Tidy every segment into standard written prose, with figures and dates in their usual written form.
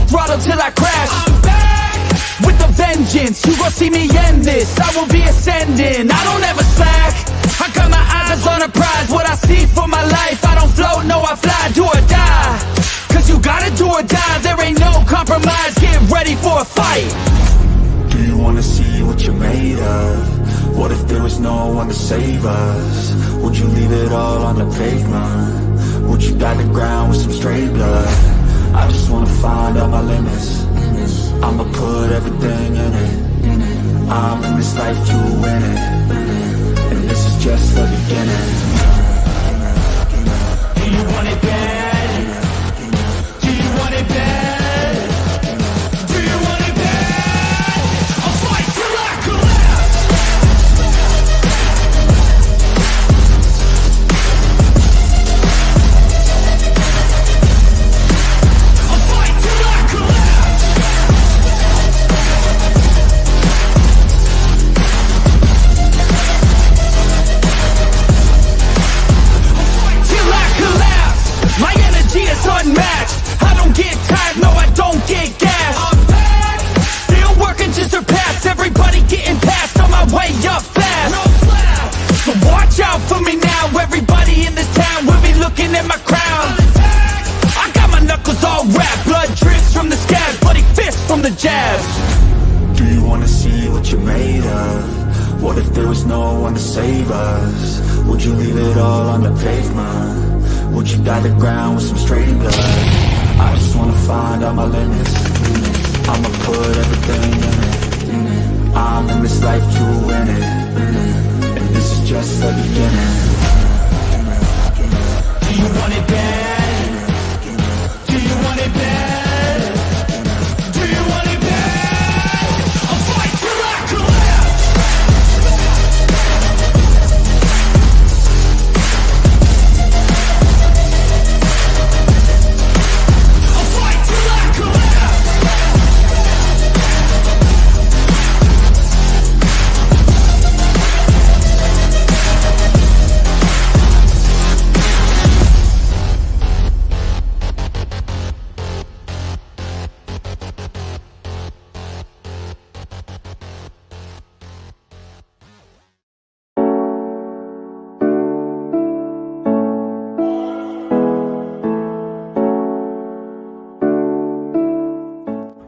throttle till I crash. I'm back with a vengeance. You gon' see me end this. I will be ascending. I don't ever slack. I got my eyes on a prize. What I see for my life, I don't float, no I fly. Do or die, cause you gotta do or die. There ain't no compromise. Get ready for a fight. Do you wanna see what you're made of? What if there was no one to save us? Would you leave it all on the pavement? Would you guide the ground with some stray blood? I just wanna find out my limits. I'ma put everything in it. I'm in this life to win it, and this is just the beginning. Do you want it bad? Do you want it bad? Do you want it bad? I'll fight till I collapse. I'll fight till I collapse. I'll fight till I collapse. My energy is unmatched. I don't get tired, no I don't get gas. I'm back, still working to surpass. Everybody getting past, on my way up fast. No slap. So watch out for me now. Everybody in this town will be looking at my crown. I got my knuckles all wrapped. Blood drips from the scabs, bloody fists from the jabs. Do you wanna see what you're made of? What if there was no one to save us? Would you leave it all on the pavement? Would you guide the ground with some straight blood? I just wanna find out my limits. I'ma put everything in it. I'm in this life to win it, and this is just the beginning. Do you want it bad? Do you want it bad? Do you want it bad? I'll fight till I collapse. I'll fight till I collapse.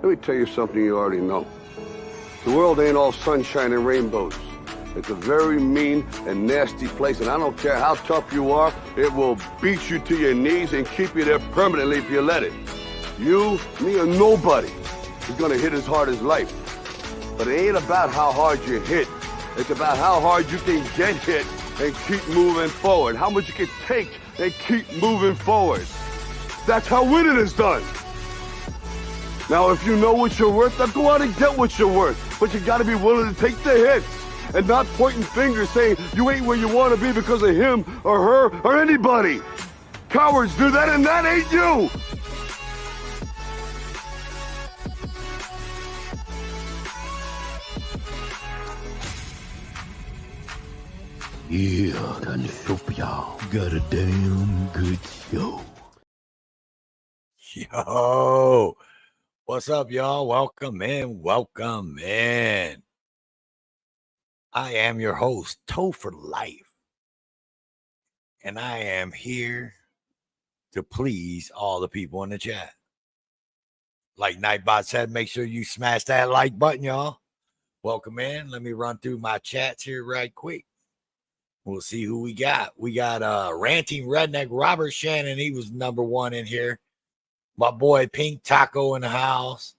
Let me tell you something you already know. The world ain't all sunshine and rainbows. It's a very mean and nasty place, and I don't care how tough you are, it will beat you to your knees and keep you there permanently if you let it. You, me, or nobody is gonna hit as hard as life. But it ain't about how hard you hit. It's about how hard you can get hit and keep moving forward. How much you can take and keep moving forward. That's how winning is done. Now, if you know what you're worth, then go out and get what you're worth. But you gotta be willing to take the hits and not pointing fingers saying you ain't where you wanna be because of him or her or anybody. Cowards do that, and that ain't you. Yeah, kind of show for y'all. Got a damn good show. Yo, what's up, y'all? Welcome in. Welcome in. I am your host, Toe for Life. And I am here to please all the people in the chat. Like Nightbot said, make sure you smash that like button, y'all. Welcome in. Let me run through my chats here right quick. We'll see who we got. We got Ranting Redneck Robert Shannon. He was number one in here. My boy Pink Taco in the house.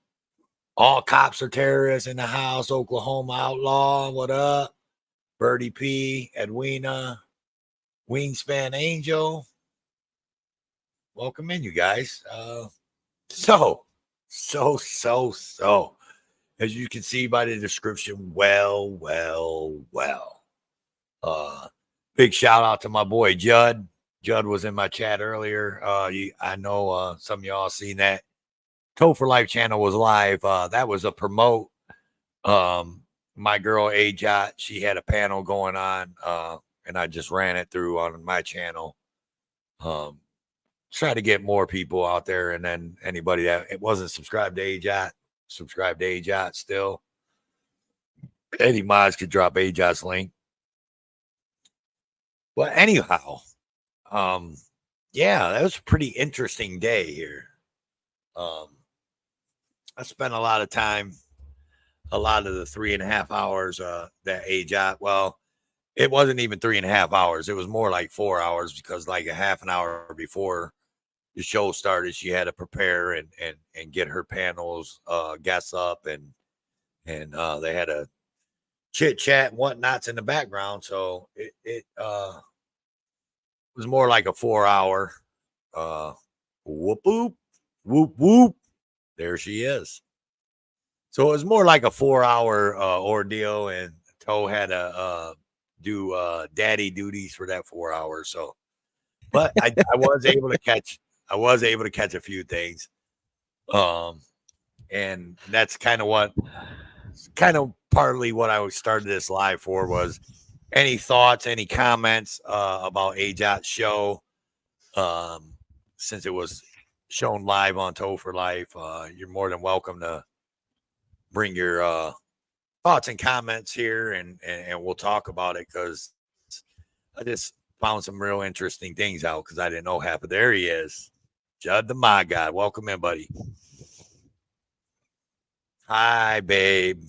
All cops are terrorists in the house. Oklahoma Outlaw. What up? Birdie P. Edwina. Wingspan Angel. Welcome in, you guys. So. As you can see by the description, well. Big shout out to my boy Judd. Judd was in my chat earlier. I know some of y'all seen that. Toe for Life channel was live. That was a promote. My girl Ajot, she had a panel going on, and I just ran it through on my channel. try to get more people out there, and then anybody that it wasn't subscribed to AJOT, subscribe to AJOT still. Any mods could drop AJOT's link. But anyhow, yeah, that was a pretty interesting day here. I spent a lot of time, a lot of the 3.5 hours that AJOT, well, it wasn't even 3.5 hours. It was more like 4 hours because like a half an hour before the show started, she had to prepare and get her panels guests up and they had a chit chat and whatnots in the background. So it was more like a 4 hour whoop whoop whoop whoop. There she is. So it was more like a 4 hour ordeal, and Toe had to do daddy duties for that 4 hours. So, but I was able to catch a few things. And that's kind of partly what I started this live for was any thoughts, any comments about AJOT's show. Since it was shown live on Toe for Life, you're more than welcome to bring your thoughts and comments here and we'll talk about it because I just found some real interesting things out because I didn't know half of. There he is. Judd the My God. Welcome in, buddy. Hi, babe.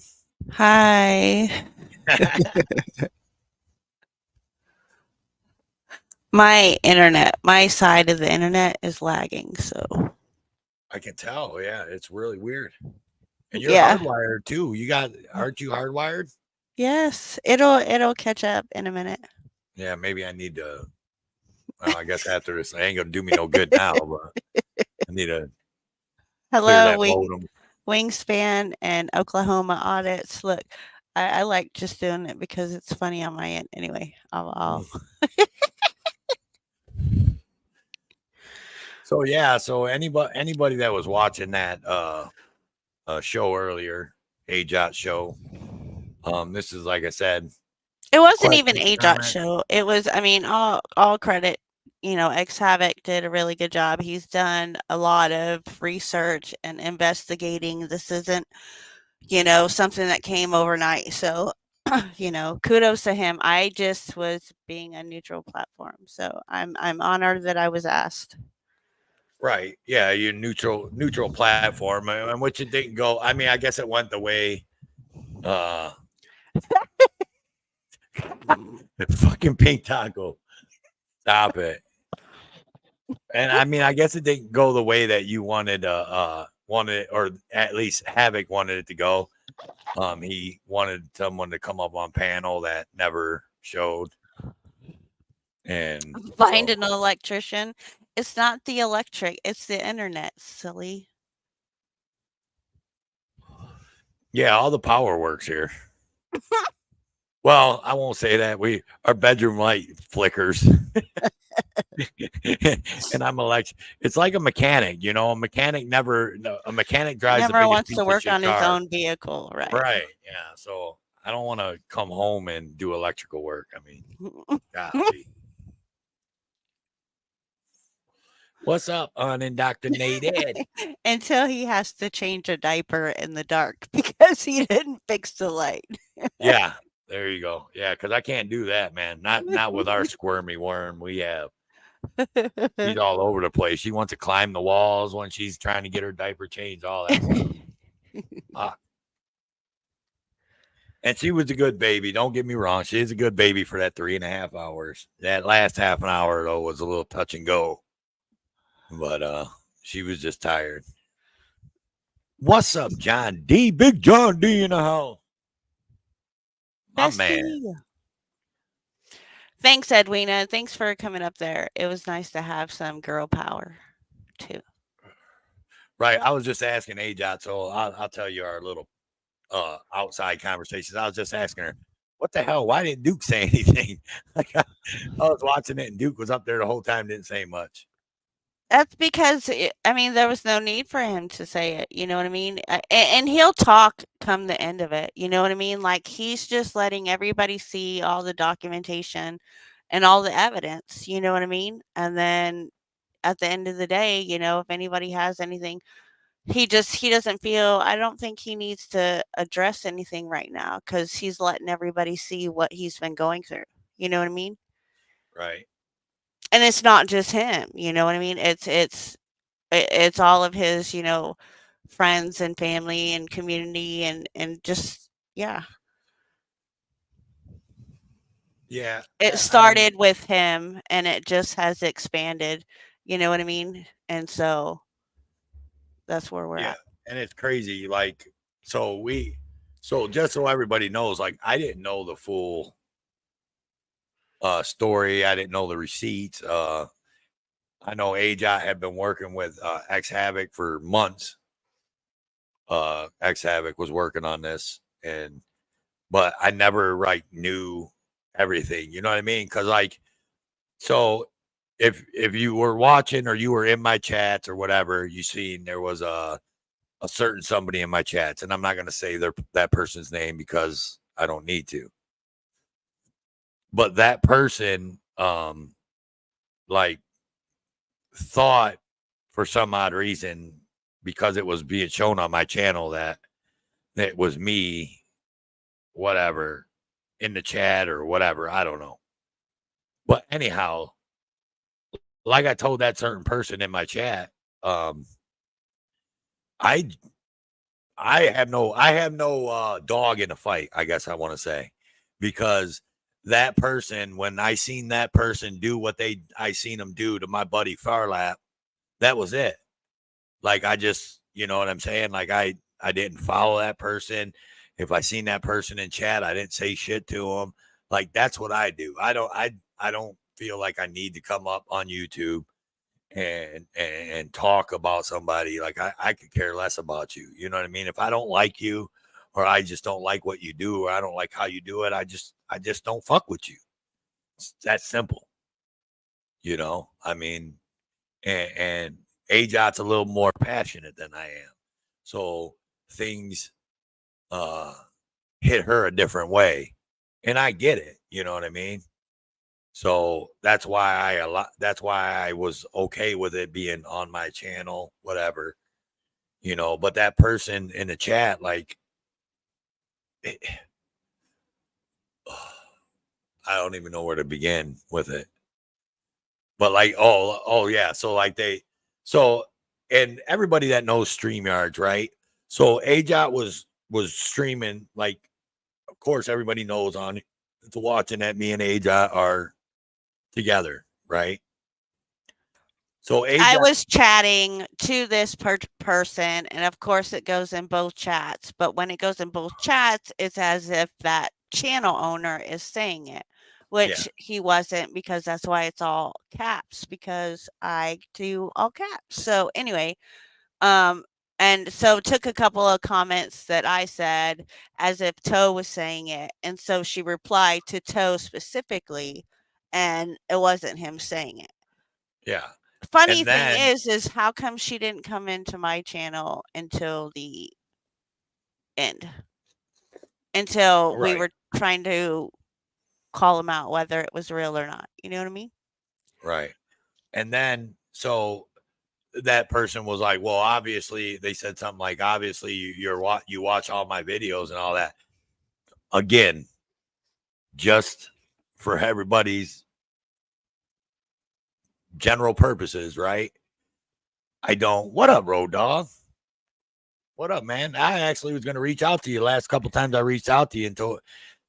Hi. My internet, my side of the internet is lagging, so I can tell. Yeah, it's really weird. And you're yeah. hardwired too. Aren't you hardwired? Yes, it'll catch up in a minute. Yeah, maybe I need to. Well, I guess after this, it ain't gonna do me no good now, but I need to clear Hello, that modem. Wingspan and Oklahoma audits. Look, I like just doing it because it's funny on my end. Anyway, I'll So yeah, so anybody that was watching that show earlier, AJOT show, this is like I said, It wasn't even questions, AJOT comments. show. It was, I mean, all credit. X Havoc did a really good job. He's done a lot of research and investigating. This isn't, something that came overnight. So, kudos to him. I just was being a neutral platform. So I'm honored that I was asked. Right. Yeah, your neutral platform, and which it didn't go. I mean, I guess it went the way fucking pink taco. Stop it. And I mean, I guess it didn't go the way that you wanted or at least Havoc wanted it to go. He wanted someone to come up on panel that never showed. And Find an electrician. It's not the electric, it's the internet, silly. Yeah, all the power works here. Well, I won't say that. Our bedroom light flickers. And I'm it's like a mechanic, a mechanic drives Never wants to work on his own vehicle, right? Right. Yeah. So I don't want to come home and do electrical work. I mean, golly. What's up, unindoctrinated? Until he has to change a diaper in the dark because he didn't fix the light. Yeah, there you go. Yeah, because I can't do that, man. Not with our squirmy worm we have. She's all over the place. She wants to climb the walls when she's trying to get her diaper changed, all that stuff. And she was a good baby. Don't get me wrong. She is a good baby for that 3.5 hours. That last half an hour, though, was a little touch and go. But she was just tired. What's up, John D? Big John D in the house. My man. Thanks, Edwina. Thanks for coming up there. It was nice to have some girl power, too. Right. I was just asking AJOT, so I'll tell you our little outside conversations. I was just asking her, what the hell? Why didn't Duke say anything? Like I was watching it, and Duke was up there the whole time, didn't say much. That's because, there was no need for him to say it. You know what I mean? And he'll talk come the end of it. You know what I mean? Like, he's just letting everybody see all the documentation and all the evidence. You know what I mean? And then at the end of the day, if anybody has anything, he doesn't feel, I don't think he needs to address anything right now because he's letting everybody see what he's been going through. You know what I mean? Right. And it's not just him. You know what I mean? It's all of his, friends and family and community and just yeah. Yeah. It I mean, started with him and it just has expanded. You know what I mean? And so that's where we're yeah. at. And it's crazy. Like, so so just so everybody knows, like, I didn't know the full story. I didn't know the receipts. I know AJOT had been working with X Havoc for months. X Havoc was working on this, but I never like knew everything. You know what I mean? Because like, so if you were watching or you were in my chats or whatever, you seen there was a certain somebody in my chats, and I'm not going to say that person's name because I don't need to. But that person, like, thought for some odd reason, because it was being shown on my channel, that it was me, whatever, in the chat or whatever. I don't know. But anyhow, like I told that certain person in my chat, I I have no dog in the fight, I guess I want to say, because that person, when I seen that person do what I seen them do to my buddy Farlap, that was it. Like, I just, you know what I'm saying? Like, I didn't follow that person. If I seen that person in chat, I didn't say shit to them. Like, that's what I do. I don't feel like I need to come up on YouTube and talk about somebody. Like, I could care less about you. You know what I mean? If I don't like you, or I just don't like what you do, or I don't like how you do it, I just don't fuck with you. It's that simple. I mean, and AJOT's a little more passionate than I am. So things uh hit her a different way. And I get it, you know what I mean? So that's why I was okay with it being on my channel, whatever, but that person in the chat, like, it, I don't even know where to begin with it. But like, oh yeah. So and everybody that knows StreamYards, right? So AJOT was streaming, like, of course everybody knows on to watching that me and AJOT are together, right? So I AJOT, was chatting to this person, and of course, it goes in both chats. But when it goes in both chats, it's as if that channel owner is saying it, yeah, which he wasn't, because that's why it's all caps, because I do all caps. So anyway, um, and so took a couple of comments that I said as if Toe was saying it, and so she replied to Toe specifically, and it wasn't him saying it. yeah. Funny And thing then is how come she didn't come into my channel until the end? Until we right, were trying to call him out whether it was real or not. You know what I mean? right. And then so that person was like, well, obviously, they said something like, obviously you watch all my videos and all that. Again, just for everybody's general purposes, right? I don't. What up, Road Dog? What up, man? I actually was going to reach out to you last couple times. I reached out to you and told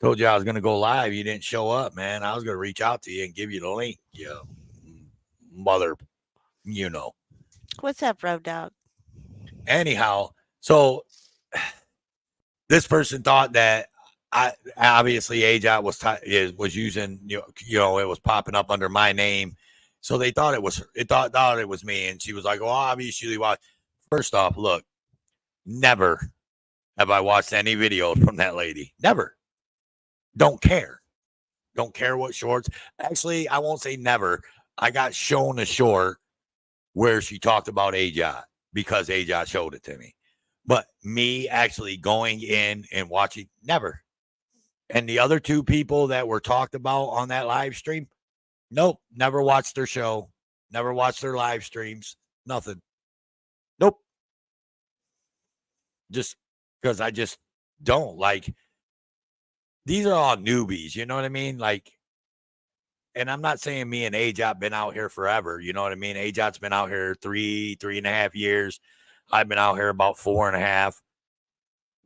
you I was going to go live. You didn't show up, man. I was going to reach out to you and give you the link. You mother, you know. What's up, Road Dog? Anyhow, so this person thought that I obviously AJOT was using, it was popping up under my name, so they thought thought it was me, and she was like, "Well, obviously, watch." First off, look, never have I watched any video from that lady. Never. Don't care. Don't care what shorts. Actually, I won't say never. I got shown a short where she talked about AJOT because AJOT showed it to me. But me actually going in and watching, never. And the other two people that were talked about on that live stream, nope, never watched their show, Never watched their live streams. Nothing. Nope. Just because I just don't like. These are all newbies. You know what I mean? Like, and I'm not saying me and AJOT been out here forever. You know what I mean? AJOT's been out here 3.5 years. I've been out here about 4.5.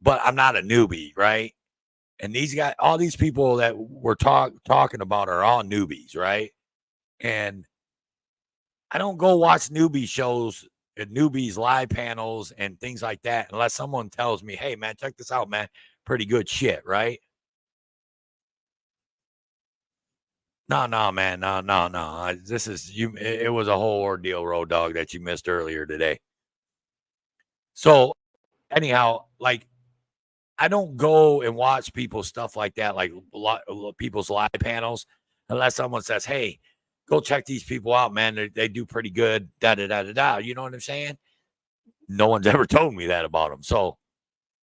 But I'm not a newbie, right? And these guys, all these people that we're talking about are all newbies, right? And I don't go watch newbie shows and newbies live panels and things like that unless someone tells me, hey, man, check this out, man. Pretty good shit, right? No, man. No. This is you. It was a whole ordeal, Road Dog, that you missed earlier today. So, anyhow, like, I don't go and watch people's stuff like that, like people's live panels, unless someone says, hey, go check these people out, man. They do pretty good. Da da da da da. You know what I'm saying? No one's ever told me that about them. So,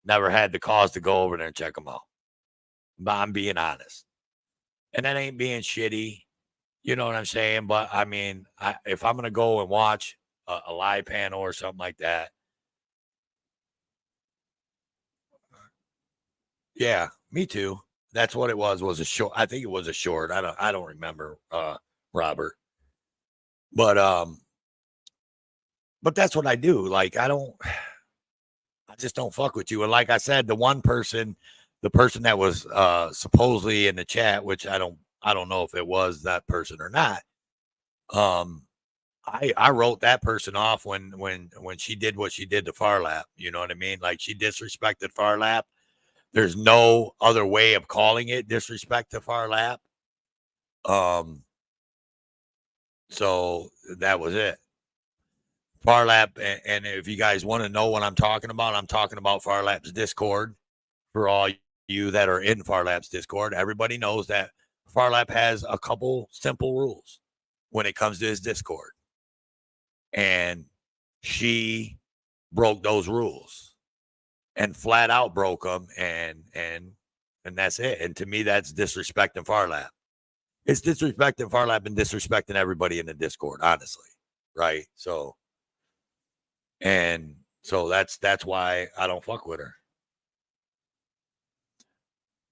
never had the cause to go over there and check them out. But I'm being honest. And that ain't being shitty. You know what I'm saying? But I mean, if I'm going to go and watch a live panel or something like that, yeah, me too. That's what it was a short. I think it was a short. I don't remember, Robert. But that's what I do. Like, I just don't fuck with you. And like I said, the person that was supposedly in the chat, which I don't know if it was that person or not. I wrote that person off when she did what she did to Farlap. You know what I mean? Like, she disrespected Farlap. There's no other way of calling it disrespect to Farlap. So that was it. Farlap, and if you guys want to know what I'm talking about Farlap's Discord. For all you that are in Farlap's Discord, everybody knows that Farlap has a couple simple rules when it comes to his Discord. And she broke those rules and flat out broke them. And that's it. And to me, that's disrespecting Farlap. It's disrespecting Farlap and disrespecting everybody in the Discord, honestly. Right. So that's why I don't fuck with her.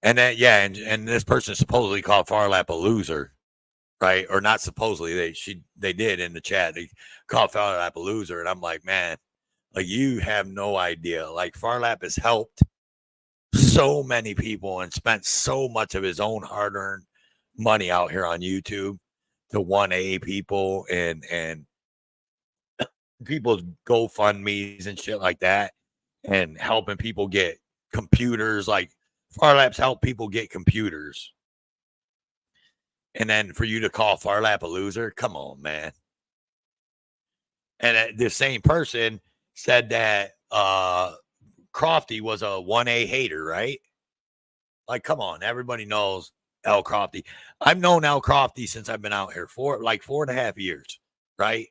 And then, yeah, and this person supposedly called Farlap a loser, right? Or not supposedly, they did in the chat. They called Farlap a loser, and I'm like, man, like, you have no idea. Like, Farlap has helped so many people and spent so much of his own hard-earned money out here on YouTube to 1A people and people's GoFundMes and shit like that, and helping people get computers. Like, Farlap's helped people get computers. And then for you to call Farlap a loser, come on, man. And the same person said that Crofty was a 1A hater, right? Like, come on, everybody knows L. Crofty. I've known L. Crofty since I've been out here for like 4.5 years, right?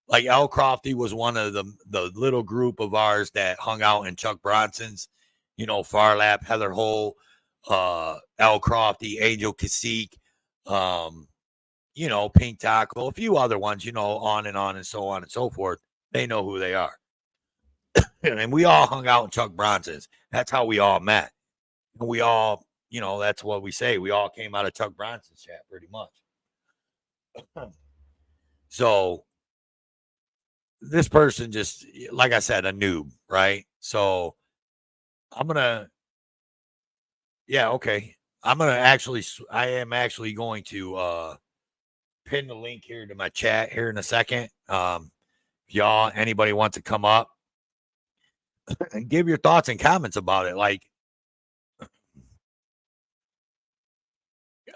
Like, L. Crofty was one of the little group of ours that hung out in Chuck Bronson's, you know, Farlap, Heather Hole, L. Crofty, Angel Cacique, you know, Pink Taco, a few other ones, you know, on and so on and so forth. They know who they are. And we all hung out in Chuck Bronson's. That's how we all met. And we all, you know, that's what we say. We all came out of Chuck Bronson's chat pretty much. So this person just, like I said, a noob, right? So I am actually going to pin the link here to my chat here in a second. If anybody wants to come up and give your thoughts and comments about it, like,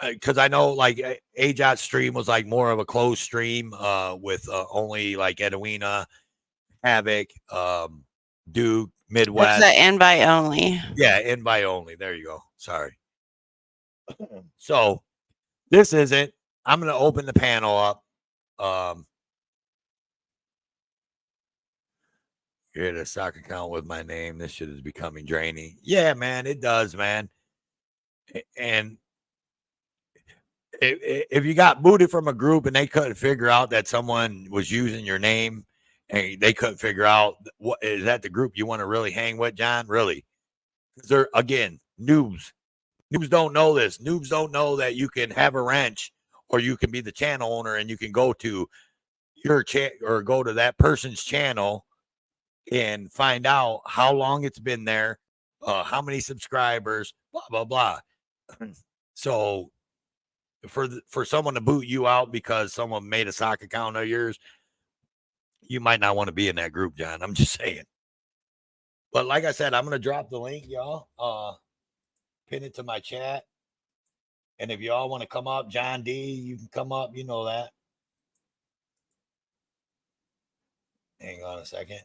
because I know, like, AJOT's stream was like more of a closed stream with only like Edwina, Havoc, Duke, Midwest. That's the invite only. Yeah, invite only. There you go. Sorry. So this isn't. I'm going to open the panel up. Create a stock account with my name. This shit is becoming draining. Yeah, man, it does, man. And if you got booted from a group and they couldn't figure out that someone was using your name and they couldn't figure out what is that the group you want to really hang with, John? Really? Because they're again noobs. Noobs don't know this. Noobs don't know that you can have a wrench or you can be the channel owner and you can go to your chat or go to that person's channel and find out how long it's been there, how many subscribers, blah blah blah. So for someone to boot you out because someone made a sock account of yours, you might not want to be in that group, John. I'm just saying. But like I said, I'm gonna drop the link, y'all. Pin it to my chat. And if y'all want to come up, John D, you can come up. You know that. Hang on a second.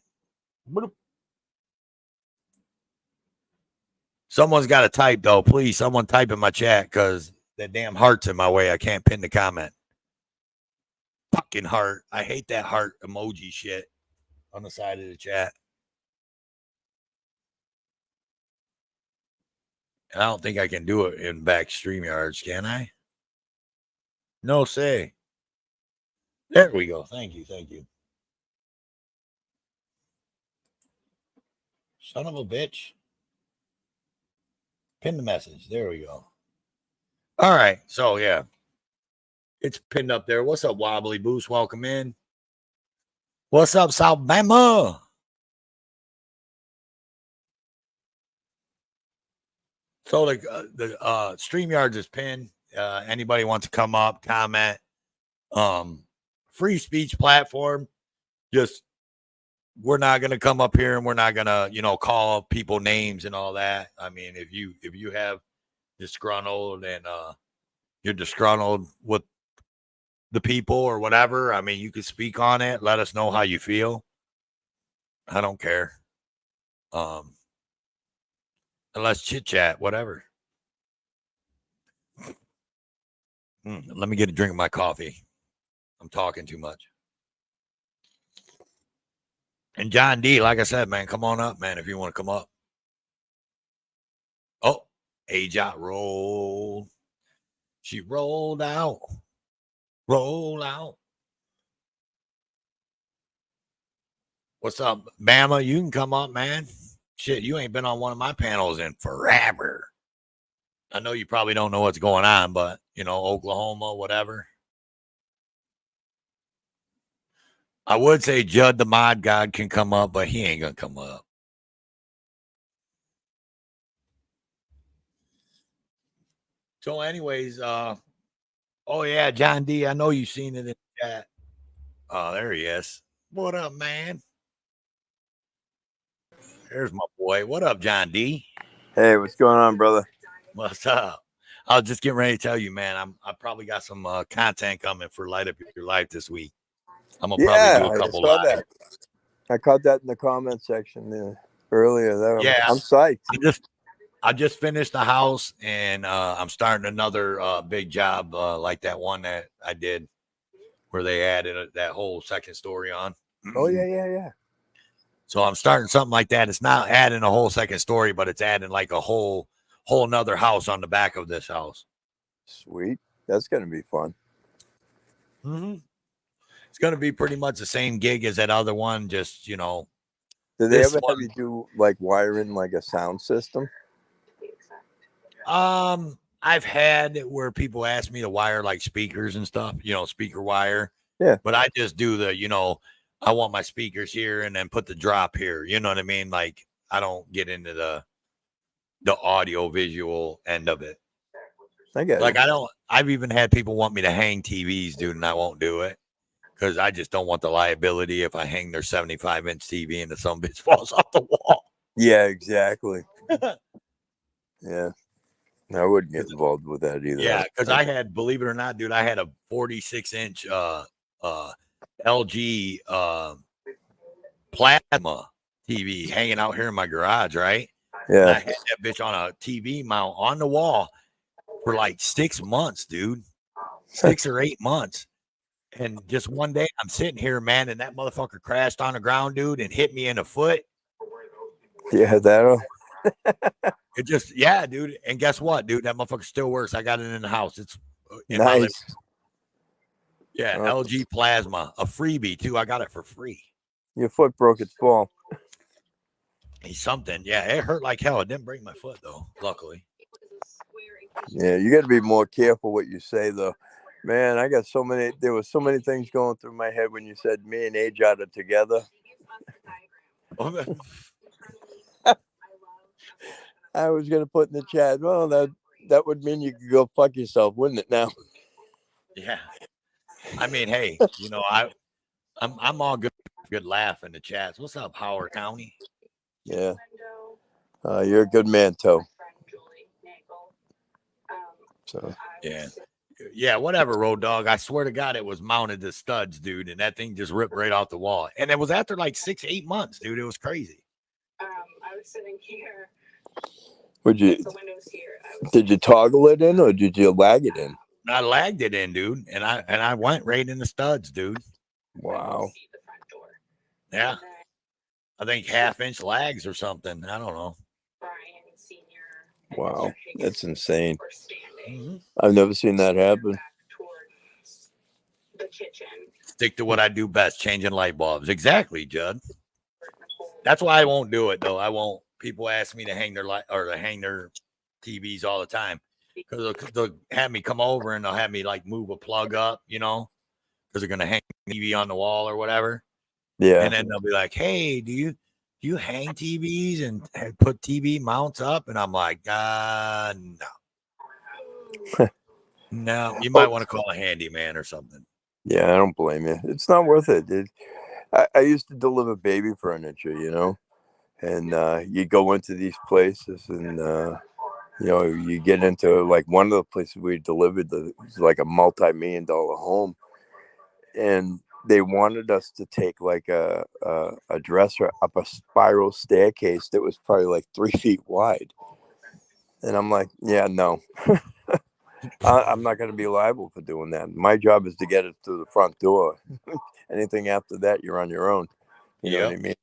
Someone's got to type though, please. Someone type in my chat because that damn heart's in my way. I can't pin the comment. Fucking heart. I hate that heart emoji shit on the side of the chat. And I don't think I can do it in back StreamYards, can I? No say. There we go. Thank you. Thank you. Son of a bitch. Pin the message. There we go. All right. So, yeah. It's pinned up there. What's up, Wobbly Boost? Welcome in. What's up, South Bama? So, the StreamYards is pinned. Anybody wants to come up, comment. Free speech platform. Just we're not going to come up here and we're not going to, call people names and all that. I mean, if you have disgruntled and you're disgruntled with the people or whatever, I mean, you can speak on it. Let us know how you feel. I don't care. Let's chit chat, whatever. Let me get a drink of my coffee. I'm talking too much. And John D, like I said, man, come on up, man, if you want to come up. Oh, A-Jot rolled. She rolled out. Roll out. What's up, Bama? You can come up, man. Shit, you ain't been on one of my panels in forever. I know you probably don't know what's going on, but, Oklahoma, whatever. I would say Judd the Mod God can come up, but he ain't going to come up. So anyways, oh, yeah, John D, I know you've seen it in the chat. Oh, there he is. What up, man? There's my boy. What up, John D? Hey, what's going on, brother? What's up? I was just getting ready to tell you, man, I probably got some content coming for Light Up Your Life this week. I'm going to probably do a couple live. That. I caught that in the comment section there earlier. Yeah. I'm psyched. I just finished the house and I'm starting another big job like that one that I did where they added that whole second story on. Oh, yeah. So I'm starting something like that. It's not adding a whole second story, but it's adding like a whole nother house on the back of this house. Sweet. That's going to be fun. Mm-hmm. It's going to be pretty much the same gig as that other one. Just, Did they ever have you do like wiring like a sound system? I've had where people ask me to wire like speakers and stuff, speaker wire. Yeah. But I just do the, I want my speakers here and then put the drop here. You know what I mean? Like I don't get into the audio visual end of it. I get it. I've even had people want me to hang TVs, dude, and I won't do it because I just don't want the liability if I hang their 75-inch TV and the some bitch falls off the wall. Yeah, exactly. Yeah. I wouldn't get involved with that either. Yeah, because I had, believe it or not, dude, I had a 46-inch LG plasma TV hanging out here in my garage, right? Yeah. And I had that bitch on a TV mount on the wall for like 6 months, dude. 6 or 8 months. And just one day I'm sitting here, man, and that motherfucker crashed on the ground, dude, and hit me in the foot. Yeah, that'll. It just, yeah, dude. And guess what, dude? That motherfucker still works. I got it in the house. It's in my living Nice. room. Yeah, LG plasma, a freebie too. I got it for free. Your foot broke its fall. He's something. Yeah, it hurt like hell. It didn't break my foot though, luckily. Yeah, you got to be more careful what you say, though. Man, I got so many. There was so many things going through my head when you said me and Age are together. I was gonna put in the chat. Well, that would mean you could go fuck yourself, wouldn't it? Now. Yeah. I mean, hey, you know, I'm all good laugh in the chats. What's up, Howard County? Yeah. You're a good man, Toe. So. Yeah, whatever, Road Dog. I swear to God, it was mounted to studs, dude, and that thing just ripped right off the wall. And it was after like 6-8 months, dude. It was crazy. I was sitting here. Did you toggle it in or did you lag it in? I lagged it in, dude, and I went right in the studs, dude. Wow. Yeah. I think 1/2-inch lags or something. I don't know. Wow, that's insane. Mm-hmm. I've never seen that happen. Stick to what I do best, changing light bulbs. Exactly, Judd. That's why I won't do it, though. I won't. People ask me to hang their light or to hang their TVs all the time because they'll have me come over and they'll have me like move a plug up, you know, because they're gonna hang the TV on the wall or whatever. Yeah. And then they'll be like, "Hey, do you hang TVs and put TV mounts up?" And I'm like, no. No, you might want to call a handyman or something. Yeah, I don't blame you. It's not worth it. I used to deliver baby furniture, you know, and you go into these places and, you know, you get into like one of the places we delivered was like a multi-million-dollar home. And they wanted us to take like a dresser up a spiral staircase that was probably like 3 feet wide. And I'm like, yeah, no. I'm not going to be liable for doing that. My job is to get it to the front door. Anything after that, you're on your own. You know what I mean?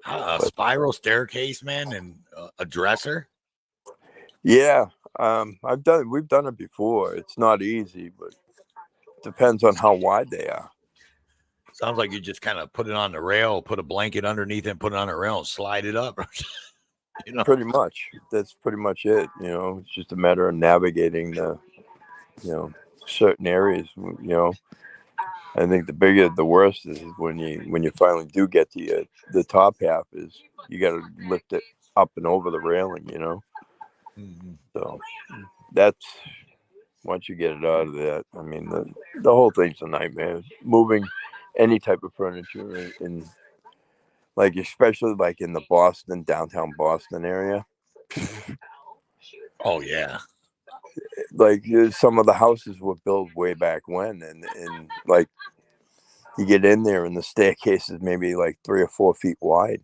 A spiral staircase, man, and a dresser. Yeah, we've done it before. It's not easy, but it depends on how wide they are. Sounds like you just kind of put it on the rail, put a blanket underneath it, and put it on the rail and slide it up. You know, pretty much. That's pretty much it. You know, it's just a matter of navigating the, you know, certain areas. You know, I think the worst is when you finally do get the top half is you got to lift it up and over the railing. You know, so that's once you get it out of that. I mean, the whole thing's a nightmare. Moving any type of furniture in like especially like in the downtown Boston area. Oh yeah. Like some of the houses were built way back when, and like you get in there and the staircase is maybe like 3 or 4 feet wide,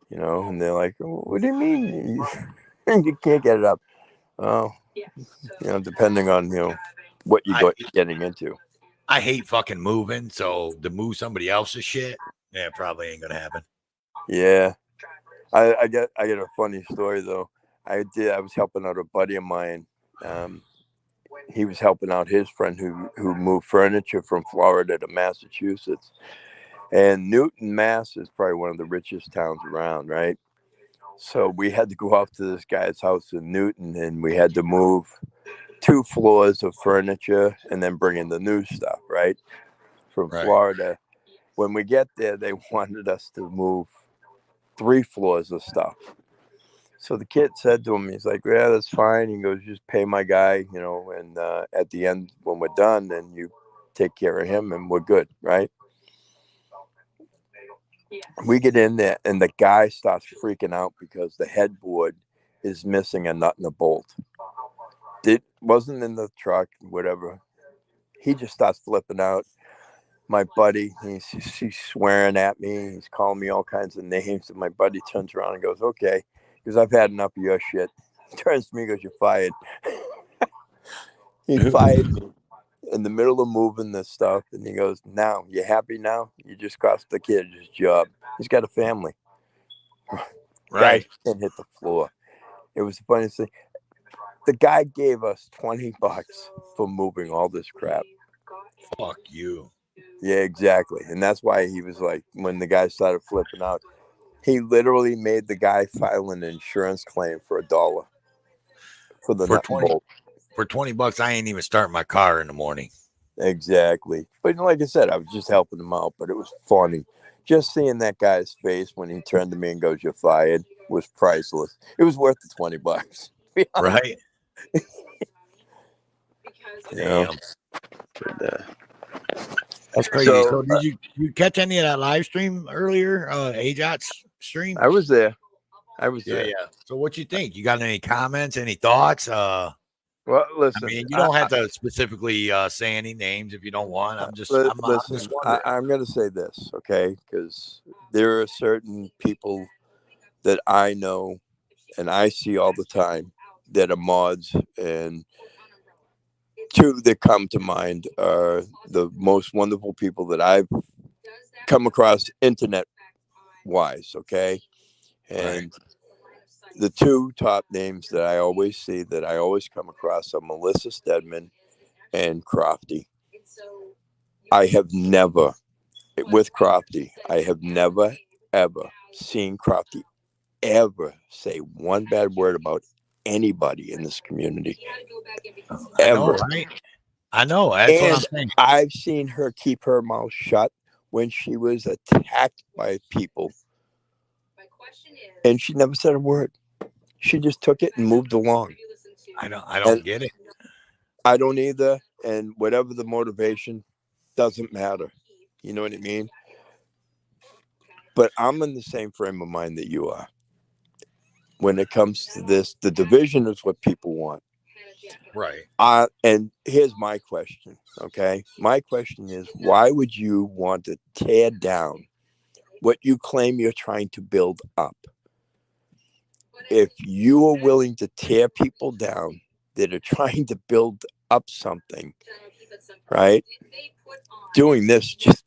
you know, and they're like, oh, what do you mean you can't get it up? Oh, you know, depending on, you know, what you're getting into. I hate fucking moving, so to move somebody else's shit, yeah, probably ain't gonna happen. Yeah, I get a funny story though. I was helping out a buddy of mine. He was helping out his friend who moved furniture from Florida to Massachusetts. And Newton, Mass is probably one of the richest towns around, right? So we had to go out to this guy's house in Newton and we had to move 2 floors of furniture and then bring in the new stuff, right? From Florida. When we get there, they wanted us to move 3 floors of stuff. So the kid said to him, he's like, yeah, that's fine. He goes, just pay my guy, you know, and at the end, when we're done, then you take care of him and we're good, right? We get in there and the guy starts freaking out because the headboard is missing a nut and a bolt. It wasn't in the truck, whatever. He just starts flipping out. My buddy, he's swearing at me. He's calling me all kinds of names. And my buddy turns around and goes, okay. Because I've had enough of your shit. He turns to me and goes, you're fired. He fired me in the middle of moving this stuff. And he goes, now, you happy now? You just cost the kid his job. He's got a family. Right. Guys can't hit the floor. It was the funniest thing. The guy gave us $20 for moving all this crap. Fuck you. Yeah, exactly. And that's why he was like, when the guy started flipping out, he literally made the guy file an insurance claim for $1 for the For nut and 20 bolt. for $20, I ain't even starting my car in the morning. Exactly. But like I said, I was just helping him out, but it was funny. Just seeing that guy's face when he turned to me and goes, "You're fired," was priceless. It was worth the $20. Right? You know? Damn. But, That's crazy. So did you catch any of that live stream earlier? AJOT's stream? I was there. I was Yeah, there. yeah. So what you think? You got any comments, any thoughts? Well, I listen. mean, you don't have to specifically say any names if you don't want. I'm just listen. wondering. I'm going to say this, okay? Because there are certain people that I know and I see all the time that are mods, and two that come to mind are the most wonderful people that I've come across internet wise, okay? And the two top names that I always see, that I always come across, are Melissa Stedman and Crofty. I have never, with Crofty, I have never, ever seen Crofty ever say one bad word about anybody in this community. I know, Ever. right? I know. That's what I'm And saying. I've seen her keep her mouth shut when she was attacked by people. And she never said a word. She just took it and moved along. I don't get it. I don't either. And whatever the motivation, doesn't matter. You know what I mean? But I'm in the same frame of mind that you are. When it comes to this, the division is what people want. Right. And here's my question, okay? My question is, why would you want to tear down what you claim you're trying to build up? If you are willing to tear people down that are trying to build up something, right? Doing this just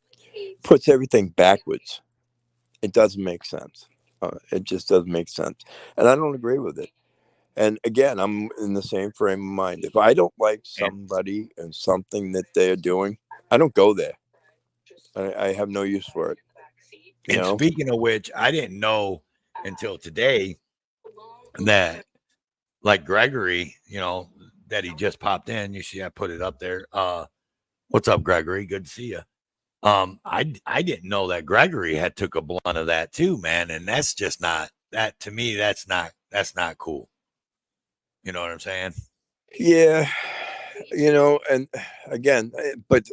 puts everything backwards. It doesn't make sense. It just doesn't make sense. And I don't agree with it. And again, I'm in the same frame of mind. If I don't like somebody and something that they're doing, I don't go there. I have no use for it. You know? Speaking of which, I didn't know until today that, like Gregory, that he just popped in. You see, I put it up there. What's up, Gregory? Good to see you. I didn't know that Gregory had took a blunt of that too, man. And that's just not that to me. That's not cool. You know what I'm saying? Yeah. And again, but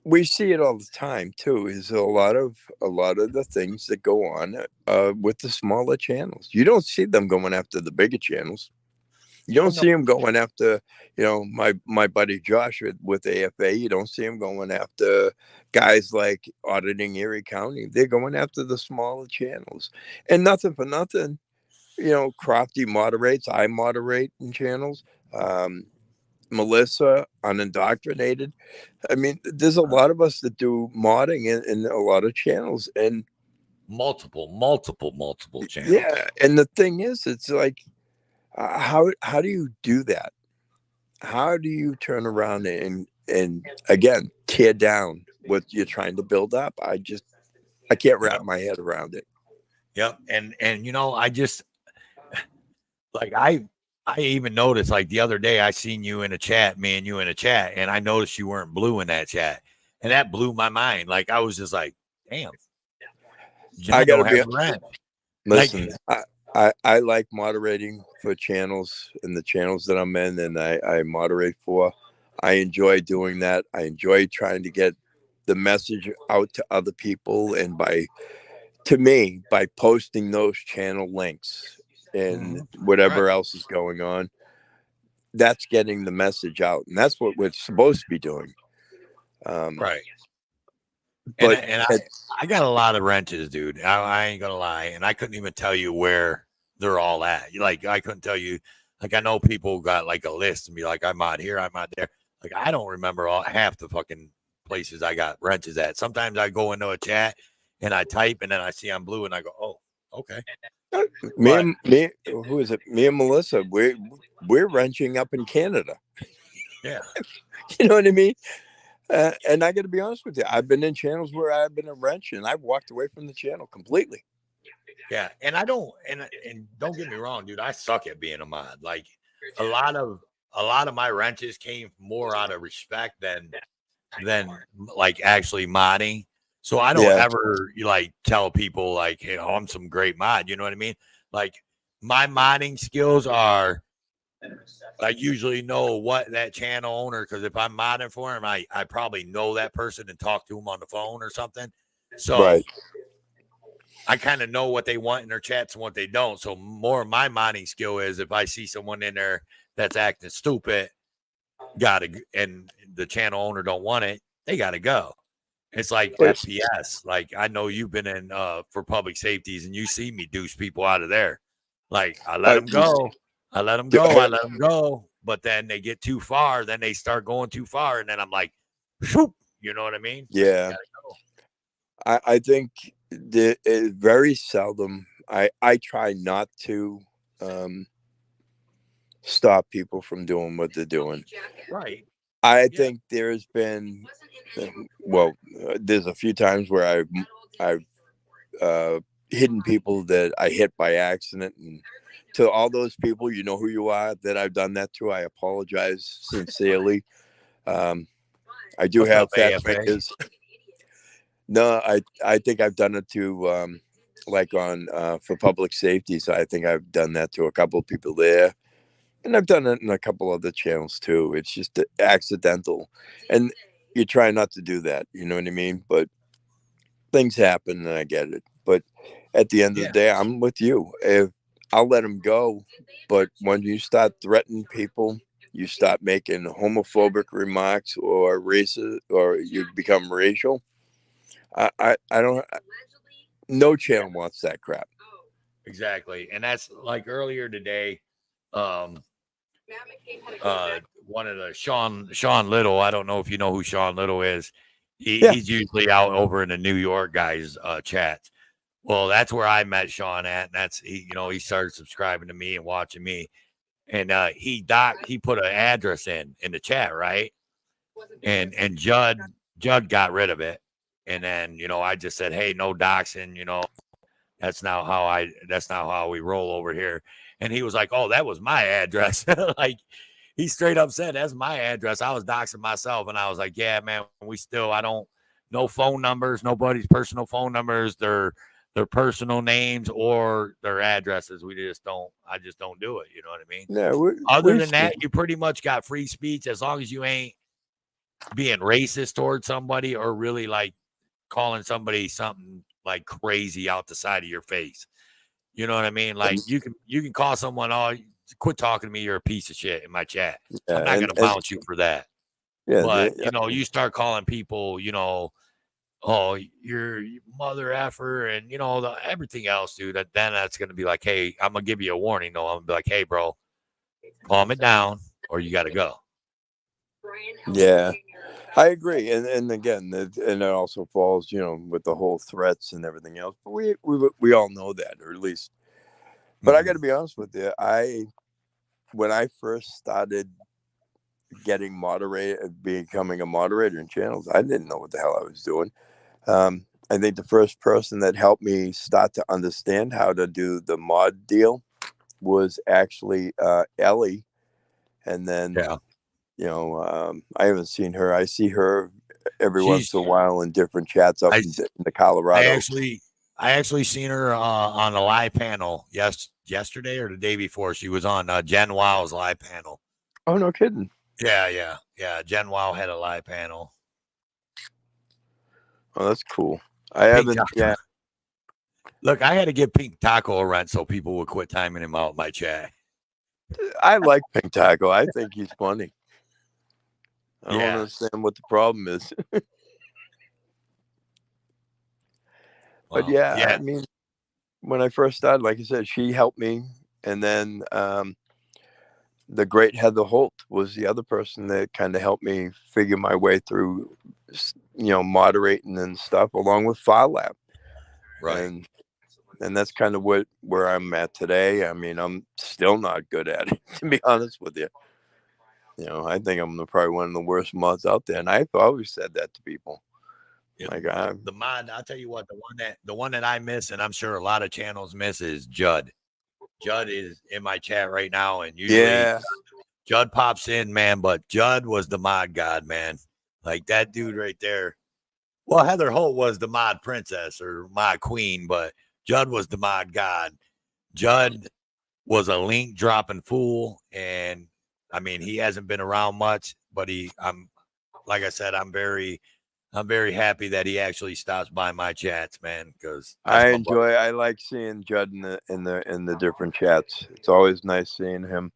we see it all the time too. Is a lot of the things that go on with the smaller channels. You don't see them going after the bigger channels. You don't see them going after, my buddy Josh with AFA. You don't see him going after guys like Auditing Erie County. They're going after the smaller channels. And nothing for nothing, Crofty moderates. I moderate in channels. Melissa, unindoctrinated. I mean, there's a lot of us that do modding in a lot of channels, and multiple channels. Yeah, and the thing is, it's like, how do you do that? How do you turn around and again tear down what you're trying to build up? I can't wrap my head around it. Yep, and I just like I even noticed, like, the other day I seen you in a chat, me and you in a chat, and I noticed you weren't blue in that chat, and that blew my mind. Like, I was just like, damn, I gotta don't have a rant. Listen, I like moderating for channels and the channels that I'm in, and I moderate for. I enjoy doing that. I enjoy trying to get the message out to other people, and by posting those channel links and whatever else is going on, that's getting the message out, and that's what we're supposed to be doing. Right. But I got a lot of wrenches, dude. I ain't gonna lie, and I couldn't even tell you where they're all at. Like, I couldn't tell you. Like, I know people got like a list and be like, I'm out here, I'm out there. Like, I don't remember half the fucking places I got wrenches at. Sometimes I go into a chat and I type, and then I see I'm blue, and I go, oh, okay. Who is it? Me and Melissa, we're wrenching up in Canada. Yeah. You know what I mean? And I got to be honest with you, I've been in channels where I've been a wrench, and I've walked away from the channel completely. Yeah, and I don't, and don't get me wrong, dude. I suck at being a mod. Like a lot of my wrenches came more out of respect than like actually modding. So I don't Yeah. ever like tell people like, hey, oh, I'm some great mod. You know what I mean? Like my modding skills are. I usually know what that channel owner, because if I'm modding for him, I probably know that person and talk to him on the phone or something. So Right. I kind of know what they want in their chats and what they don't. So more of my modding skill is if I see someone in there that's acting stupid, and the channel owner don't want it, they gotta go. It's like FPS. Like I know you've been in for public safeties and you see me deuce people out of there. Like I let them go. I let them go. I let them go. But then they get too far. Then they start going too far. And then I'm like, shoop. You know what I mean? Yeah. I think very seldom. I try not to stop people from doing what they're doing. Right. I think there's been, there's a few times where I've hidden people that I hit by accident, and to all those people, you know who you are, that I've done that to. I apologize sincerely. I do What's have up, fat AFA? fingers. No, I think I've done it to like on for public safety. So I think I've done that to a couple of people there. And I've done it in a couple other channels too. It's just accidental. And you try not to do that, you know what I mean? But things happen and I get it. But at the end of the day, I'm with you. If I'll let them go. But when you start threatening people, you start making homophobic remarks or racist, or you become racial. I don't. No channel wants that crap. Exactly. And that's like earlier today. One of the Sean Little. I don't know if you know who Sean Little is. He's usually out over in the New York guys chat. Well, that's where I met Sean at, and that's he started subscribing to me and watching me, and he put an address in the chat, right? And Judd got rid of it, and then I just said, hey, no doxing, that's not how we roll over here. And he was like, oh, that was my address. Like he straight up said, that's my address. I was doxing myself. And I was like, yeah, man, no phone numbers, nobody's personal phone numbers, their personal names or their addresses. I just don't do it. You know what I mean? Yeah. Other than that, you pretty much got free speech as long as you ain't being racist towards somebody or really like calling somebody something like crazy out the side of your face. You know what I mean? Like you can call someone, oh, quit talking to me, you're a piece of shit in my chat. I'm not gonna bounce you for that. Yeah, but you start calling people, oh, you're mother effer and everything else, dude. Then that's gonna be like, hey, I'm gonna give you a warning though. I'm gonna be like, hey, bro, calm it down or you gotta go. Yeah. I agree, and again, and it also falls, with the whole threats and everything else. But we all know that, or at least. But I got to be honest with you, when I first started becoming a moderator in channels, I didn't know what the hell I was doing. I think the first person that helped me start to understand how to do the mod deal was actually Ellie, and then. Yeah. I haven't seen her. I see her every once in a while in different chats up in the Colorado. I actually seen her on a live panel yesterday or the day before. She was on Jen Wow's live panel. Oh, no kidding. Yeah. Jen Wow had a live panel. Oh, that's cool. I haven't. Yeah. Look, I had to give Pink Taco a rent so people would quit timing him out in my chat. I like Pink Taco. I think he's funny. I don't understand what the problem is. But I mean, when I first started, like I said, she helped me. And then the great Heather Holt was the other person that kind of helped me figure my way through, moderating and stuff, along with File Lab. Right. And and that's kind of where I'm at today. I mean, I'm still not good at it, to be honest with you. You know, I think I'm probably one of the worst mods out there, and I've always said that to people. Yeah, Like, the mod, I'll tell you what, the one that I miss, and I'm sure a lot of channels miss, is Judd. Judd is in my chat right now, and usually yeah, Judd pops in, man. But Judd was the mod god, man. Like that dude right there. Well, Heather Holt was the mod princess or mod queen, but Judd was the mod god. Judd was a link dropping fool, and I mean he hasn't been around much, but I'm like I said, I'm very happy that he actually stops by my chats, man, because that's my brother. I like seeing Judd in the different chats. It's always nice seeing him.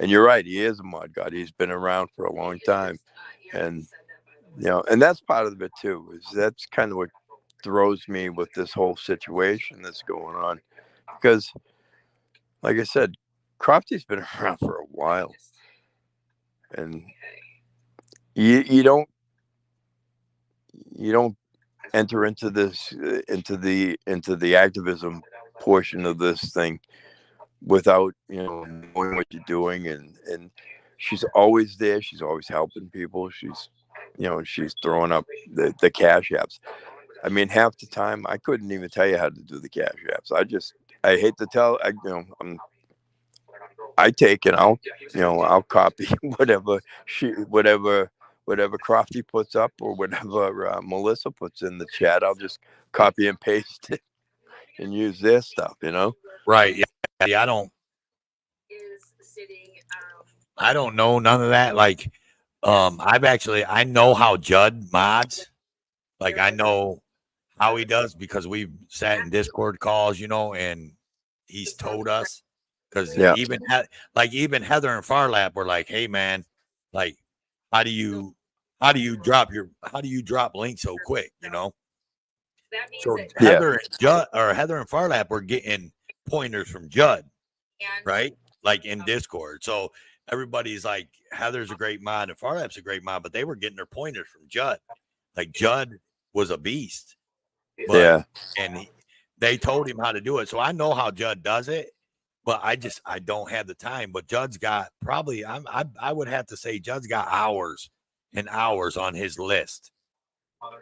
And you're right, he is a mod god. He's been around for a long time, and you know, and that's part of it too. Is that's kind of what throws me with this whole situation that's going on, because, like I said, Crofty's been around for a while, and you don't enter into this into the activism portion of this thing without, you know, knowing what you're doing, and she's always there. She's always helping people. She's, you know, she's throwing up the cash apps. I mean, half the time I couldn't even tell you how to do the cash apps. I hate to tell, I take and I'll copy whatever Crofty puts up, or whatever Melissa puts in the chat. I'll just copy and paste it and use their stuff, you know? Right. Yeah. I don't know none of that. Like, I know how Judd mods. Like, I know how he does because we've sat in Discord calls, you know, and he's told us. Because Yeah. even Heather and Farlap were like, "Hey, man, like, how do you drop links so quick?" You know. So Heather and Farlap were getting pointers from Judd, right? Like in Discord. So everybody's like, Heather's a great mod and Farlap's a great mod, but they were getting their pointers from Judd. Like Judd was a beast, but they told him how to do it. So I know how Judd does it, but I don't have the time. But Judd's got probably I would have to say Judd's got hours and hours on his list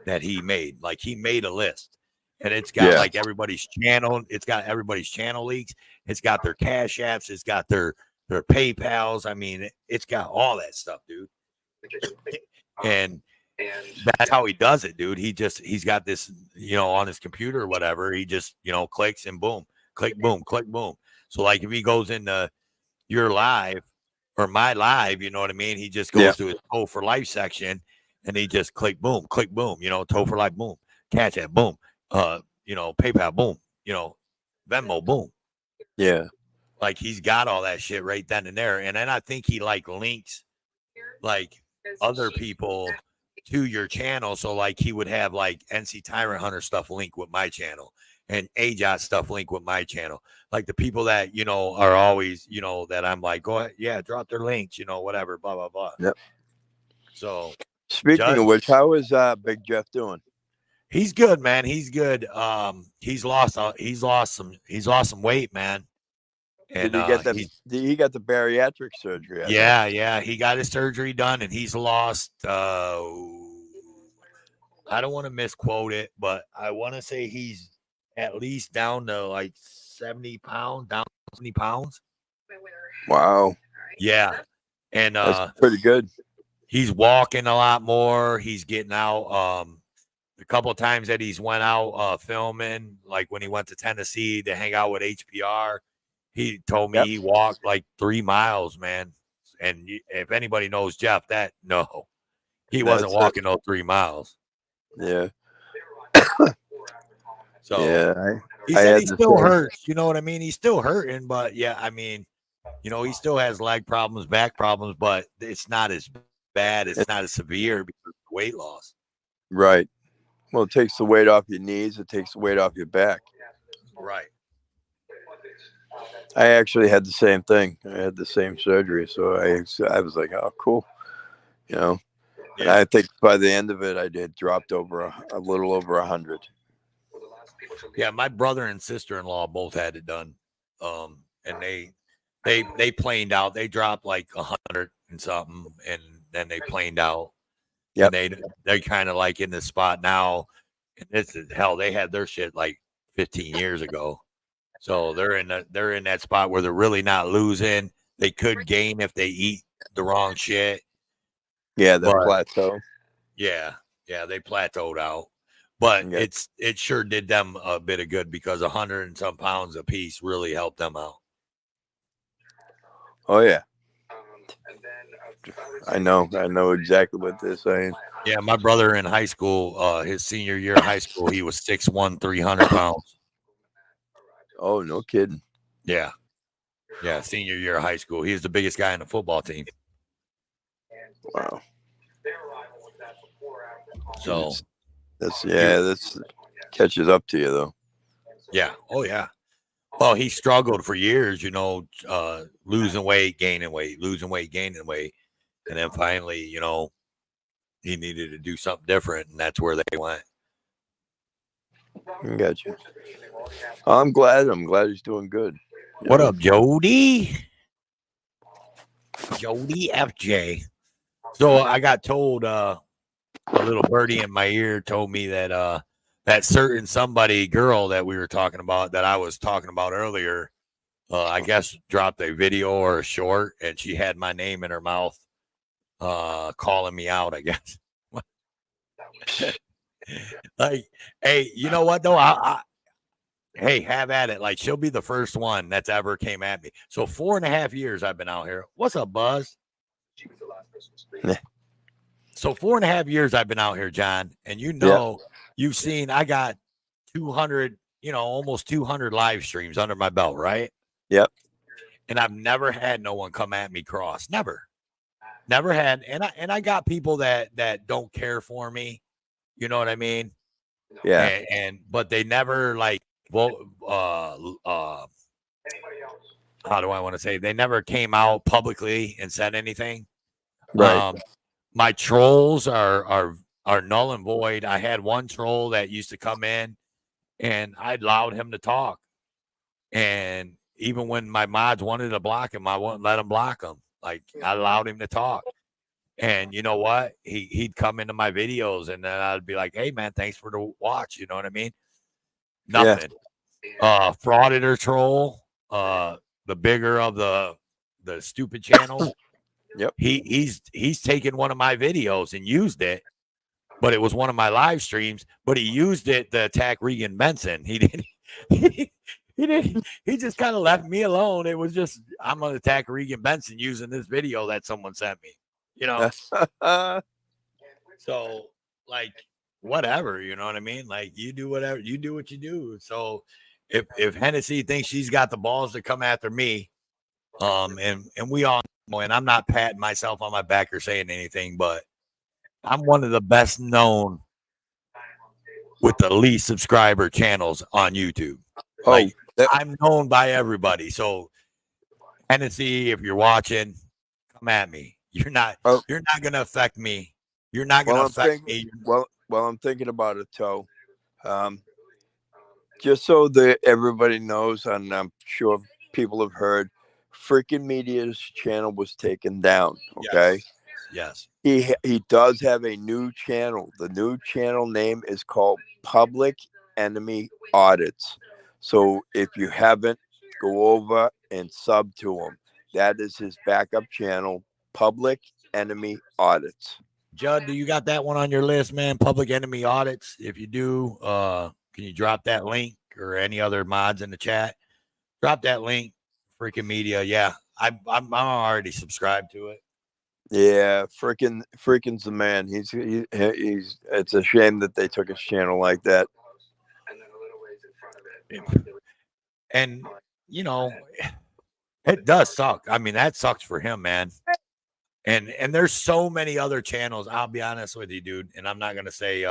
that he made. Like he made a list. And it's got like everybody's channel. It's got everybody's channel leaks. It's got their cash apps. It's got their PayPals. I mean, it's got all that stuff, dude. And that's how he does it, dude. He's got this, you know, on his computer or whatever. He just, you know, clicks and boom, click, boom, click, boom. So like if he goes into your live or my live, you know what I mean? He just goes to his Toe for Life section and he just click, boom, you know, Toe for Life, boom, Cash App, boom, you know, PayPal, boom, you know, Venmo, boom. Yeah. Like he's got all that shit right then and there. And then I think he like links like other people to your channel. So like he would have like NC Tyrant Hunter stuff linked with my channel and AJOT stuff linked with my channel. Like the people that, you know, are always, you know, that I'm like, go ahead, yeah, drop their links, you know, whatever, blah, blah, blah. Yep. So speaking of which, how is Big Jeff doing? He's good, man. He's good. He's lost some weight, man. And Did he get he got the bariatric surgery? Yeah. He got his surgery done and he's lost I don't want to misquote it, but I want to say he's at least down to like 70 pounds. Wow. Yeah. And that's pretty good. He's walking a lot more. He's getting out. A couple of times that he's went out filming, like when he went to Tennessee to hang out with HPR, he told me he walked like 3 miles, man. And if anybody knows Jeff, he wasn't walking those 3 miles. Yeah. So yeah, he said he still hurts. You know what I mean? He's still hurting, but yeah, I mean, you know, he still has leg problems, back problems, but it's not as bad. It's not as severe because of weight loss. Right. Well, it takes the weight off your knees. It takes the weight off your back. Right. I actually had the same thing. I had the same surgery. So I was like, oh, cool. You know, and I think by the end of it, I did dropped over a little over 100. Yeah, my brother and sister-in-law both had it done. And they planed out. They dropped like 100 and something, and then they planed out. Yep. And they're kind of like in the spot now. And this is hell. They had their shit like 15 years ago, so they're in that spot where they're really not losing. They could gain if they eat the wrong shit. Yeah, the But plateau. yeah, they plateaued out. But Yeah. it sure did them a bit of good because 100 and some pounds a piece really helped them out. Oh yeah. I know exactly what they're saying. Yeah, my brother in high school, his senior year of high school, he was 6'1", 300 pounds. Oh, no kidding. Yeah, senior year of high school. He was the biggest guy in the football team. Wow. So that's catches up to you though. yeah. Oh yeah. Well, he struggled for years, losing weight, gaining weight, losing weight, gaining weight. And then finally, he needed to do something different, and that's where they went. Gotcha. I'm glad he's doing good. What up, Jody? Jody FJ. So I got told, a little birdie in my ear told me that that certain somebody girl that we were talking about, that I was talking about earlier, I guess dropped a video or a short, and she had my name in her mouth, calling me out, I guess. Like, hey, you know what though? Hey, have at it. Like, she'll be the first one that's ever came at me. So 4.5 years I've been out here. What's up, Buzz? So 4.5 years I've been out here, John, and you've seen I got 200, almost 200 live streams under my belt, right? Yep. And I've never had no one come at me cross. Never had. And I got people that don't care for me. You know what I mean? Yeah. But they never like, well, how do I want to say? They never came out publicly and said anything. Right. My trolls are null and void. I had one troll that used to come in, and I allowed him to talk. And even when my mods wanted to block him, I wouldn't let him block him. Like, I allowed him to talk. And you know what? He'd come into my videos, and then I'd be like, "Hey, man, thanks for the watch." You know what I mean? Nothing. Yeah. Frauded or troll, the bigger of the stupid channel. Yep. He's taken one of my videos and used it, but it was one of my live streams. But he used it to attack Regan Benson. He didn't. He didn't. He just kind of left me alone. It was just, I'm gonna attack Regan Benson using this video that someone sent me. So like, whatever, you know what I mean? Like, you do whatever, you do what you do. So if Hennessy thinks she's got the balls to come after me, and we all know, and I'm not patting myself on my back or saying anything, but I'm one of the best known with the least subscriber channels on YouTube. Like, I'm known by everybody. So Hennessy, if you're watching, come at me. You're not gonna affect me. You're not gonna affect me. Well, I'm thinking about it, Toe. Just so that everybody knows, and I'm sure people have heard, Freaking Media's channel was taken down. Okay. Yes. He does have a new channel. The new channel name is called Public Enemy Audits. So if you haven't, go over and sub to him. That is his backup channel, Public Enemy Audits. Judd, do you got that one on your list, man? Public Enemy Audits. If you do, can you drop that link, or any other mods in the chat? Drop that link. Freaking Media. Yeah, I'm already subscribed to it. Yeah, freaking's the man. He's it's a shame that they took his channel like that. And it does suck. I mean, that sucks for him, man. And there's so many other channels. I'll be honest with you, dude. And I'm not gonna say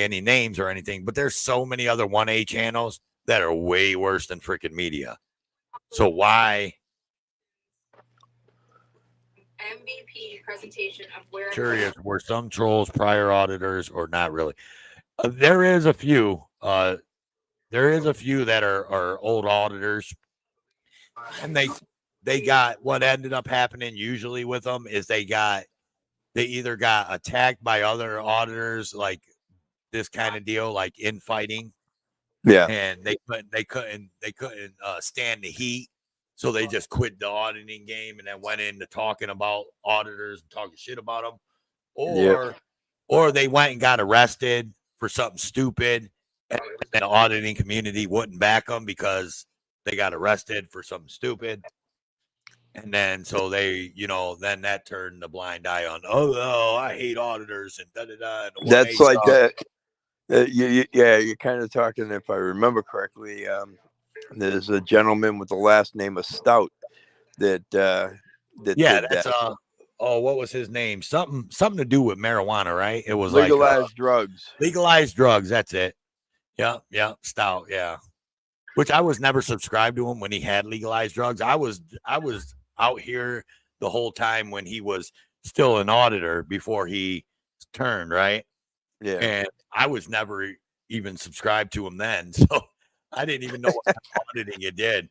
any names or anything, but there's so many other 1A channels that are way worse than freaking Media. So why? MVP presentation of where Curious, were some trolls prior auditors or not really? There is a few. there is a few that are old auditors, and they got what ended up happening usually with them is they either got attacked by other auditors, like this kind of deal, like infighting, Yeah. and they couldn't stand the heat, so they just quit the auditing game and then went into talking about auditors and talking shit about them, Yep. or they went and got arrested for something stupid, and the auditing community wouldn't back them because they got arrested for something stupid. And then so they, then that turned the blind eye on, oh, I hate auditors and da da da and the 1A That's like stuff. you're kind of talking, if I remember correctly. There's a gentleman with the last name of Stout that Yeah, did that's that. what was his name? Something to do with marijuana, right? It was Legalized drugs. Legalized drugs. That's it. Yeah, Stout. Yeah, which I was never subscribed to him when he had legalized drugs. I was out here the whole time when he was still an auditor before he turned, right? Yeah. And I was never even subscribed to him then, so I didn't even know what kind of auditing you did.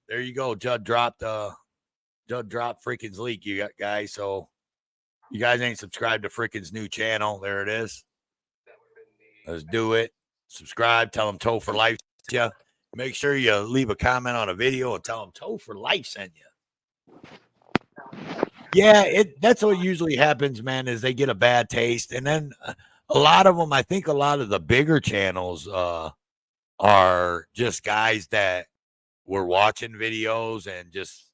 There you go. Judd dropped Freakin's leak, you got guys. So you guys ain't subscribed to Freakin's new channel. There it is. Let's do it. Subscribe. Tell them Toe for Life sent you. Make sure you leave a comment on a video and tell them Toe for Life sent you. Yeah, that's what usually happens, man, is they get a bad taste. And then a lot of them, I think a lot of the bigger channels are just guys that were watching videos and just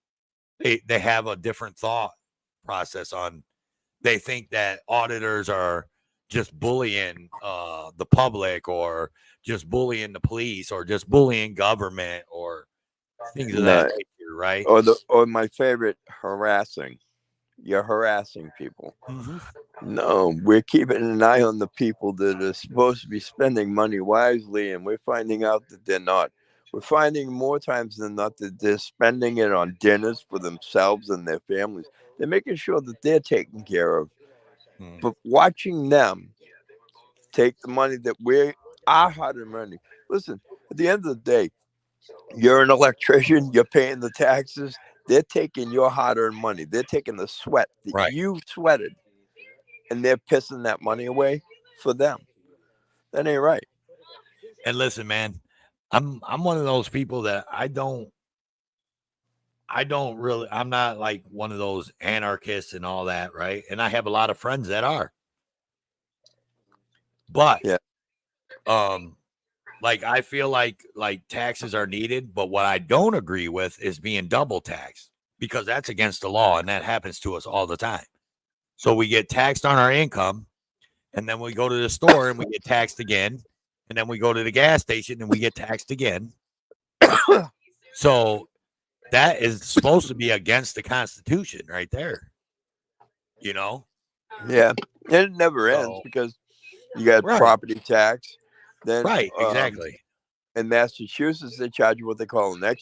they have a different thought process on. They think that auditors are just bullying the public, or just bullying the police, or just bullying government, or things of that nature, right? Or my favorite, harassing. You're harassing people. Mm-hmm. No, we're keeping an eye on the people that are supposed to be spending money wisely, and we're finding out that they're not. We're finding more times than not that they're spending it on dinners for themselves and their families. They're making sure that they're taken care of. But watching them take the money that our hard-earned money. Listen, at the end of the day, you're an electrician, you're paying the taxes, they're taking your hard-earned money. They're taking the sweat that you sweated, and they're pissing that money away for them. That ain't right. And listen, man, I'm one of those people that I'm not like one of those anarchists and all that, right? And I have a lot of friends that are. But yeah. Like I feel like taxes are needed, but what I don't agree with is being double taxed, because that's against the law, and that happens to us all the time. So we get taxed on our income, and then we go to the store and we get taxed again, and then we go to the gas station and we get taxed again. So that is supposed to be against the Constitution right there. Yeah. And it never ends, because you got property tax. Then, exactly. In Massachusetts, they charge you what they call an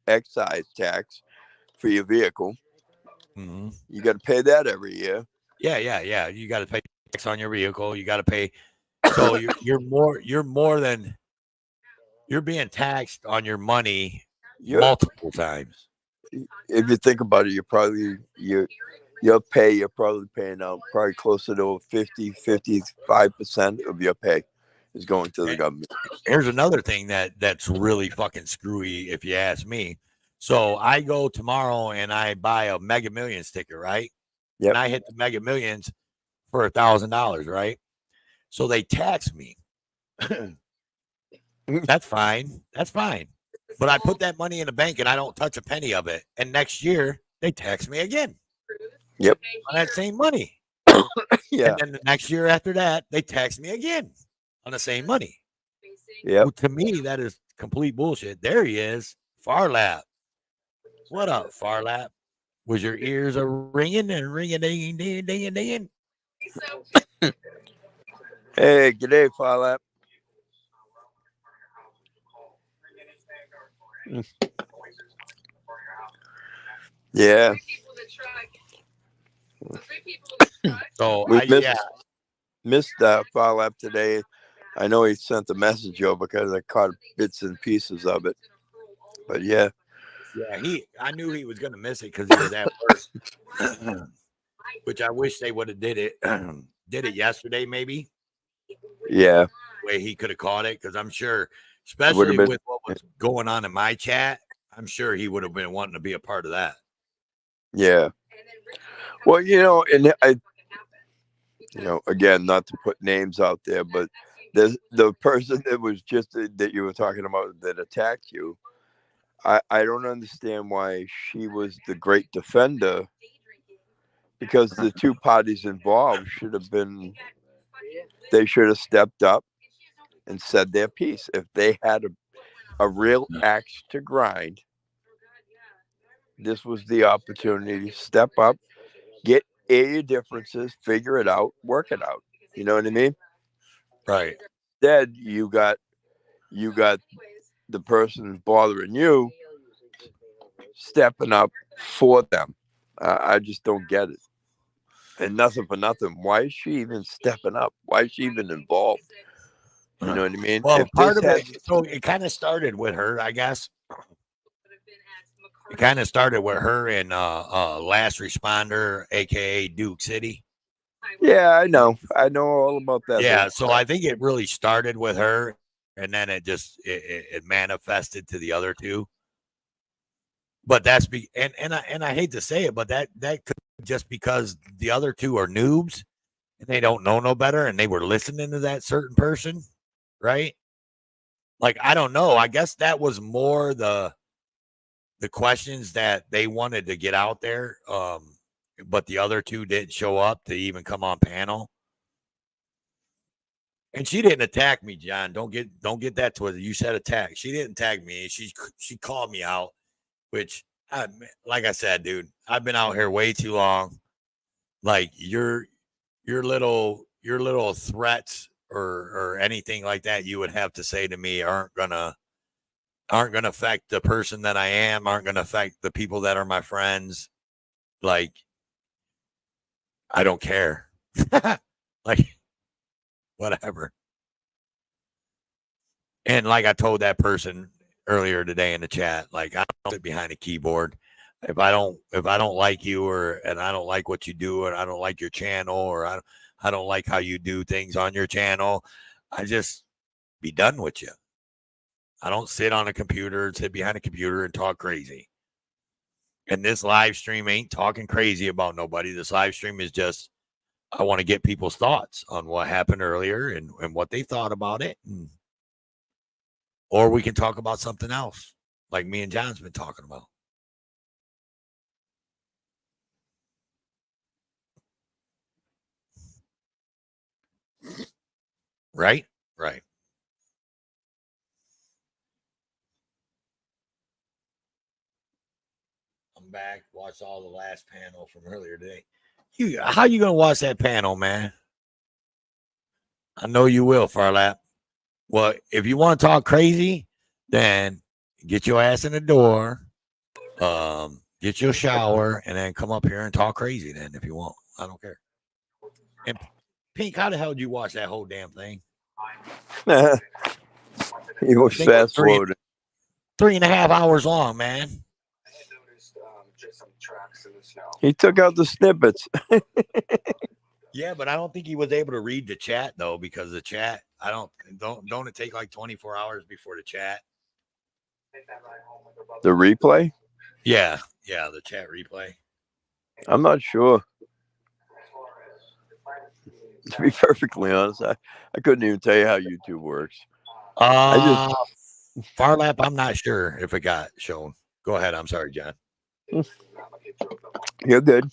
excise tax for your vehicle. Mm-hmm. You got to pay that every year. Yeah. You got to pay tax on your vehicle. You got to pay. So you're being taxed on your money multiple times. If you think about it, you're probably you're paying out probably closer to 55% of your pay is going to the government. Here's another thing that's really fucking screwy, if you ask me. So I go tomorrow and I buy a Mega Millions ticket, right? Yep. And I hit the Mega Millions for $1,000, right? So they tax me. That's fine. But I put that money in the bank and I don't touch a penny of it. And next year they tax me again. Yep. On that same money. Yeah. And then the next year after that, they tax me again on the same money. Yeah. Well, to me, that is complete bullshit. There he is, Farlap. What up, Farlap? Was your ears a ringing and ringing, dinging, dinging, dinging, dinging? Hey, g'day, Farlap. Yeah. So we missed Farlap today. I know he sent the message over because I caught bits and pieces of it. But yeah. Yeah, I knew he was gonna miss it because he was at work. Which I wish they would have did it yesterday, maybe. Yeah. Way he could have caught it, because I'm sure, It would have especially been. with what was going on in my chat, I'm sure he would have been wanting to be a part of that. Yeah. Well, and again, not to put names out there, but the person that was just that you were talking about that attacked you, I don't understand why she was the great defender, because the two parties involved they should have stepped up and said their piece. If they had a real axe to grind, this was the opportunity to step up, get your differences, figure it out, work it out. You know what I mean? Right. Instead, you got the person bothering you stepping up for them. I just don't get it. And nothing for nothing. Why is she even stepping up? Why is she even involved? You know what I mean? Well, If part this of had, it, so it kind of started with her, I guess. It kind of started with her and Last Responder, aka Duke City. yeah, I know all about that. Yeah, so I think it really started with her, and then it manifested to the other two. But that's and I hate to say it, but that could just because the other two are noobs and they don't know no better, and they were listening to that certain person, right? Like, I don't know. I guess that was more the questions that they wanted to get out there, but the other two didn't show up to even come on panel. And she didn't attack me, John. Don't get that twisted. You said attack. She didn't tag me. She called me out, which, like I said, dude, I've been out here way too long. Like, your little threats or anything like that you would have to say to me aren't gonna affect the person that I am, aren't gonna affect the people that are my friends. Like, I don't care. Like, whatever. And like I told that person earlier today in the chat, like, I don't sit behind a keyboard. If I don't like you, and I don't like what you do, and I don't like your channel, or I don't like how you do things on your channel, I just be done with you. I don't sit on a computer, sit behind a computer and talk crazy. And this live stream ain't talking crazy about nobody. This live stream is just, I want to get people's thoughts on what happened earlier and what they thought about it. Or we can talk about something else, like me and John's been talking about. Right? Right. I'm back. Watched all the last panel from earlier today. How you gonna watch that panel, man? I know you will, Farlap. Well, if you want to talk crazy, then get your ass in the door, get your shower, and then come up here and talk crazy. Then, if you want, I don't care. And Pink, how the hell did you watch that whole damn thing? He was fast forwarded. 3.5 hours long, man. He took out the snippets. Yeah, but I don't think he was able to read the chat though, because the chat, don't it take like 24 hours before the chat? The replay? Yeah, the chat replay. I'm not sure. To be perfectly honest, I couldn't even tell you how YouTube works. Farlap, I'm not sure if it got shown. Go ahead. I'm sorry, John. You're good.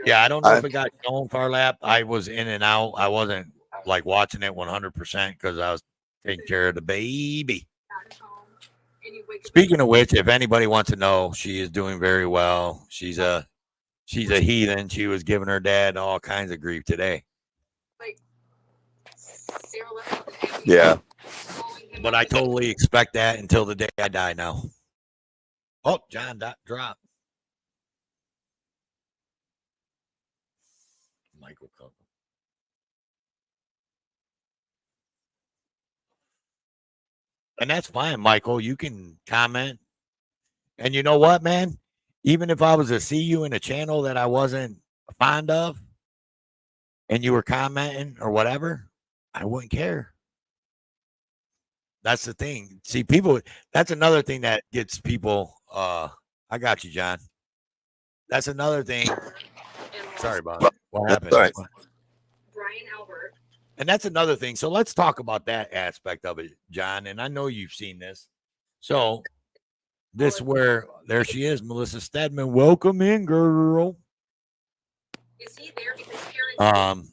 Yeah, I don't know if it got shown, Farlap. I was in and out. I wasn't like watching it 100% because I was taking care of the baby. Speaking of which, if anybody wants to know, she is doing very well. She's a heathen. She was giving her dad all kinds of grief today. Yeah. But I totally expect that until the day I die now. Oh, John dropped. Michael Cook. And that's fine, Michael. You can comment. And you know what, man? Even if I was to see you in a channel that I wasn't fond of and you were commenting or whatever, I wouldn't care. That's the thing. See, people, that's another thing that gets people. I got you, John. That's another thing. Sorry about it. What That's happened? all right. Brian Albert. And that's another thing. So let's talk about that aspect of it, John. And I know you've seen this. So this where there she is, Melissa Stedman. Welcome in, girl. Is he there because parents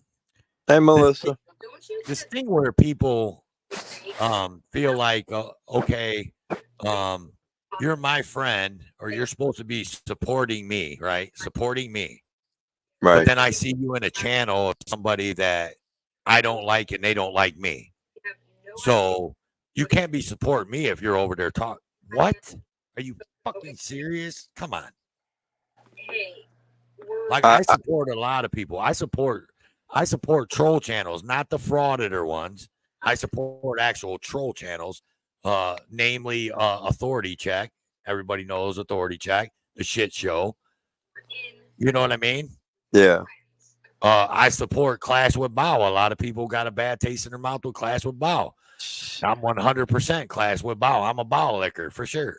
Hey, Melissa. don't you This thing where people feel like okay, you're my friend or you're supposed to be supporting me, right? Supporting me. But Right. then I see you in a channel of somebody that I don't like and they don't like me. have no So you can't be supporting me if you're over there talking. What? Are you fucking serious? Come on. hey, we're Like I support a lot of people. I support troll channels, not the frauditor ones. I support actual troll channels, namely Authority Check. Everybody knows Authority Check, the shit show. in You know what I mean? Yeah. I support Clash with Bow. A lot of people got a bad taste in their mouth with Clash with Bow. I'm 100% Clash with Bow. I'm a Bow licker for sure.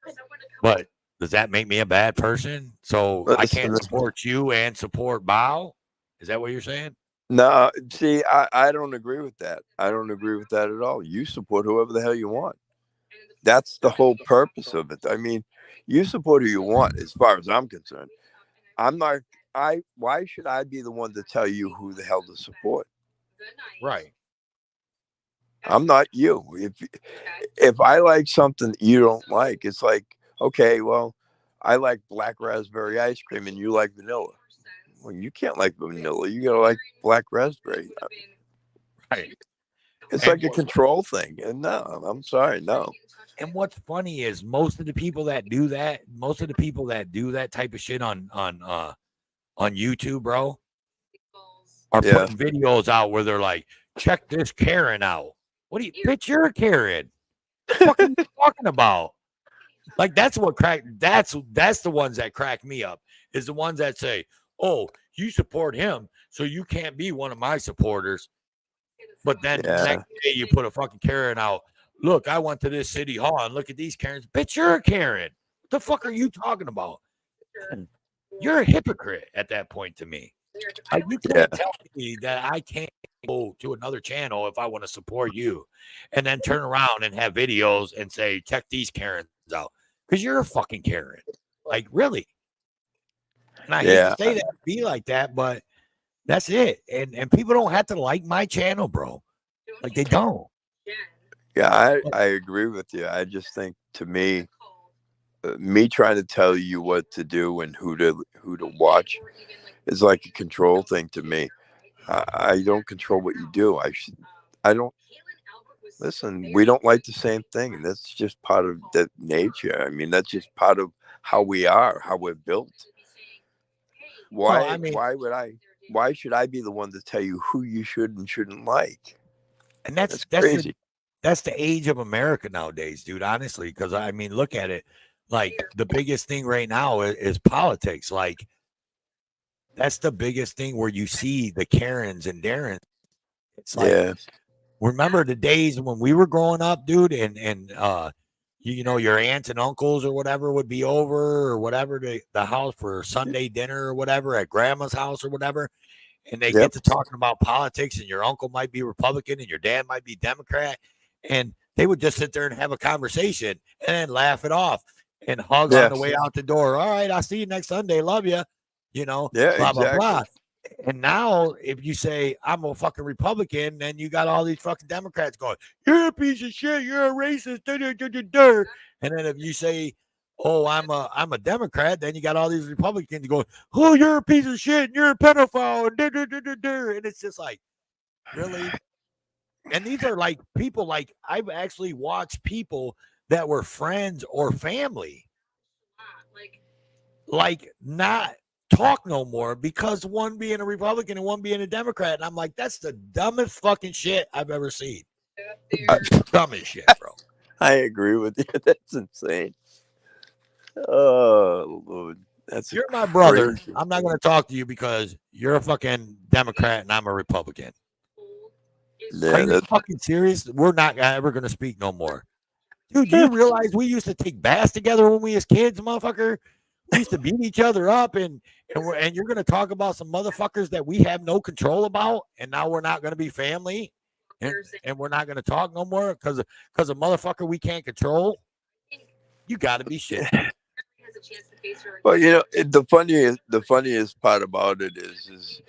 for someone to come But does that make me a bad person? So I can't Listen. support you and support Bow? Is that what you're saying? No, see, I don't agree with that. I don't agree with that at all. You support whoever the hell you want. That's the whole purpose of it. I mean, you support who you want, as far as I'm concerned. I'm not. Why should I be the one to tell you who the hell to support? the night Right. I'm not you. If I like something you don't like, it's like, okay, well, I like black raspberry ice cream and you like vanilla. Well, you can't like vanilla. You gotta like black raspberry. Right. It's And like a control thing. And no, I'm sorry, no. And what's funny is most of the people that do that type of shit on YouTube, bro, are Yeah. putting videos out where they're like, check this Karen out. What do you bitch? You're a Karen. What the fuck are you talking about? Like that's what that's the ones that crack me up, is the ones that say, oh, you support him, so you can't be one of my supporters. But then Yeah. next day you put a fucking Karen out. Look, I went to this city hall and look at these Karens. Bitch, you're a Karen. What the fuck are you talking about? You're a hypocrite at that point to me. Like, you Yeah. can't tell me that I can't go to another channel if I want to support you and then turn around and have videos and say, check these Karens out. Because you're a fucking Karen. Like, really? And I hate Yeah. to say that, be like that, but that's it. And people don't have to like my channel, bro. Like, they don't. Yeah, I agree with you. I just think, to me, me trying to tell you what to do and who to watch is like a control thing to me. I don't control what you do. I don't listen. We don't like the same thing, and that's just part of the nature. I mean, that's just part of how we are, how we're built. Why? Well, I mean- Why should I be the one to tell you who you should and shouldn't like? And that's crazy. That's the age of America nowadays, dude, honestly. Because I mean, look at it. Like, the biggest thing right now is politics. Like, that's the biggest thing where you see the Karens and Darrens. It's like, Yeah. remember the days when we were growing up, dude, and you know, your aunts and uncles or whatever would be over or whatever the house for Sunday dinner or whatever at grandma's house or whatever. And they get to talking about politics, and your uncle might be Republican and your dad might be Democrat. And they would just sit there and have a conversation and then laugh it off and hug on the way out the door. All right, I'll see you next Sunday. Love you. You know, Yeah, blah, exactly. blah, blah. And now, if you say, I'm a fucking Republican, then you got all these fucking Democrats going, you're a piece of shit. You're a racist. And then if you say, oh, I'm a Democrat, then you got all these Republicans going, oh, you're a piece of shit. And you're a pedophile. And it's just like, really? And these are like people, like, I've actually watched people that were friends or family, like, not talk no more because one being a Republican and one being a Democrat. And I'm like, that's the dumbest fucking shit I've ever seen. Dumbest shit, bro. I agree with you. That's insane. Oh Lord, that's You're my brother. crazy. I'm not going to talk to you because you're a fucking Democrat and I'm a Republican. Are Yeah, you that fucking serious? We're not ever going to speak no more. Dude, do you realize we used to take baths together when we was kids, motherfucker? We used to beat each other up, and you're going to talk about some motherfuckers that we have no control about, and now we're not going to be family, and we're not going to talk no more because a motherfucker we can't control. You got to be shitting me. Well, the funniest part about it is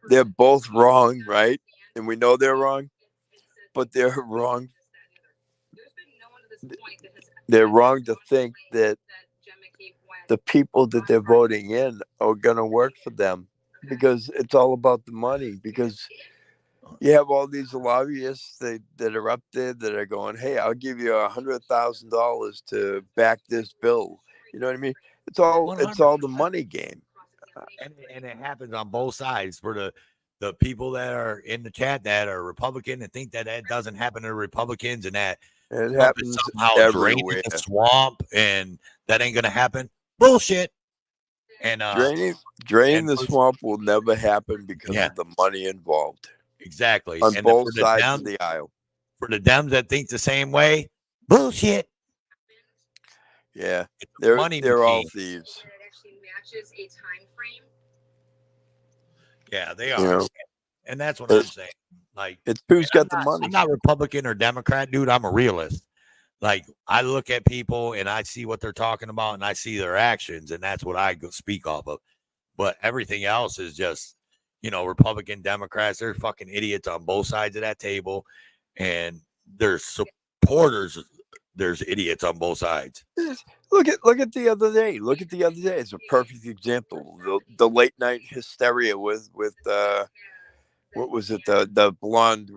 they're both wrong, right? And we know they're wrong, but they're wrong. They're wrong to think that the people that they're voting in are going to work for them because it's all about the money. Because you have all these lobbyists that are up there that are going, "Hey, I'll give you $100,000 to back this bill." You know what I mean? It's all 100%. the money game. And it happens on both sides for the people that are in the chat that are Republican and think that doesn't happen to Republicans and that It Trump is happens somehow draining everywhere. the swamp and that ain't gonna happen. Bullshit. And Draining the swamp will never happen because yeah, of the money involved exactly. on And both sides of the aisle. for the Dems that think the same way, bullshit. Yeah, It's a they're money all machine. thieves. Yeah, they You are. know, And that's what I'm saying. Like, it's who's got the money. I'm not Republican or Democrat, dude. I'm a realist. Like, I look at people and I see what they're talking about and I see their actions, and that's what I go speak off of. But everything else is just, Republican, Democrats, they're fucking idiots on both sides of that table. And there's supporters, there's idiots on both sides. Look at the other day. Look at the other day. It's a perfect example. The late night hysteria with what was it? The blonde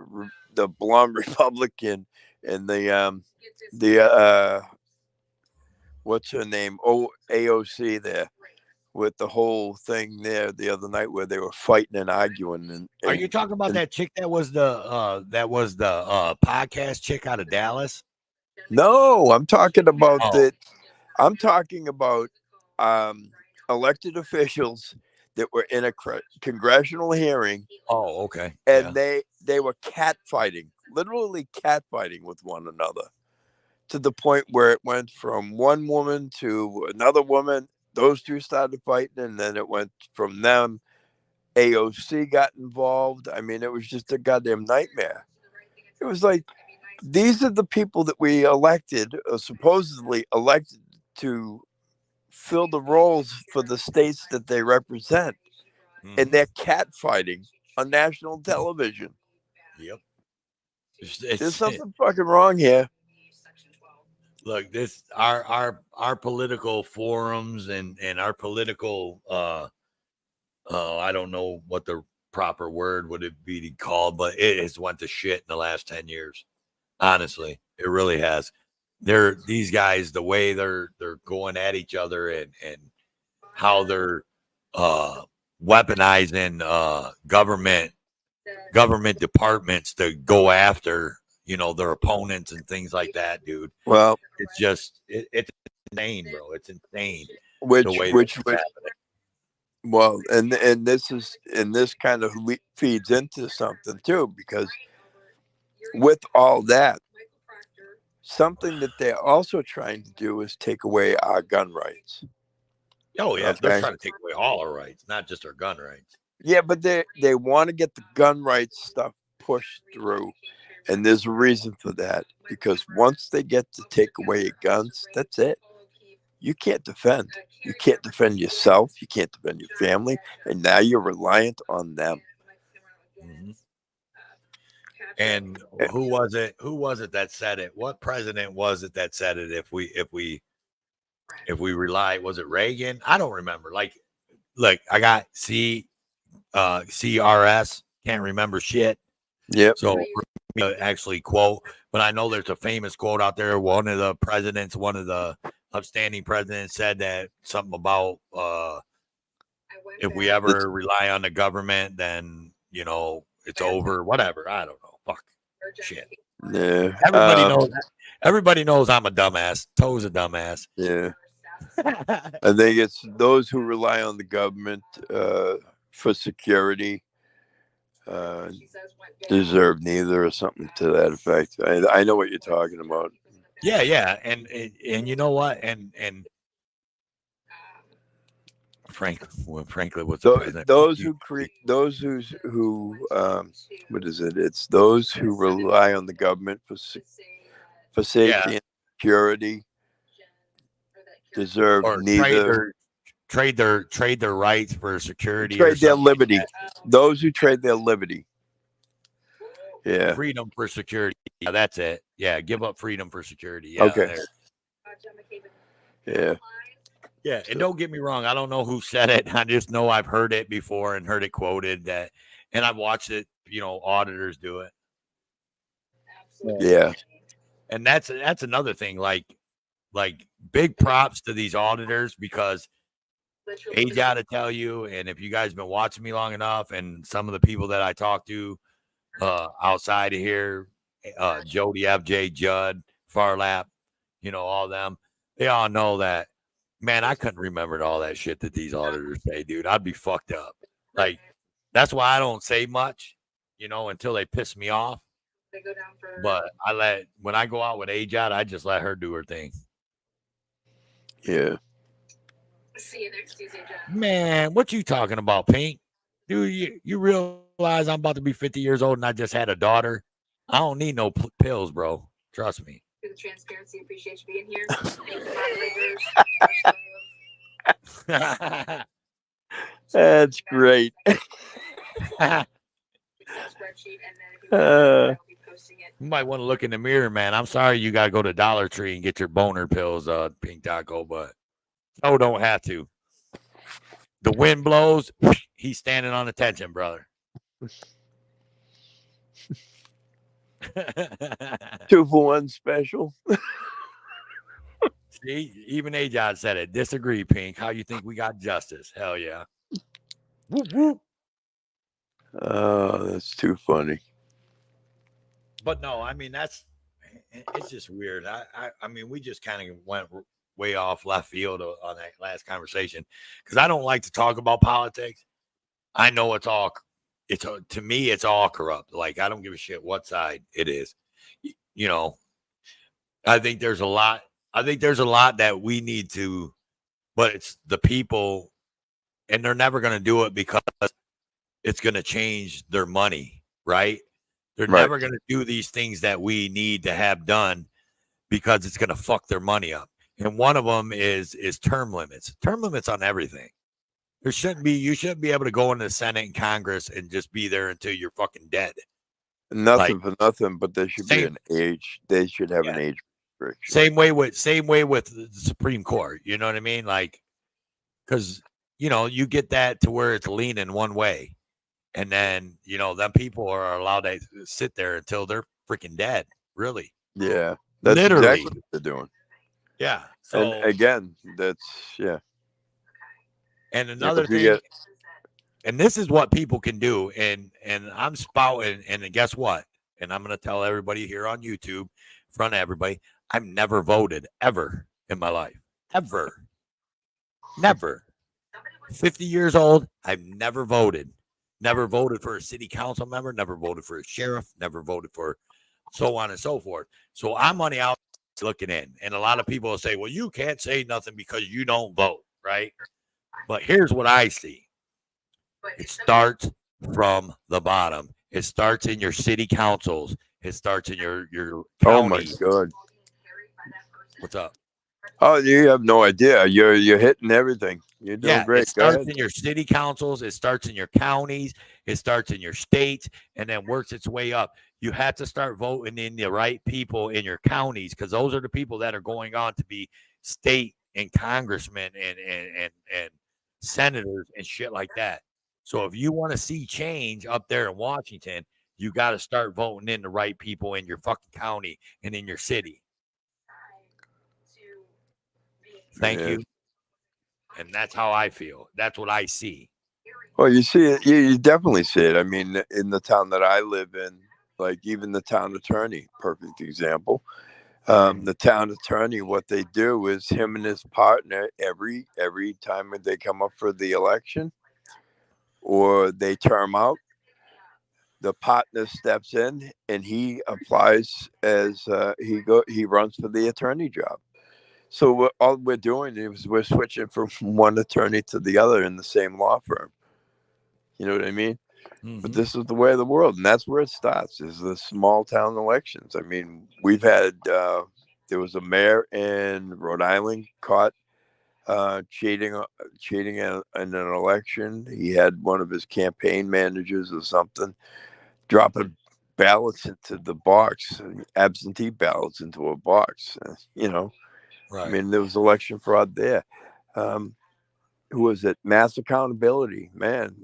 Republican and the what's her name? AOC there with the whole thing there the other night where they were fighting and arguing. And Are you talking about that chick that was the podcast chick out of Dallas? No, I'm talking about that. I'm talking about elected officials that were in a congressional hearing. Oh, okay. And they were catfighting, literally catfighting with one another, to the point where it went from one woman to another woman. Those two started fighting, and then it went from them. AOC got involved. I mean, it was just a goddamn nightmare. It was like, these are the people that we elected, supposedly elected to fill the roles for the states that they represent. And they're catfighting on national television. Yep. There's something fucking wrong here. Look, this our political forums and our political I don't know what the proper word would it be called, but it has went to shit in the last 10 years. Honestly, it really has. These guys, the way they're going at each other and how they're weaponizing government departments to go after their opponents and things like that, dude. Well, it's just it's insane, bro. It's insane. Which well, and this kind of feeds into something too, because with all that, something that they're also trying to do is take away our gun rights. Oh yeah, they're trying to take away all our rights, not just our gun rights. Yeah, but they want to get the gun rights stuff pushed through, and there's a reason for that. Because once they get to take away your guns, that's it. You can't defend. You can't defend yourself. You can't defend your family, and now you're reliant on them. Mm-hmm. And who was it? Who was it that said it? What president was it that said it? If we rely, was it Reagan? I don't remember. Like, look, I got CRS. Can't remember shit. Yep. So actually quote, but I know there's a famous quote out there. One of the upstanding presidents said that something about if we ever rely on the government, then it's over. Whatever. I don't know. Fuck shit. Yeah. Everybody knows I'm a dumbass. Toe's a dumbass. Yeah. I think it's those who rely on the government for security deserve neither, or something to that effect. I know what you're talking about. Yeah, and you know what? And frankly, what's the president? Those who create, those who what is it? It's those who rely on the government for safety and security deserve or neither. trade their rights for security, Trade their liberty. Those who trade their liberty. Yeah. Freedom for security. Yeah, that's it. Yeah, give up freedom for security. Yeah. Okay. Yeah. Yeah, and don't get me wrong, I don't know who said it. I just know I've heard it before and heard it quoted that, and I've watched it. Auditors do it. Yeah. And that's another thing. Like big props to these auditors, because they got to tell you. And if you guys been watching me long enough, and some of the people that I talk to outside of here, Jody, FJ, Judd, Farlap, all them, they all know that. Man, I couldn't remember all that shit that these auditors say, dude. I'd be fucked up. Like, that's why I don't say much, until they piss me off. But when I go out with AJOT, I just let her do her thing. Yeah. See you next Tuesday, John. Man, what you talking about, Pink? Dude, you realize I'm about to be 50 years old and I just had a daughter? I don't need no pills, bro. Trust me. For the transparency, appreciate you being here. Thank you, moderators. That's great. You might want to look in the mirror, man. I'm sorry you got to go to Dollar Tree and get your boner pills, Pink Taco, but don't have to. The wind blows, he's standing on attention, brother. 2-for-1 special. See, even AJOT said it. Disagree, Pink. How you think we got justice? Hell yeah. Whoop, whoop. Oh, that's too funny. But no, I mean, it's just weird. I mean, we just kind of went way off left field on that last conversation, because I don't like to talk about politics. I know to me, it's all corrupt. Like, I don't give a shit what side it is. I think there's a lot that we need to, but it's the people, and they're never going to do it because it's going to change their money, right? They're never going to do these things that we need to have done because it's going to fuck their money up. And one of them is term limits. Term limits on everything. You shouldn't be able to go into the Senate and Congress and just be there until you're fucking dead. Nothing for nothing, but there should be an age. They should have an age restriction. Same way with the Supreme Court. You know what I mean? Like, because you get that to where it's leaning one way, and then them people are allowed to sit there until they're freaking dead. Really? Yeah, that's literally exactly what they're doing. Yeah. So and again, that's And another thing, and this is what people can do, and I'm spouting, and guess what? And I'm going to tell everybody here on YouTube, in front of everybody, I've never voted ever in my life. Ever. Never. 50 years old, I've never voted. Never voted for a city council member, never voted for a sheriff, never voted for so on and so forth. So I'm on the outside looking in. And a lot of people will say, well, you can't say nothing because you don't vote, right? But here's what I see. It starts from the bottom. It starts in your city councils. It starts in your county. Oh my God. What's up? Oh, you have no idea. You're hitting everything. You're doing great. It starts in your city councils. It starts in your counties. It starts in your states, and then works its way up. You have to start voting in the right people in your counties, because those are the people that are going on to be state and congressmen and senators and shit like that. So if you want to see change up there in Washington, you got to start voting in the right people in your fucking county and in your city. Thank you. And that's how I feel. That's what I see. Well, you see it. You definitely see it. I mean, in the town that I live in, Like even the town attorney, perfect example. The town attorney, what they do is him and his partner every time they come up for the election or they term out, the partner steps in and he applies as he runs for the attorney job. So all we're doing is we're switching from one attorney to the other in the same law firm. You know what I mean? But this is the way of the world, and that's where it starts: is the small town elections. I mean, we've had there was a mayor in Rhode Island caught cheating in an election. He had one of his campaign managers or something dropping ballots into the box, absentee ballots into a box. Right. I mean, there was election fraud there. Who was it? Mass accountability, man.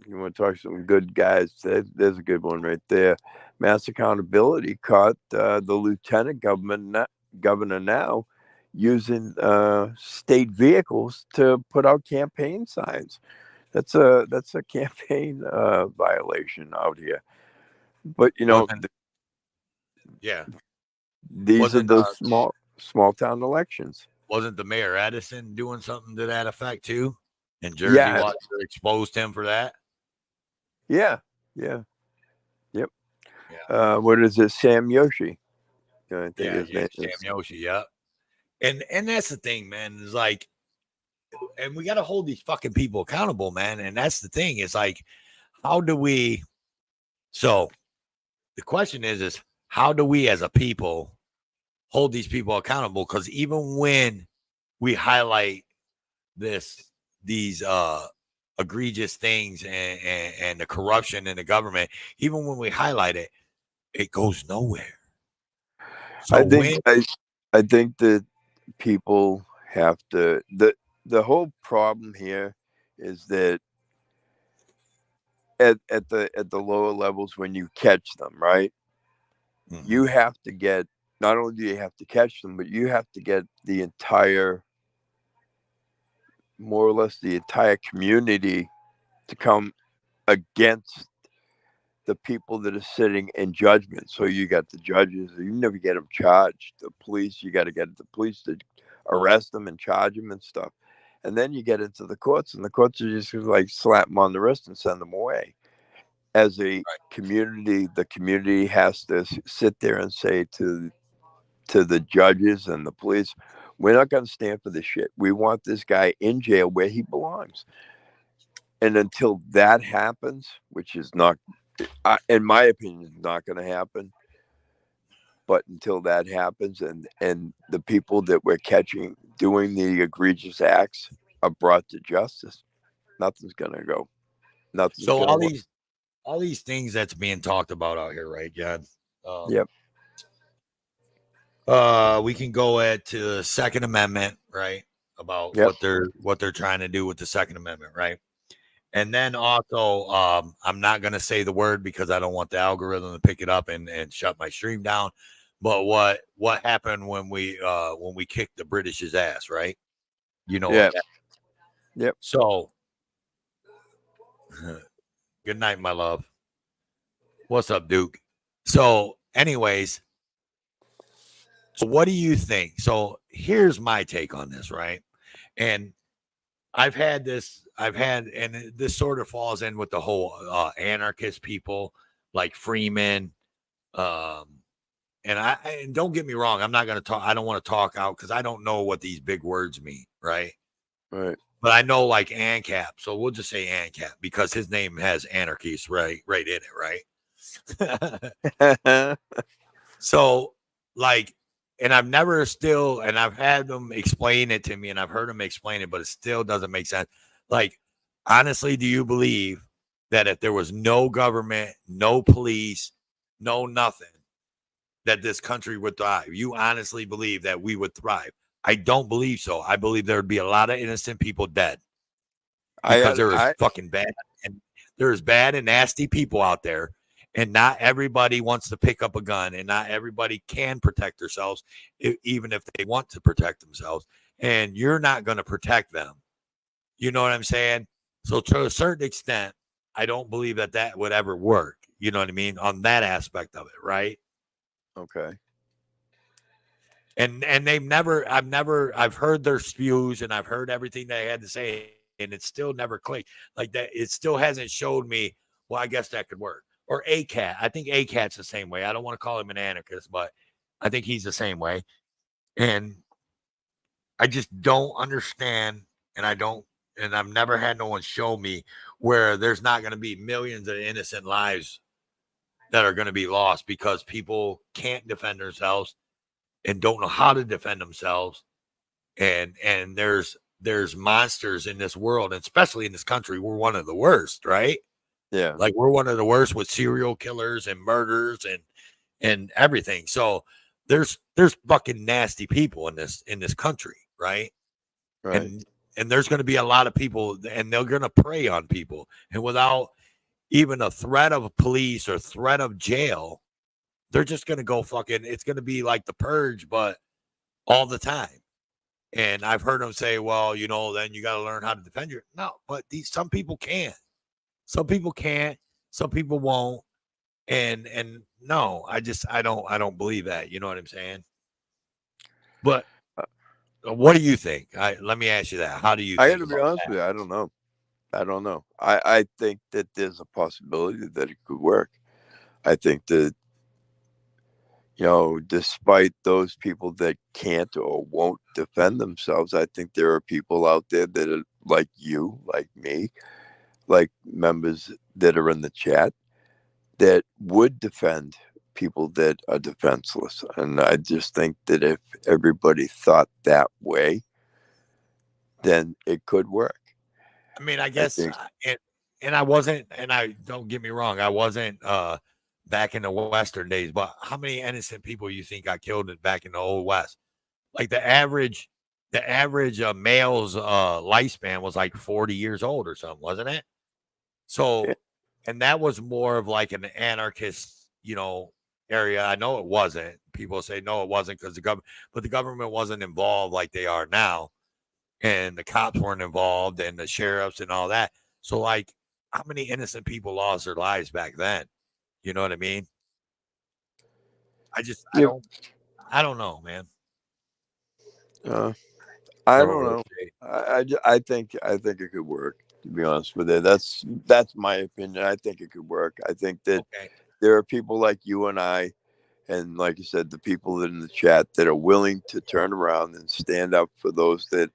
You want to talk to some good guys? There's a good one right there. Mass accountability caught the lieutenant governor now using state vehicles to put out campaign signs. That's a campaign violation out here. But yeah, these are the small town elections. Wasn't the mayor Edison doing something to that effect too? And Jersey Watch exposed him for that. Yeah. Yep. Yeah. What is it? Sam Yoshi. I think his name Sam is Yoshi. Yeah. And that's the thing, man. Is like, and we got to hold these fucking people accountable, man. And that's the thing. It's like, how do we? So, the question is how do we as a people hold these people accountable? Because even when we highlight these egregious things and the corruption in the government, even when we highlight it, it goes nowhere. So I think that people have to the whole problem here is that at the lower levels, when you catch them, right, you have to get, not only do you have to catch them, but you have to get the entire, more or less the entire community to come against the people that are sitting in judgment. So you got the judges, you never get them charged. The police, you got to get the police to arrest them and charge them and stuff. And then you get into the courts, and the courts are just like slap them on the wrist and send them away. As a community, the community has to sit there and say to the judges and the police, we're not going to stand for this shit. We want this guy in jail where he belongs. And until that happens, which is not, in my opinion, not going to happen. But until that happens, and the people that we're catching doing the egregious acts are brought to justice, nothing's going to go. Nothing's so gonna work. all these things that's being talked about out here, right, John? Yep. We can go to the Second Amendment, right? About what they're trying to do with the Second Amendment, right? And then also, I'm not going to say the word because I don't want the algorithm to pick it up and shut my stream down. But what happened when we kicked the British's ass, right? You know. Yeah. Yep. So, good night, my love. What's up, Duke? So, anyways, so what do you think? So here's my take on this, right? And and this sort of falls in with the whole anarchist people like Freeman. And don't get me wrong, I'm not going to talk. I don't want to talk out because I don't know what these big words mean, right? Right. But I know like ANCAP, so we'll just say ANCAP because his name has anarchist right in it, right? So like, and I've had them explain it to me, and I've heard them explain it, but it still doesn't make sense. Like, honestly, do you believe that if there was no government, no police, no nothing, that this country would thrive? You honestly believe that we would thrive? I don't believe so. I believe there would be a lot of innocent people dead because there is fucking bad, and there's bad and nasty people out there. And not everybody wants to pick up a gun, and not everybody can protect themselves, even if they want to protect themselves. And you're not going to protect them. You know what I'm saying? So to a certain extent, I don't believe that would ever work. You know what I mean? On that aspect of it, right? Okay. And I've heard their spews and I've heard everything they had to say, and it still never clicked. Like that, it still hasn't showed me, well, I guess that could work. Or ACAT. I think ACAT's the same way. I don't want to call him an anarchist, but I think he's the same way. And I just don't understand, and I've never had no one show me where there's not going to be millions of innocent lives that are going to be lost because people can't defend themselves and don't know how to defend themselves. And there's monsters in this world, and especially in this country, we're one of the worst, right? Yeah. Like we're one of the worst with serial killers and murders and everything. So there's fucking nasty people in this country, right? Right. And there's going to be a lot of people, and they're going to prey on people, and without even a threat of police or threat of jail, they're just going to go fucking. It's going to be like the purge, but all the time. And I've heard them say, well, then you got to learn how to defend your. No, but some people can. Some people can't. Some people won't. And no, I don't believe that. You know what I'm saying? But what do you think? Let me ask you that. How do you I think got to be about honest that? with you. I don't know. I think that there's a possibility that it could work. I think that, despite those people that can't or won't defend themselves, I think there are people out there that are like you, like me, like members that are in the chat that would defend people that are defenseless. And I just think that if everybody thought that way, then it could work. I mean, I I guess, think, and I wasn't, and I don't get me wrong, I wasn't back in the Western days, but how many innocent people you think got killed back in the old West? Like the average male's lifespan was like 40 years old or something, wasn't it? yeah, So, and that was more of like an anarchist, area. I know it wasn't. People say no, it wasn't because but the government wasn't involved like they are now, and the cops weren't involved, and the sheriffs and all that. So, like, how many innocent people lost their lives back then? You know what I mean? I just, yeah, I don't know, man. uh, I don't Or know. I think it could work. To be honest with you, that's my opinion. I think it could work. I think that okay. there are people like you and I, and like you said, the people in the chat that are willing to turn around and stand up for those that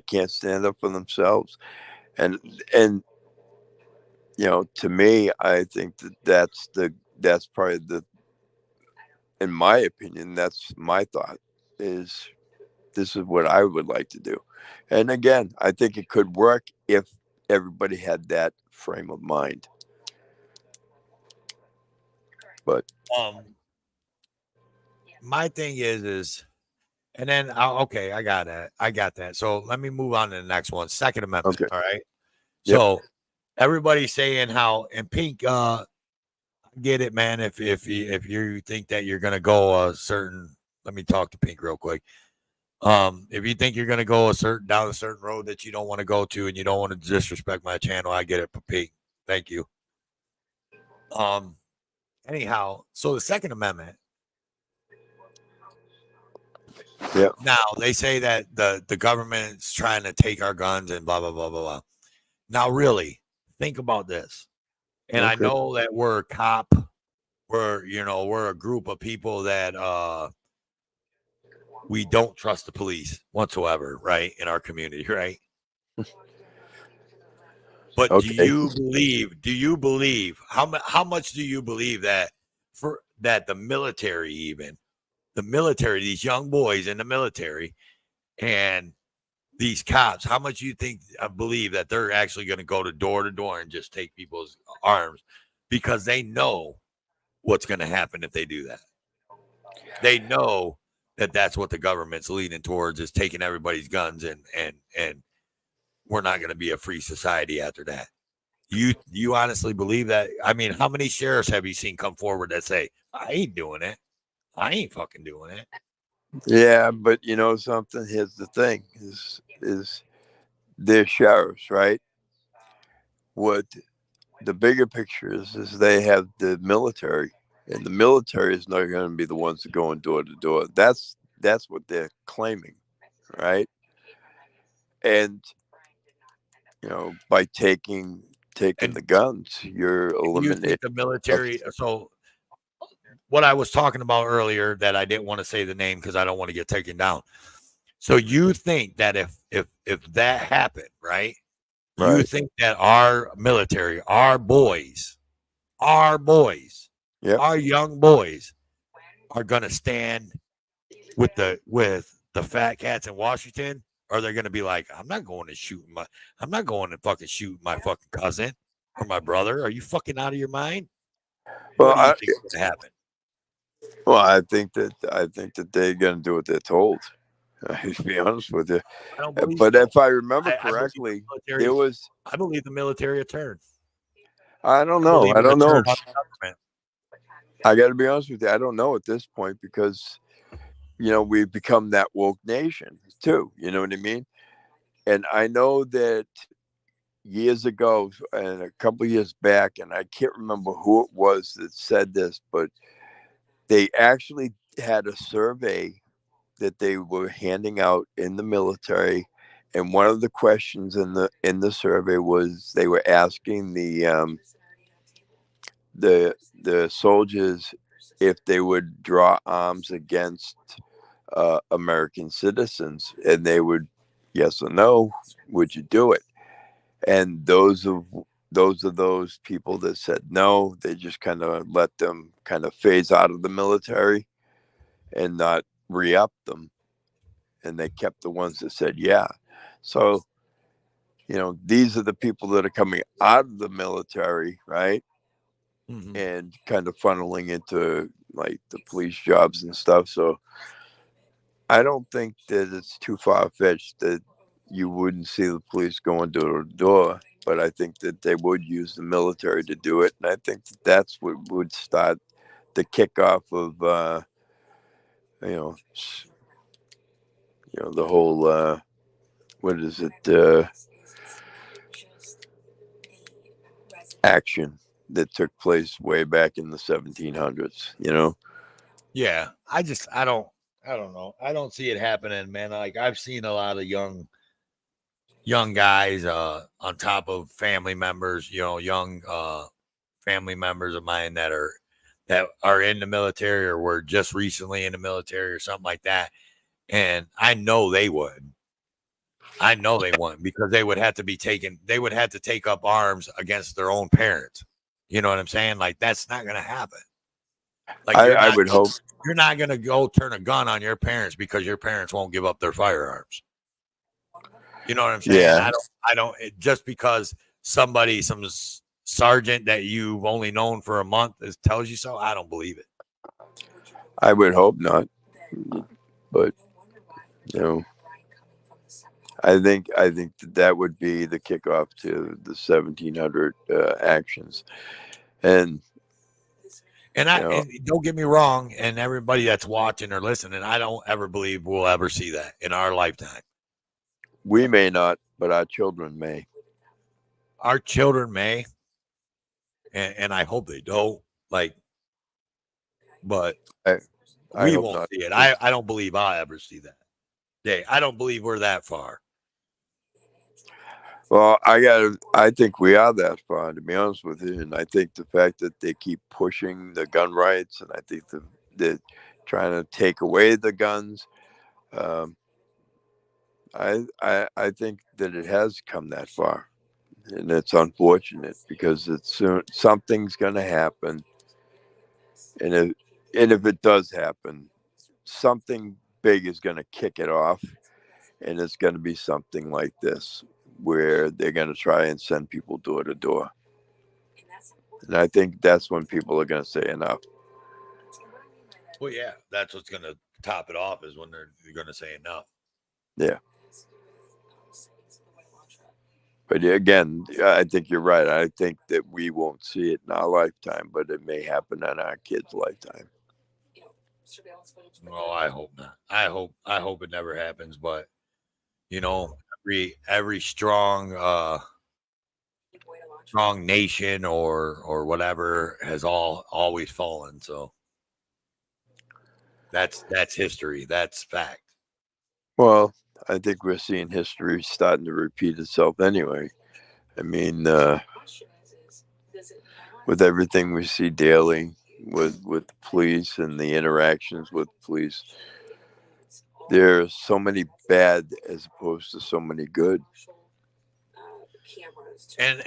can't stand up for themselves. And to me, I think that that's probably in my opinion, that's my thought is this is what I would like to do. And again, I think it could work if everybody had that frame of mind. But My thing is, and then okay, I got that. I got that. So let me move on to the next one. Second Amendment. okay, All right. yep, So everybody's saying how, and Pink, get it, man. If you think that you're gonna go a certain, let me talk to Pink real quick. If you think you're gonna go down a certain road that you don't want to go to, and you don't want to disrespect my channel, I get it, Pink. Thank you. Um. Anyhow, so the Second Amendment. yep, Now they say that the government's trying to take our guns and blah blah blah blah blah. Now, really, think about this. And I okay, know that we're a cop. We're a group of people that we don't trust the police whatsoever, right? In our community, right? But do okay, you believe? Do you believe how much do you believe that the military, even the military, these young boys in the military, and these cops, how much you think believe that they're actually going to go to door and just take people's arms because they know what's going to happen if they do that? They know that that's what the government's leaning towards, is taking everybody's guns, and we're not going to be a free society after that. You honestly believe that? I mean, how many sheriffs have you seen come forward that say, I ain't doing it? I ain't fucking doing it. yeah. But you know something? Here's the thing: is they're sheriffs, right? What the bigger picture is they have the military, and the military is not going to be the ones that go door to door. That's what they're claiming, right? And by taking And the guns, you're you eliminating. think the military? So what I was talking about earlier that I didn't want to say the name because I don't want to get taken down. So you think that if that happened, right? You Right. think that our military, Yep. our young boys are gonna stand with the fat cats in Washington? Or they're gonna be like, I'm not going to fucking shoot my fucking cousin or my brother. Are you fucking out of your mind? Well, What do you think is gonna happen? I think that they're going to do what they're told. To be honest with you, I don't believe but so. if I remember I believe the correctly, military. there was. I believe the military will turn. I don't I know. believe I in a don't know. turn on the government. I got to be honest with you. I don't know at this point because we've become that woke nation too. You know what I mean? And I know that years ago and a couple of years back, and I can't remember who it was that said this, but they actually had a survey that they were handing out in the military, and one of the questions in the survey was they were asking the soldiers if they would draw arms against American citizens, and they would yes or no, would you do it? And those people that said no, they just kind of let them kind of phase out of the military and not re-up them, and they kept the ones that said yeah. So these are the people that are coming out of the military, right, Mm-hmm. and kind of funneling into like the police jobs and stuff. So I don't think that it's too far fetched that you wouldn't see the police going door to door, but I think that they would use the military to do it, and I think that that's what would start the kickoff of you know the whole what is it action that took place way back in the 1700s. Yeah, I don't know. I don't see it happening, man. Like I've seen a lot of young guys on top of family members, young family members of mine that are in the military or were just recently in the military or something like that. And I know they would. I know they wouldn't because they would have to take up arms against their own parents. You know what I'm saying? Like that's not gonna happen. Like I would hope. you're not gonna go turn a gun on your parents because your parents won't give up their firearms. You know what I'm saying? Yeah, I don't just because some sergeant that you've only known for a month tells you so. I don't believe it. I would hope not, but you know, I think that would be the kickoff to the 1700 actions, and And don't get me wrong, and everybody that's watching or listening, I don't ever believe we'll ever see that in our lifetime. we may not, but our children may. Our children may, and I hope they don't. But I we hope won't not. see it. I don't believe I'll ever see that day. I don't believe we're that far. Well, I think we are that far, to be honest with you, and I think the fact that they keep pushing the gun rights, and I think they're trying to take away the guns. Um, I think that it has come that far, and it's unfortunate because something's going to happen, and if it does happen, something big is going to kick it off, and it's going to be something like this, where they're going to try and send people door to door, and I think that's when people are going to say enough. Well, yeah, that's what's going to top it off is when they're going to say enough. Yeah. But again, I think you're right. I think that we won't see it in our lifetime, but it may happen in our kids' lifetime. Oh, I hope not. I hope it never happens. But every strong strong nation or whatever has always fallen. So that's history. That's fact. Well, I think we're seeing history starting to repeat itself anyway. I mean, with everything we see daily with the police and the interactions with police, there's so many bad as opposed to so many good. And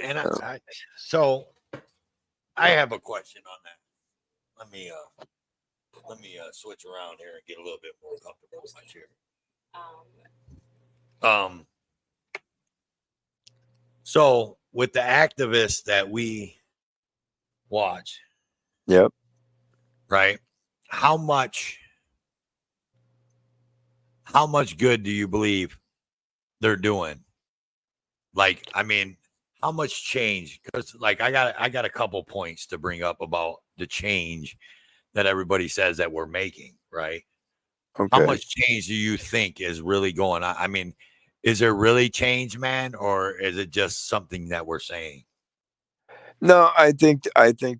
so I have a question on that. Let me switch around here and get a little bit more comfortable in my chair. So with the activists that we watch, Yep. right? How much good do you believe they're doing? Like, I mean, how much change? Because like I got a couple points to bring up about the change that everybody says that we're making, right? Okay. How much change do you think is really going on? I mean, is there really change, man, or is it just something that we're saying? No, I think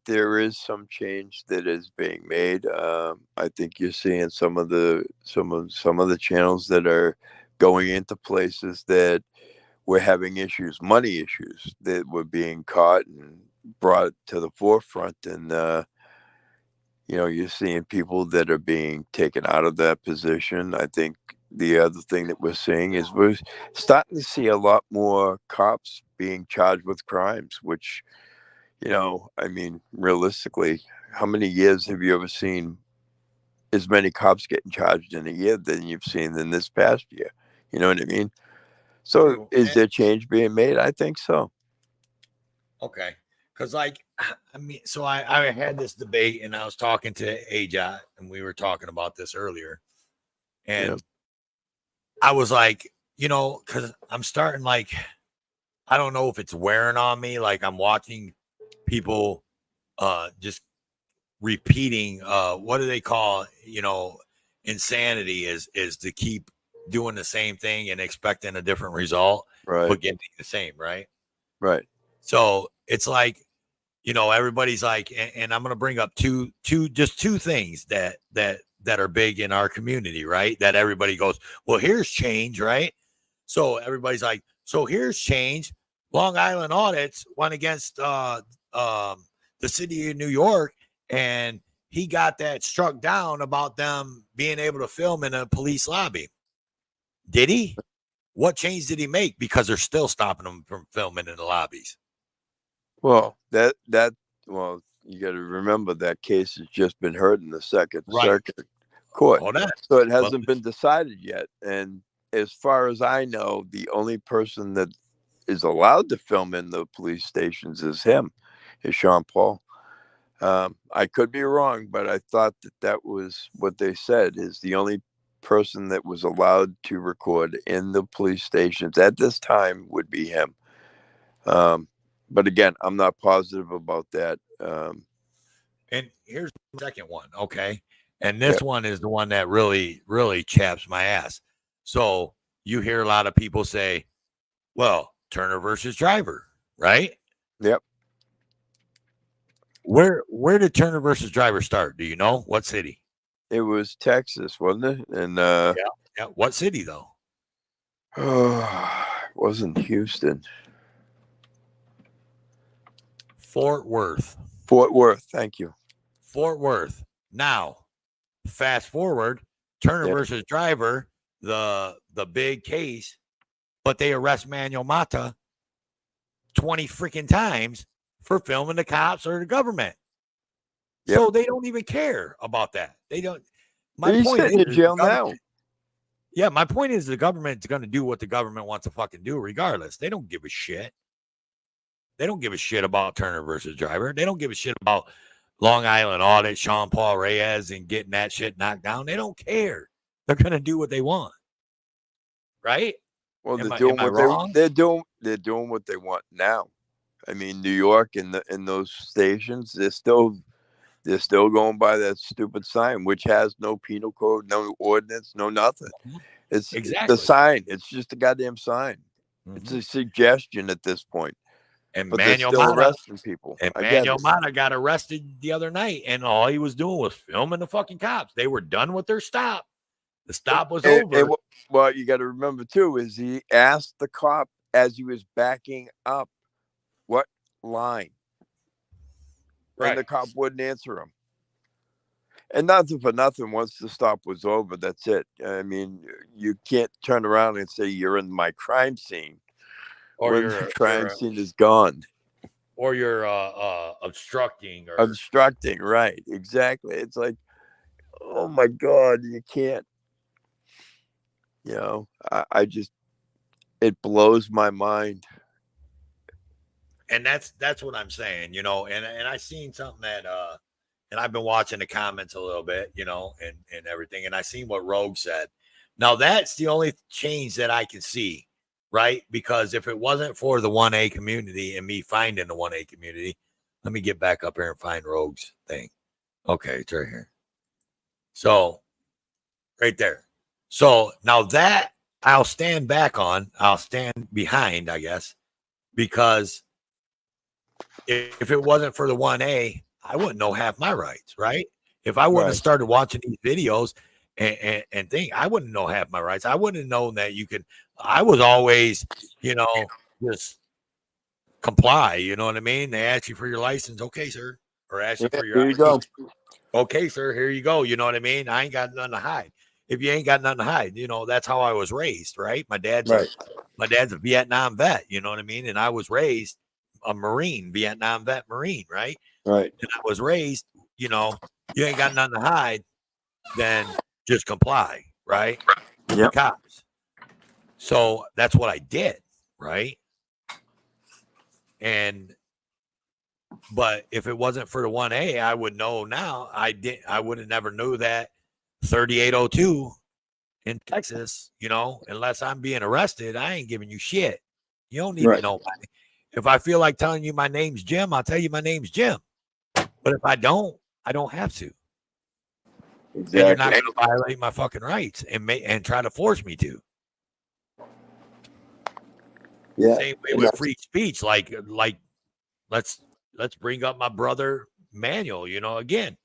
there is some change that is being made. I think you're seeing some of the channels that are going into places that were having issues, money issues, that were being caught and brought to the forefront. And you're seeing people that are being taken out of that position. I think the other thing that we're seeing is we're starting to see a lot more cops being charged with crimes, which, I mean, realistically, how many years have you ever seen as many cops getting charged in a year than you've seen in this past year? You know what I mean? So True. is there change being made? I think so. Okay. Because, like, I mean, so I had this debate and I was talking to AJot and we were talking about this earlier. And Yep. I was like, because I'm starting, like, I don't know if it's wearing on me. Like, I'm watching people just repeating what do they call, insanity is to keep doing the same thing and expecting a different result, Right. but getting the same, right? Right. So it's like, everybody's like, and I'm going to bring up two things that are big in our community, right? That everybody goes, well, here's change, right? So everybody's like, so here's change. Long Island Audits went against the city of New York, and he got that struck down about them being able to film in a police lobby. Did he? What change did he make? Because they're still stopping them from filming in the lobbies. Well, well, you got to remember that case has just been heard in the Second Circuit Court, so it hasn't been decided yet. And as far as I know, the only person that is allowed to film in the police stations is Sean Paul. I could be wrong, but I thought that was what they said, is the only person that was allowed to record in the police stations at this time would be him. But again, I'm not positive about that. And here's the second one, okay? And this one is the one that really, really chaps my ass. So you hear a lot of people say, well, Turner versus Driver, right? Yep. Where did Turner versus Driver start? Do you know? What city? It was Texas, wasn't it? And yeah. What city though? It wasn't Houston. Fort Worth. Fort Worth. Thank you. Fort Worth. Now, fast forward, Turner versus Driver, the big case, but they arrest Manuel Mata 20 freaking times for filming the cops or the government. So they don't even care about that. They don't. He's sitting in jail now. Yeah, my point is the government's going to do what the government wants to fucking do regardless. They don't give a shit. They don't give a shit about Turner versus Driver. They don't give a shit about Long Island Audit, Sean Paul Reyes, and getting that shit knocked down. They don't care. They're going to do what they want. Right? Well, they're doing what they want now. I mean, New York and those stations, they're still going by that stupid sign, which has no penal code, no ordinance, no nothing. It's the sign. It's just a goddamn sign. It's a suggestion at this point. And But they're Manuel still Mata, arresting people. I get it. got arrested the other night, and all he was doing was filming the fucking cops. They were done with their stop. The stop was over. Well, you got to remember too is he asked the cop as he was backing up, what line, and the cop wouldn't answer him. And nothing for nothing. Once the stop was over, that's it. I mean, you can't turn around and say you're in my crime scene, Or when the crime scene is gone. Or you're obstructing. Obstructing, right? Exactly. It's like, oh my God, you can't. You know, I just, it blows my mind. And that's what I'm saying, you know. And I seen something that and I've been watching the comments a little bit, you know, and everything. And I seen what Rogue said. Now that's the only change that I can see, right? Because if it wasn't for the 1A community and me finding the 1A community, let me get back up here and find Rogue's thing. Okay, it's right here. So right there. So now that I'll stand behind, I guess, because if it wasn't for the 1A, I wouldn't know half my rights, right? If I wouldn't have started watching these videos and think, I wouldn't know half my rights. I wouldn't have known that you could. I was always, you know, just comply. You know what I mean? They ask you for your license, okay, sir, or ask you for your. Here you go. Okay, sir, here you go. You know what I mean? I ain't got nothing to hide. If you ain't got nothing to hide, you know, that's how I was raised, right? My dad's a Vietnam vet, you know what I mean? And I was raised a Marine, Vietnam vet Marine, right? Right. And I was raised, you know, you ain't got nothing to hide, then just comply, right? Yep. Cops. So that's what I did, right? But if it wasn't for the 1A, I would know now. I would have never knew that 3802 in Texas, you know, unless I'm being arrested, I ain't giving you shit. You don't need to know my name. If I feel like telling you my name's Jim, I'll tell you my name's Jim. But if I don't have to. Exactly. And you're not going to violate my fucking rights and try to force me to. Yeah. Same way with free speech. Like let's bring up my brother Manuel, you know, again,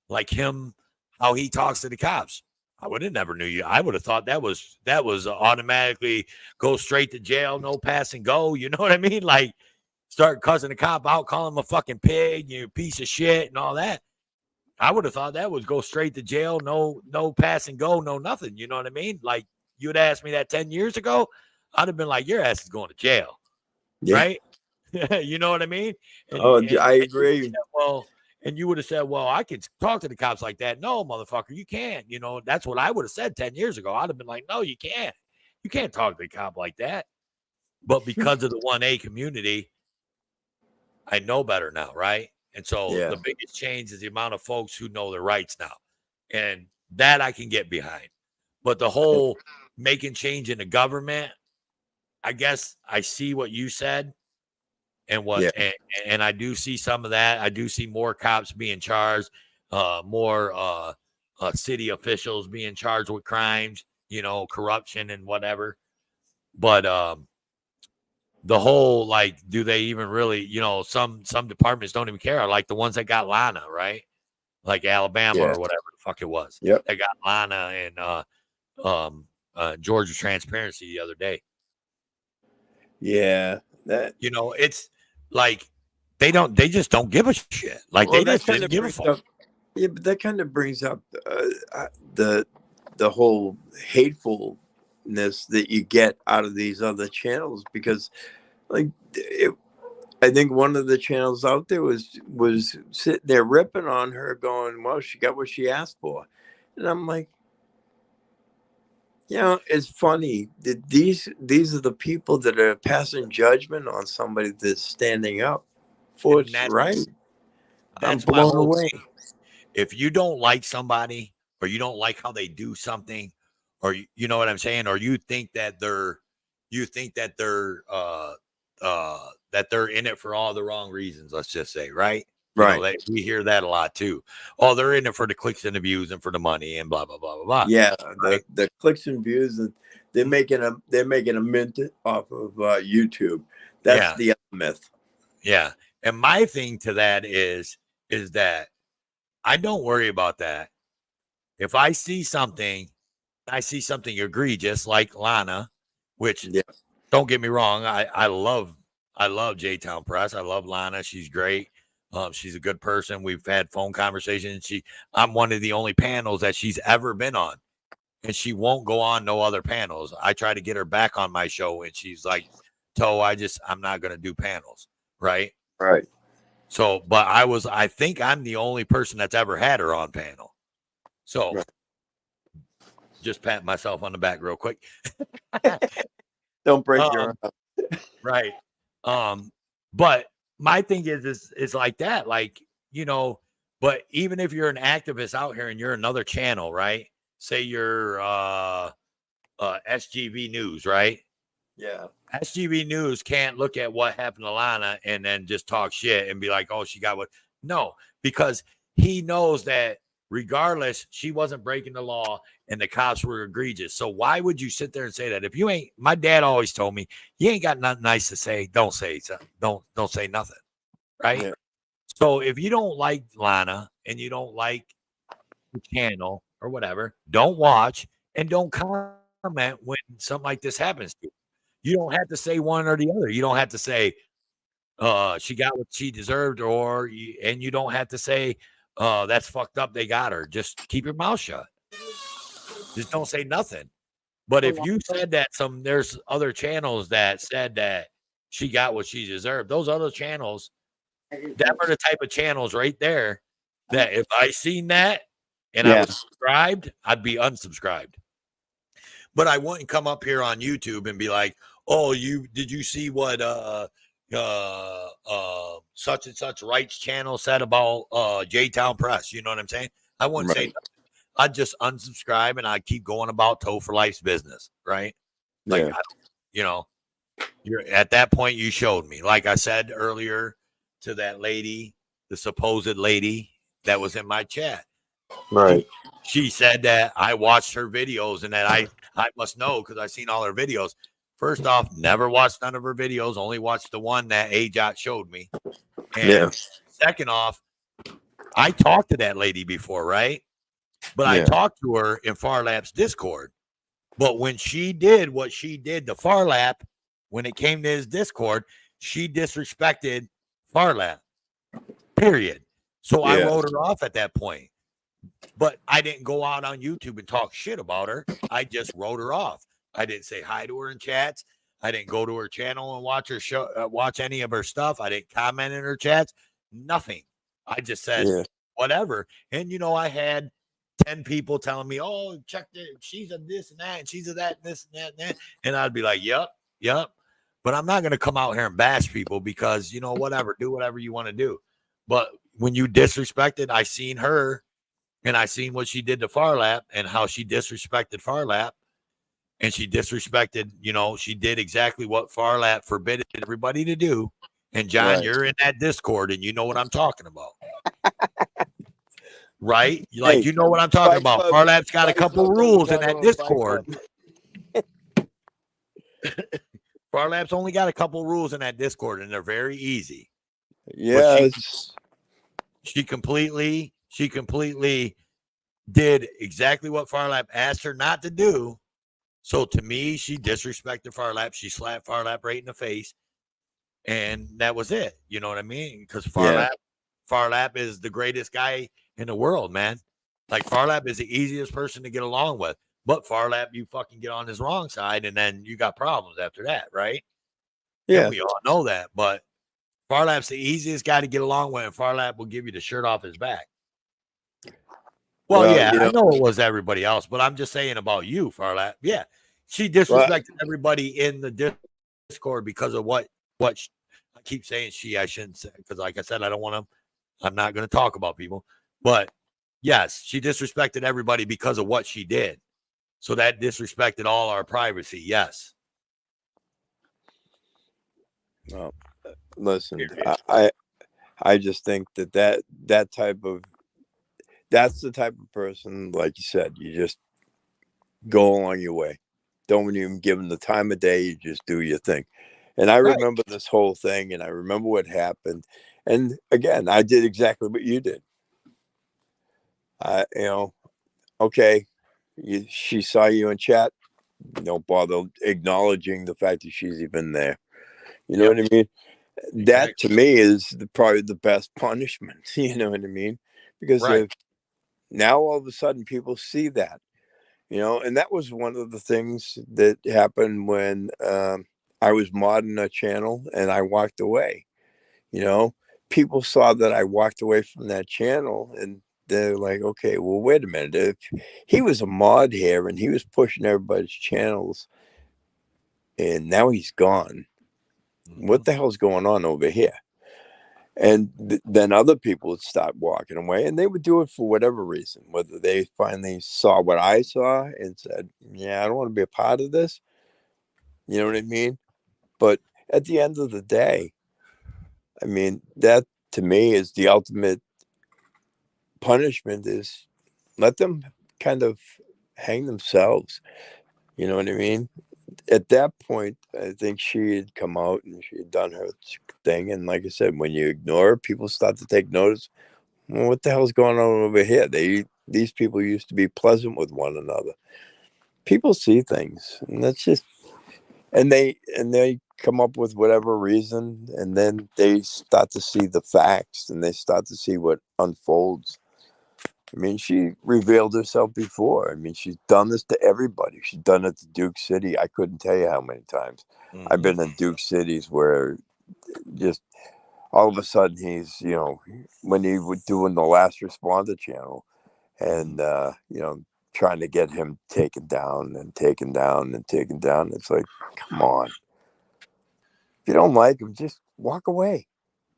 like him, how he talks to the cops. I would have never knew you. I would have thought that was automatically go straight to jail, no pass and go. You know what I mean? Like start cussing the cop out, call him a fucking pig, you piece of shit and all that. I would have thought that would go straight to jail, no pass and go, no nothing. You know what I mean? Like you'd asked me that 10 years ago, I'd have been like, your ass is going to jail. Yeah. Right? You know what I mean? I agree. And you would have said, well, I could talk to the cops like that. No, motherfucker, you can't. You know, that's what I would have said 10 years ago. I'd have been like, no, you can't. You can't talk to the cop like that. But because of the 1A community, I know better now, right? And so the biggest change is the amount of folks who know their rights now. And that I can get behind. But the whole making change in the government, I guess I see what you said. And and I do see some of that. I do see more cops being charged, more city officials being charged with crimes, you know, corruption and whatever. But the whole, like, do they even really, you know, some departments don't even care. Like the ones that got Lana, right? Like Alabama or whatever the fuck it was. Yep. They got Lana and Georgia Transparency the other day. Yeah. That, you know, it's like they just don't give a shit. Like they just didn't give a fuck. Yeah, but that kind of brings up the whole hatefulness that you get out of these other channels, because like I think one of the channels out there was sitting there ripping on her, going, well, she got what she asked for. And I'm like, you know, it's funny that these are the people that are passing judgment on somebody that's standing up for what's right. I'm blown away. If you don't like somebody, or you don't like how they do something, or you know what I'm saying, or you think that they're that they're in it for all the wrong reasons, let's just say, right? Right. You know, we hear that a lot too. Oh, they're in it for the clicks and the views and for the money and blah blah blah blah blah. Yeah, the clicks and views, and they're making a mint off of YouTube. That's the other myth. Yeah. And my thing to that is that I don't worry about that. If I see something egregious like Lana, which Yeah. don't get me wrong, I love J-Town Press. I love Lana. She's great. She's a good person. We've had phone conversations. I'm one of the only panels that she's ever been on, and she won't go on no other panels. I try to get her back on my show, and she's like, "Toe, I'm not going to do panels." Right. Right. So, but I think I'm the only person that's ever had her on panel. So Right. just pat myself on the back real quick. Don't break your arm. Right. But my thing is like that, like, you know, but even if you're an activist out here and you're another channel, right? Say you're SGV News, right? Yeah. SGV News can't look at what happened to Lana and then just talk shit and be like, oh, she got what? No, because he knows that regardless, she wasn't breaking the law and the cops were egregious. So why would you sit there and say that? If you ain't, my dad always told me, you ain't got nothing nice to say, don't say something. Don't say nothing. Right. Yeah. So if you don't like Lana and you don't like the channel or whatever, don't watch and don't comment when something like this happens to you. You don't have to say one or the other. You don't have to say she got what she deserved, and you don't have to say that's fucked up. They got her. Just keep your mouth shut. Just don't say nothing. But if you said that there's other channels that said that she got what she deserved, those other channels, that are the type of channels right there that if I seen that and I was subscribed, I'd be unsubscribed. But I wouldn't come up here on YouTube and be like, "Oh, did you see what such and such rights channel said about J-Town Press?" You know what I'm saying? I wouldn't say nothing. I'd just unsubscribe and I'd keep going about Toe for Life's business, right? Like, you're at that point you showed me. Like I said earlier to that lady, the supposed lady that was in my chat. Right. She said that I watched her videos and that I must know because I've seen all her videos. First off, never watched none of her videos, only watched the one that AJOT showed me. And second off, I talked to that lady before, right? But I talked to her in Farlap's Discord. But when she did what she did to Farlap, when it came to his Discord, she disrespected Farlap, period. So I wrote her off at that point. But I didn't go out on YouTube and talk shit about her. I just wrote her off. I didn't say hi to her in chats. I didn't go to her channel and watch her show, watch any of her stuff. I didn't comment in her chats. Nothing. I just said whatever. And I had 10 people telling me, "Oh, check this. She's a this and that, and she's a that, and this and that, and that." And I'd be like, "Yep." But I'm not going to come out here and bash people because whatever. Do whatever you want to do. But when you disrespected, I seen her. And I seen what she did to Farlap and how she disrespected Farlap. And she disrespected, she did exactly what Farlap forbid everybody to do. And John, you're in that Discord and you know what I'm talking about. Right? Like, you know what I'm talking about. Farlap's got a couple rules in that Discord. Farlap's only got a couple rules in that Discord and they're very easy. Yes. She completely did exactly what Farlap asked her not to do. So to me, she disrespected Farlap. She slapped Farlap right in the face. And that was it. You know what I mean? Because Farlap is the greatest guy in the world, man. Like Farlap is the easiest person to get along with. But Farlap, you fucking get on his wrong side and then you got problems after that, right? Yeah. And we all know that. But Farlap's the easiest guy to get along with, and Farlap will give you the shirt off his back. Well, I know it was everybody else, but I'm just saying about you, Farlap. Yeah, she disrespected everybody in the Discord because of what I keep saying I shouldn't say, because like I said, I'm not going to talk about people. But yes, she disrespected everybody because of what she did. So that disrespected all our privacy. Yes. Well, listen, I just think that's the type of person, like you said, you just go along your way. Don't even give them the time of day. You just do your thing. And I Right. remember this whole thing, and I remember what happened. And again, I did exactly what you did. You know, okay, she saw you in chat. Don't bother acknowledging the fact that she's even there. You know Yep. what I mean? That Exactly. to me is probably the best punishment. You know what I mean? Because Right. if now all of a sudden people see that, and that was one of the things that happened when I was modding a channel and I walked away. You know, people saw that I walked away from that channel and they're like, okay, well, wait a minute. If he was a mod here and he was pushing everybody's channels and now he's gone, what the hell's going on over here? And then other people would start walking away and they would do it for whatever reason, whether they finally saw what I saw and said, yeah, I don't want to be a part of this. You know what I mean? But at the end of the day, I mean, that to me is the ultimate punishment, is let them kind of hang themselves. You know what I mean? At that point, I think she had come out and she had done her thing. And like I said, when you ignore her, people start to take notice. Well, what the hell's going on over here? These people used to be pleasant with one another. People see things, and that's just and they come up with whatever reason, and then they start to see the facts, and they start to see what unfolds. I mean, she revealed herself before. I mean, she's done this to everybody. She's done it to Duke City. I couldn't tell you how many times. I've been in Duke Cities where just all of a sudden he's, when he was doing the last responder channel and, trying to get him taken down and taken down and taken down. It's like, come on. If you don't like him, just walk away.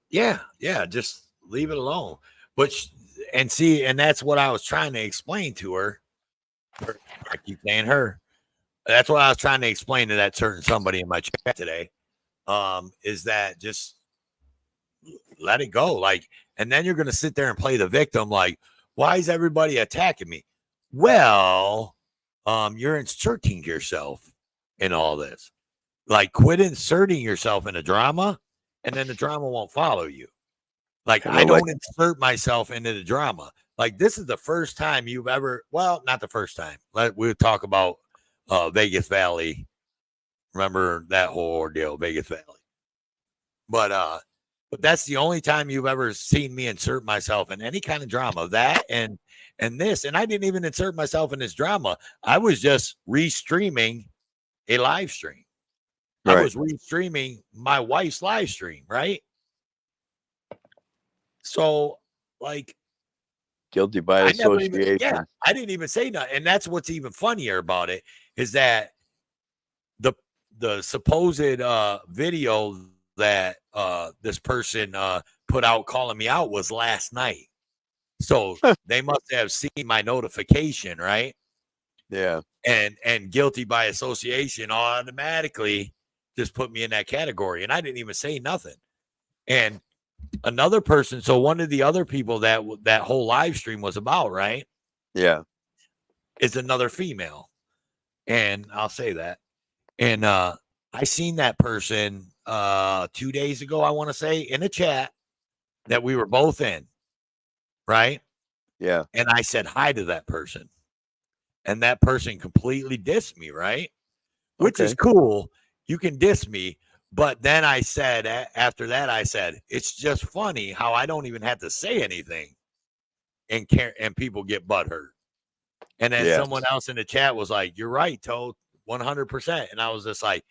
Yeah. Yeah. Just leave it alone. But and that's what I was trying to explain to her. I keep saying her. That's what I was trying to explain to that certain somebody in my chat today. Is that just let it go? Like, and then you're going to sit there and play the victim. Like, why is everybody attacking me? Well, you're inserting yourself in all this. Like, quit inserting yourself in a drama, and then the drama won't follow you. Like, Kind I of like, don't insert myself into the drama. Like, this is the first time you've ever, well, not the first time. We'll talk about Vegas Valley. Remember that whole ordeal, Vegas Valley. But that's the only time you've ever seen me insert myself in any kind of drama. That and this, and I didn't even insert myself in this drama. I was just restreaming a live stream. I right. was restreaming my wife's live stream, right? So, like, Guilty by I never even, association. I didn't even say nothing. And that's what's even funnier about it is that the supposed video that this person put out calling me out was last night. So they must have seen my notification, right? Yeah. And guilty by association automatically just put me in that category. And I didn't even say nothing. And another person, so one of the other people that whole live stream was about, right? Yeah. Is another female. And I'll say that. And I seen that person 2 days ago, I want to say, in a chat that we were both in, right? Yeah. And I said hi to that person. And that person completely dissed me, right? Which is cool. You can diss me. But then I said, after that, I said, it's just funny how I don't even have to say anything and people get butthurt. And then someone else in the chat was like, you're right, Toad, 100%. And I was just like,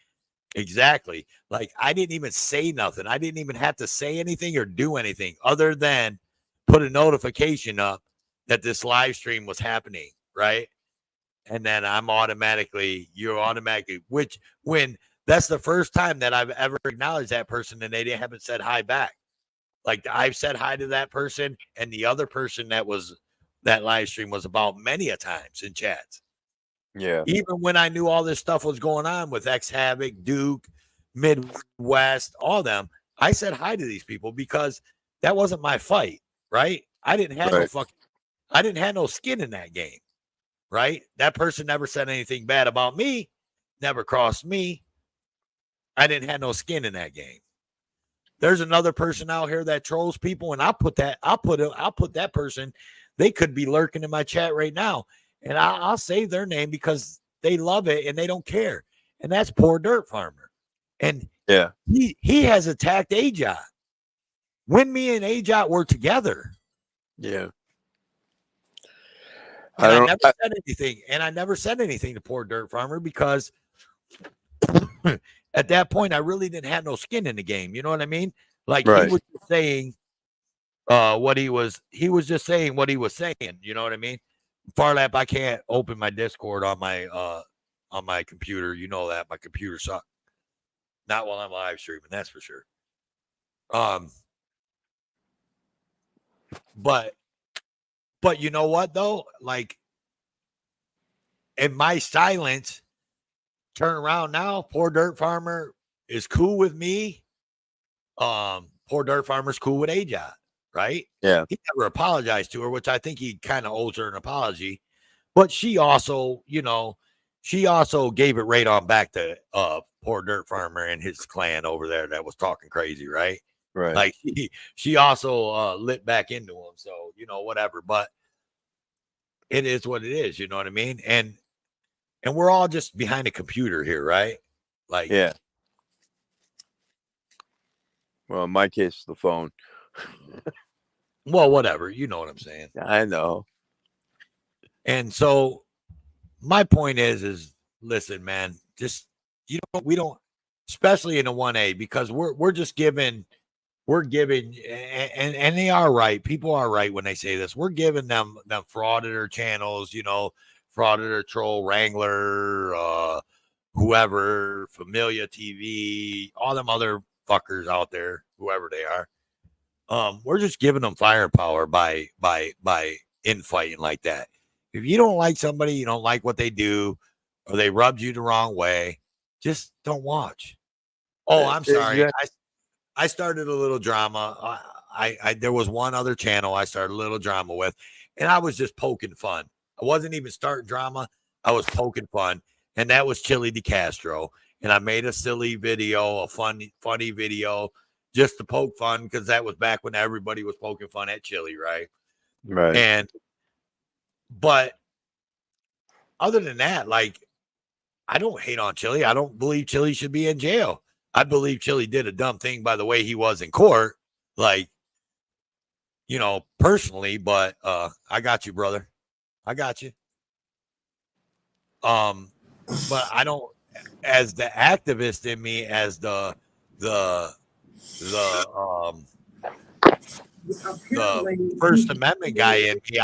exactly. Like, I didn't even say nothing. I didn't even have to say anything or do anything other than put a notification up that this live stream was happening, right? And then you're automatically, which when that's the first time that I've ever acknowledged that person and they haven't said hi back. Like, I've said hi to that person and the other person that live stream was about many a times in chats. Yeah. Even when I knew all this stuff was going on with X Havoc, Duke, Midwest, all of them, I said hi to these people because that wasn't my fight, right? I didn't have no skin in that game, right? That person never said anything bad about me, never crossed me. I didn't have no skin in that game. There's another person out here that trolls people, and I'll put that person. They could be lurking in my chat right now, and I'll save their name because they love it and they don't care. And that's Poor Dirt Farmer. And Yeah. he has attacked Ajot when me and Ajot were together. Yeah. And I never said anything. And I never said anything to Poor Dirt Farmer because at that point I really didn't have no skin in the game. You know what I mean? Like Right. he was just saying what he was just saying what he was saying. You know what I mean? Farlap, I can't open my Discord on my computer. You know that my computer sucks. Not while I'm live streaming, that's for sure. But you know what though? Like, in my silence, turn around now. Poor Dirt Farmer is cool with me. Poor Dirt Farmer's cool with Ajot, right? Yeah. He never apologized to her, which I think he kind of owes her an apology. But she also, gave it right on back to Poor Dirt Farmer and his clan over there that was talking crazy, right? Right. Like she also lit back into him. So, whatever. But it is what it is, you know what I mean? And we're all just behind a computer here, right? Like, yeah. Well, in my case, the phone. well, whatever. You know what I'm saying? I know. And so my point is listen, man, just, we don't, especially in the 1A, because we're just giving, and they are right. People are right when they say this. We're giving them frauditor channels, frauditor, troll, wrangler, whoever, Familia TV, all them other fuckers out there, whoever they are. We're just giving them firepower by infighting like that. If you don't like somebody, you don't like what they do, or they rubbed you the wrong way, just don't watch. Oh, I'm sorry. Exactly. I started a little drama. I there was one other channel I started a little drama with, and I was just poking fun. I wasn't even starting drama. I was poking fun, and that was Chili DeCastro. And I made a silly video, a funny video, just to poke fun, because that was back when everybody was poking fun at Chili, right? Right. But other than that, like, I don't hate on Chili. I don't believe Chili should be in jail. I believe Chili did a dumb thing by the way he was in court, like, personally, but I got you, brother. I got you. But I don't, as the activist in me, as the First Amendment guy in me,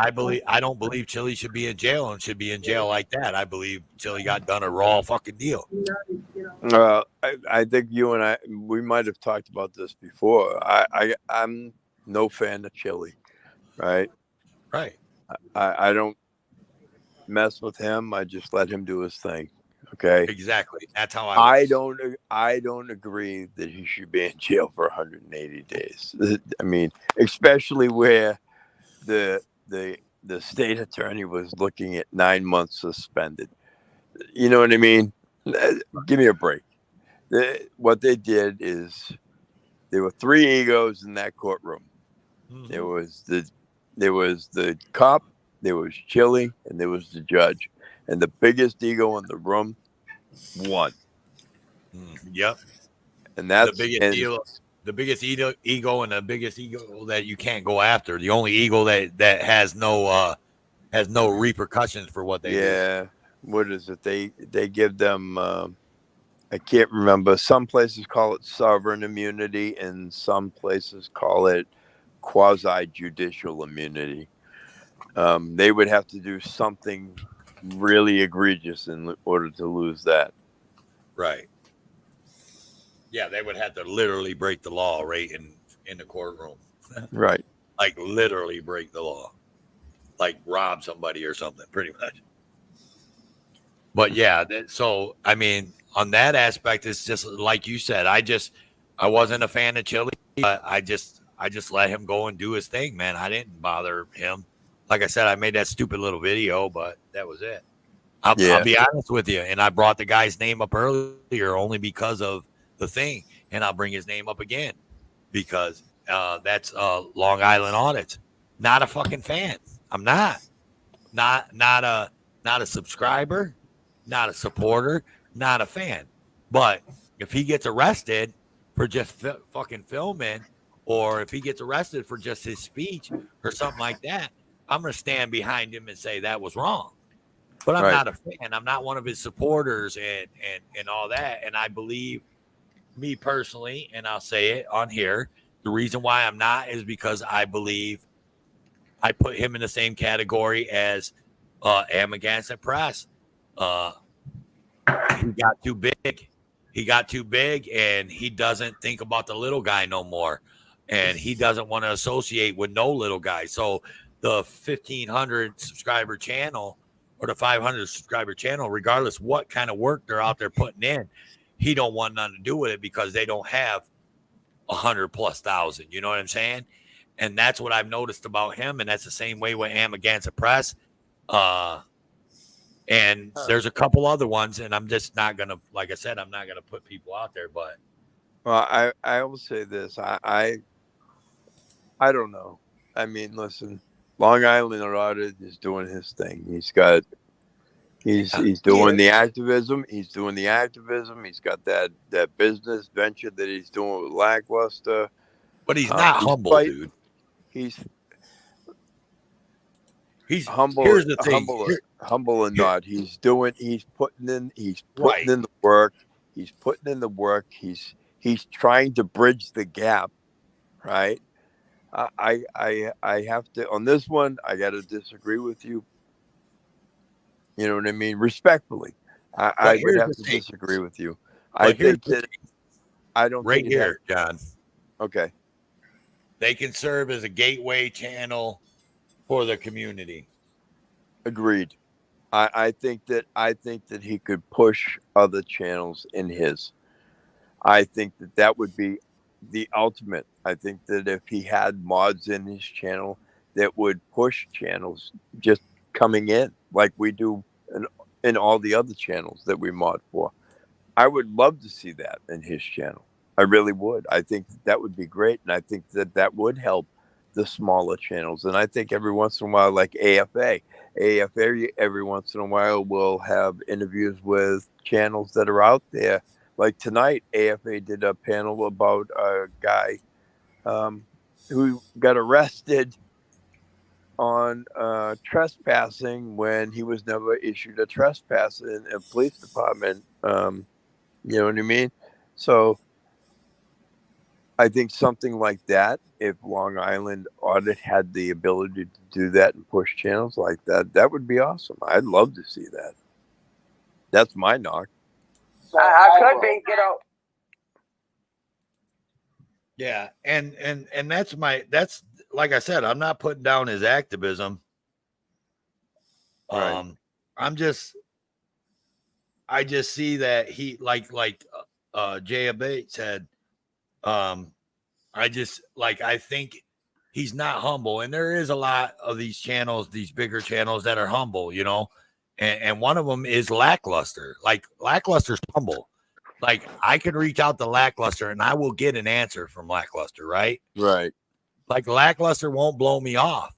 I don't believe Chili should be in jail and should be in jail like that. I believe Chili got done a raw fucking deal. I think you and we might have talked about this before. I'm no fan of Chili, right? Right. I don't mess with him. I just let him do his thing. Okay. Exactly. That's how I don't agree that he should be in jail for 180 days. I mean, especially where the state attorney was looking at 9 months suspended. You know what I mean? Give me a break. What they did is there were three egos in that courtroom. Mm-hmm. There was the cop, there was Chili, and there was the judge. And the biggest ego in the room won. Yep. And that's the biggest ego, and the biggest ego that you can't go after. The only ego that has no repercussions for what they do. Yeah. What is it? They give them I can't remember. Some places call it sovereign immunity, and some places call it quasi-judicial immunity. They would have to do something really egregious in order to lose that. Right. Yeah, they would have to literally break the law right in the courtroom. Right. Like literally break the law. Like rob somebody or something, pretty much. But yeah, so I mean, on that aspect, it's just like you said. I wasn't a fan of Chili. I just let him go and do his thing, man. I didn't bother him. Like I said, I made that stupid little video, but that was it. I'll be honest with you. And I brought the guy's name up earlier only because of the thing, and I'll bring his name up again because that's Long Island Audits. Not a fucking fan. I'm not a subscriber, not a supporter, not a fan. But if he gets arrested for just fucking filming, or if he gets arrested for just his speech or something like that, I'm gonna stand behind him and say that was wrong. But I'm not a fan. I'm not one of his supporters and all that. And I believe, me personally, and I'll say it on here, the reason why I'm not is because I believe I put him in the same category as Amagansett Press. He got too big. He got too big, and he doesn't think about the little guy no more. And he doesn't want to associate with no little guy. So the 1,500 subscriber channel or the 500 subscriber channel, regardless what kind of work they're out there putting in, he don't want nothing to do with it because they don't have 100,000+. You know what I'm saying? And that's what I've noticed about him. And that's the same way with Amagansett Press. And there's a couple other ones, and I'm just not going to, like I said, I'm not going to put people out there, but. Well, I will say this. I don't know. I mean, listen, Long Island Audit is doing his thing. He's doing the activism. He's doing the activism. He's got that business venture that he's doing with Lackluster. But he's not humble, dude. He's humble. Here's the thing. Humble or not, he's putting in the work. He's putting in the work. He's trying to bridge the gap, right? I have to, on this one, I got to disagree with you. You know what I mean? Respectfully, I would have to disagree with you. I think that I don't right here, John. Okay. They can serve as a gateway channel for the community. Agreed. I think that he could push other channels in his. I think that would be the ultimate. I think that if he had mods in his channel that would push channels just coming in like we do in all the other channels that we mod for, I would love to see that in his channel. I really would. I think that would be great. And I think that would help the smaller channels. And I think every once in a while, like AFA every once in a while will have interviews with channels that are out there. Like tonight, AFA did a panel about a guy who got arrested on trespassing when he was never issued a trespass in a police department. You know what I mean? So I think something like that, if Long Island Audit had the ability to do that and push channels like that, that would be awesome. I'd love to see that. That's my knock. I could be, you know. Yeah, and that's like I said, I'm not putting down his activism. Right. I just see that he like Jay Abate said, I think he's not humble, and there is a lot of these channels, these bigger channels that are humble, you know, and one of them is Lackluster. Like Lackluster's humble. Like I could reach out to Lackluster and I will get an answer from Lackluster, right? Right. Like Lackluster won't blow me off.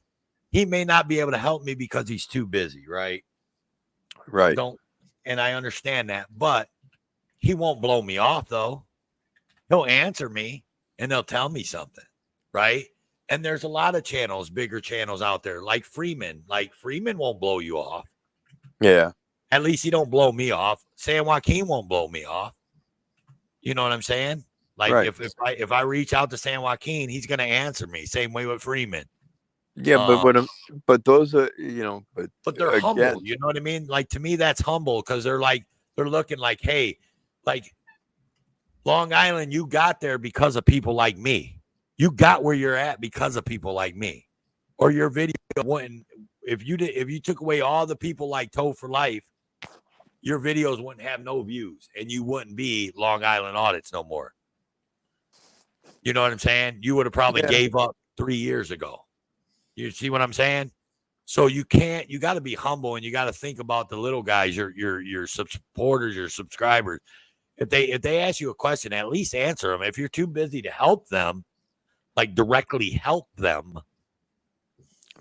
He may not be able to help me because he's too busy, right? Right. And I understand that, but he won't blow me off though. He'll answer me and they'll tell me something, right? And there's a lot of channels, bigger channels out there, like Freeman. Like Freeman won't blow you off. Yeah. At least he don't blow me off. San Joaquin won't blow me off. You know what I'm saying? Like right. if I reach out to San Joaquin, he's gonna answer me. Same way with Freeman. Yeah, but those are, you know, but they're humble. You know what I mean? Like to me, that's humble because they're looking like, hey, like Long Island, you got there because of people like me. You got where you're at because of people like me. Or your video wouldn't, if you took away all the people like Toe for Life, your videos wouldn't have no views and you wouldn't be Long Island Audits no more. You know what I'm saying? You would have probably gave up 3 years ago. You see what I'm saying? So you got to be humble and you got to think about the little guys, your supporters, your subscribers. If they ask you a question, at least answer them. If you're too busy to help them, like directly help them,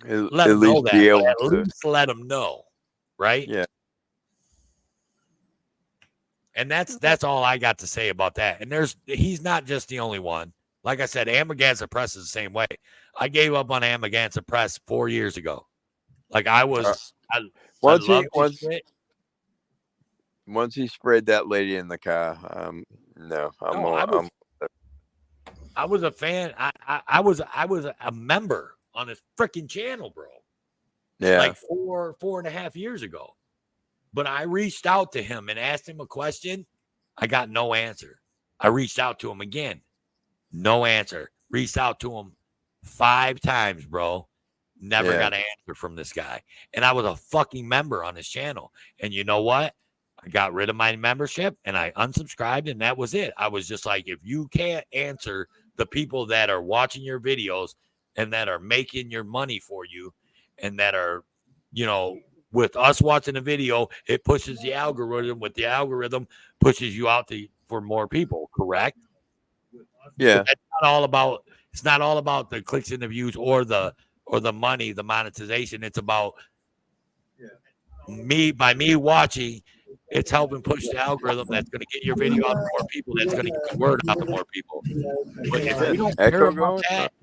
let At them know least be that. But able at to. least let them know, right? Yeah. And that's all I got to say about that. And he's not just the only one. Like I said, Amagansett Press is the same way. I gave up on Amagansett Press 4 years ago. Like I Once love this shit. Once he sprayed that lady in the car, no, I was a fan. I was a member on his freaking channel, bro. Yeah. Like 4.5 years ago. But I reached out to him and asked him a question. I got no answer. I reached out to him again. No answer. Reached out to him 5 times, bro. Never got an answer from this guy. And I was a fucking member on his channel. And you know what? I got rid of my membership and I unsubscribed, and that was it. I was just like, if you can't answer the people that are watching your videos and that are making your money for you and that are, with us watching the video, it pushes the algorithm. With the algorithm, pushes you out for more people, correct? Yeah. But that's not all about. It's not all about the clicks and the views or the money, the monetization. It's about me. By me watching, it's helping push the algorithm that's going to get your video out to more people. That's going to get the word out to more people. But if you don't care about that,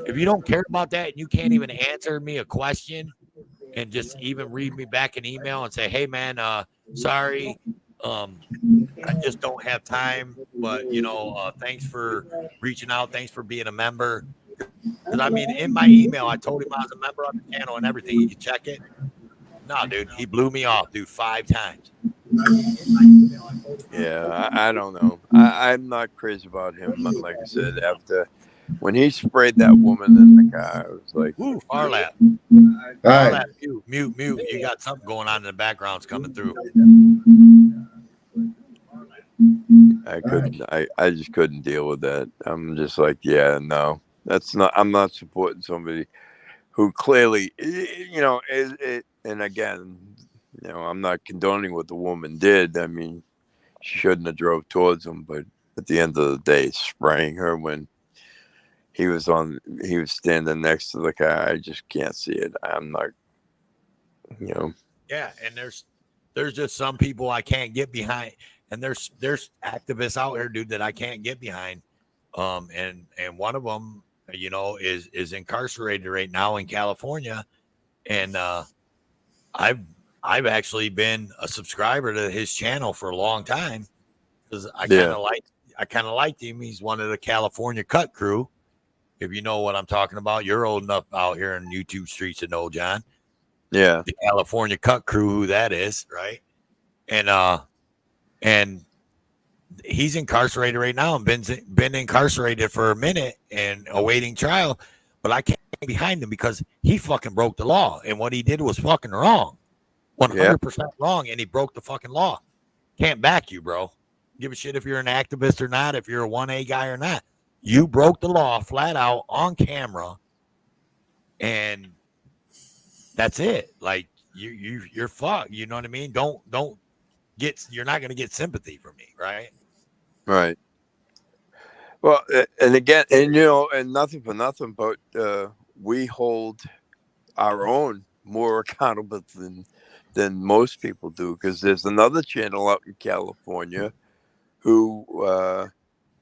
if you don't care about that, and you can't even answer me a question, and just even read me back an email and say, "Hey, man, sorry, I just don't have time, but thanks for reaching out. Thanks for being a member." Because I mean, in my email, I told him I was a member of the channel and everything. You can check it. No, dude, he blew me off, dude, 5 times. Yeah, I don't know. I'm not crazy about him. Like I said, after when he sprayed that woman in the car, I was like, "Woo, Farlap, mute. You got something going on in the background. It's coming through." I just couldn't deal with that. I'm just like, yeah, no, that's not. I'm not supporting somebody who clearly, is it. And again, I'm not condoning what the woman did. I mean, she shouldn't have drove towards him, but at the end of the day, spraying her when he was standing next to the car, I just can't see it. I'm not, Yeah, and there's just some people I can't get behind, and there's activists out here, dude, that I can't get behind. And one of them, is incarcerated right now in California, and I've actually been a subscriber to his channel for a long time because I kind of liked him. He's one of the California Cut crew. If you know what I'm talking about, you're old enough out here in YouTube streets to know, John. Yeah. The California Cut crew, who that is, right? And he's incarcerated right now and been incarcerated for a minute and awaiting trial. But I can't get behind him because he fucking broke the law, and what he did was fucking wrong, 100% wrong, and he broke the fucking law. Can't back you, bro. Give a shit if you're an activist or not, if you're a 1A guy or not. You broke the law flat out on camera, and that's it. Like you're fucked. You know what I mean? Don't you're not going to get sympathy from me, right? Right. Well, and again, and nothing for nothing, but we hold our own more accountable than most people do, because there's another channel out in California who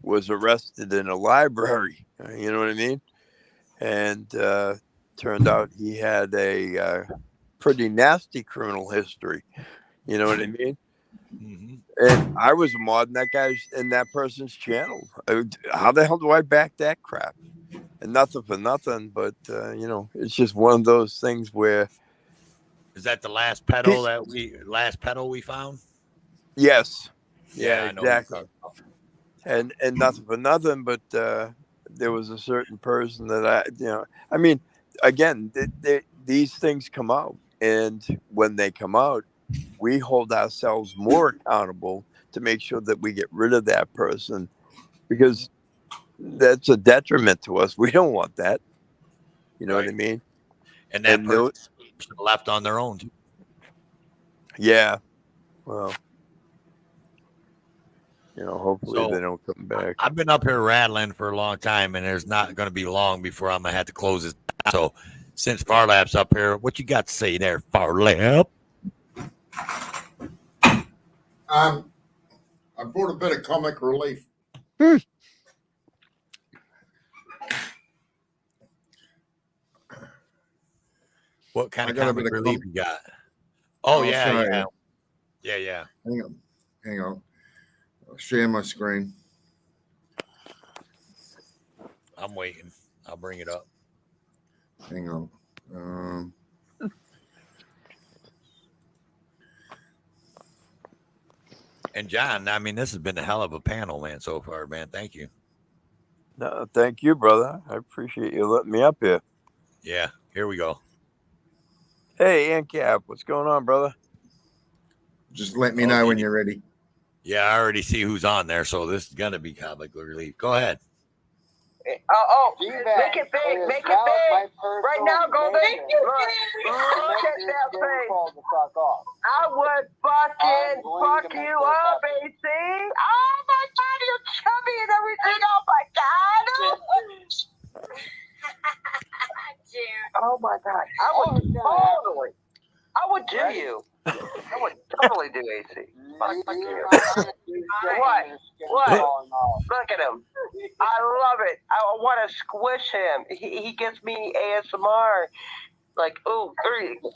was arrested in a library. You know what I mean? And turned out he had a pretty nasty criminal history. You know what I mean? Mm-hmm. And I was a mod in that person's channel. How the hell do I back that crap? And nothing for nothing, but it's just one of those things where. Is that the last pedal we found? Yes. Yeah, exactly. And nothing for nothing, but there was a certain person that I mean, again, these things come out, and when they come out, we hold ourselves more accountable to make sure that we get rid of that person, because that's a detriment to us. We don't want that. You know what I mean? And that person left on their own. Yeah. Well, hopefully So they don't come back. I've been up here rattling for a long time, and there's not going to be long before I'm going to have to close this. So since Farlap's up here, what you got to say there, Farlap? I brought a bit of comic relief. What kind I of got a comic bit of relief you got? Oh, I'll yeah, show yeah. you. Yeah. Hang on. I'll share my screen. I'm waiting. I'll bring it up. Hang on. And John, I mean, this has been a hell of a panel, man, so far, man. Thank you. No, thank you, brother. I appreciate you letting me up here. Yeah, here we go. Hey, Ancap, what's going on, brother? Just let me know when you're ready. Yeah, I already see who's on there, so this is gonna be comic relief. Go ahead. Make it big, make it big. Right now, Golden. Look at that face. I would fucking fuck you up, AC. Oh my God, you're chubby and everything. Oh my God. Oh my God. I would do you. I would totally do AC. Fuck you. What? Look at him. I love it. I want to squish him. He gives me ASMR. Like, ooh,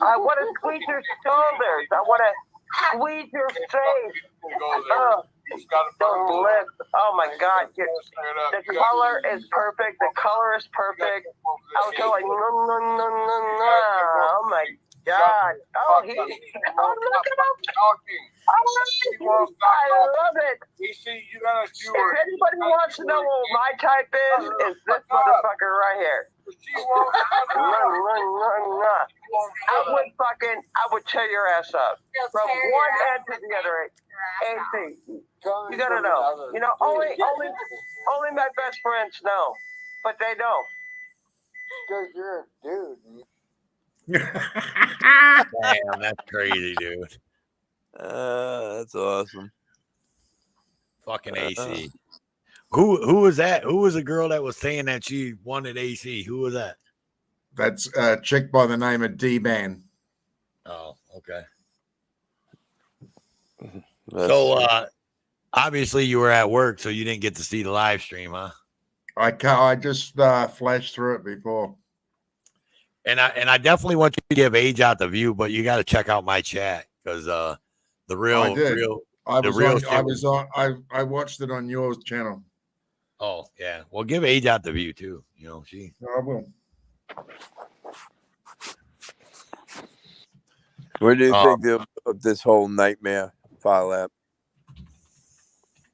I want to squeeze your shoulders. I want to squeeze your face. Those lips. Oh my God. The color is perfect. The color is perfect. I was going, oh my God. Oh, look at him. I love it. If anybody wants to know what my type is this motherfucker right here. I would tear your ass up from one end to the other. AC, you gotta know. Only my best friends know, but they don't. Because you're a dude. Damn, that's crazy, dude. That's awesome. Fucking AC. Who was that? Who was the girl that was saying that she wanted AC? Who was that? That's a chick by the name of D-Ban. Oh, okay. So obviously you were at work, so you didn't get to see the live stream, huh? I just flashed through it before. And I definitely want you to give Age Out the View, but you got to check out my chat because I watched it on your channel. Oh yeah, well, give Age Out the View too. I will. What do you think of this whole nightmare file app?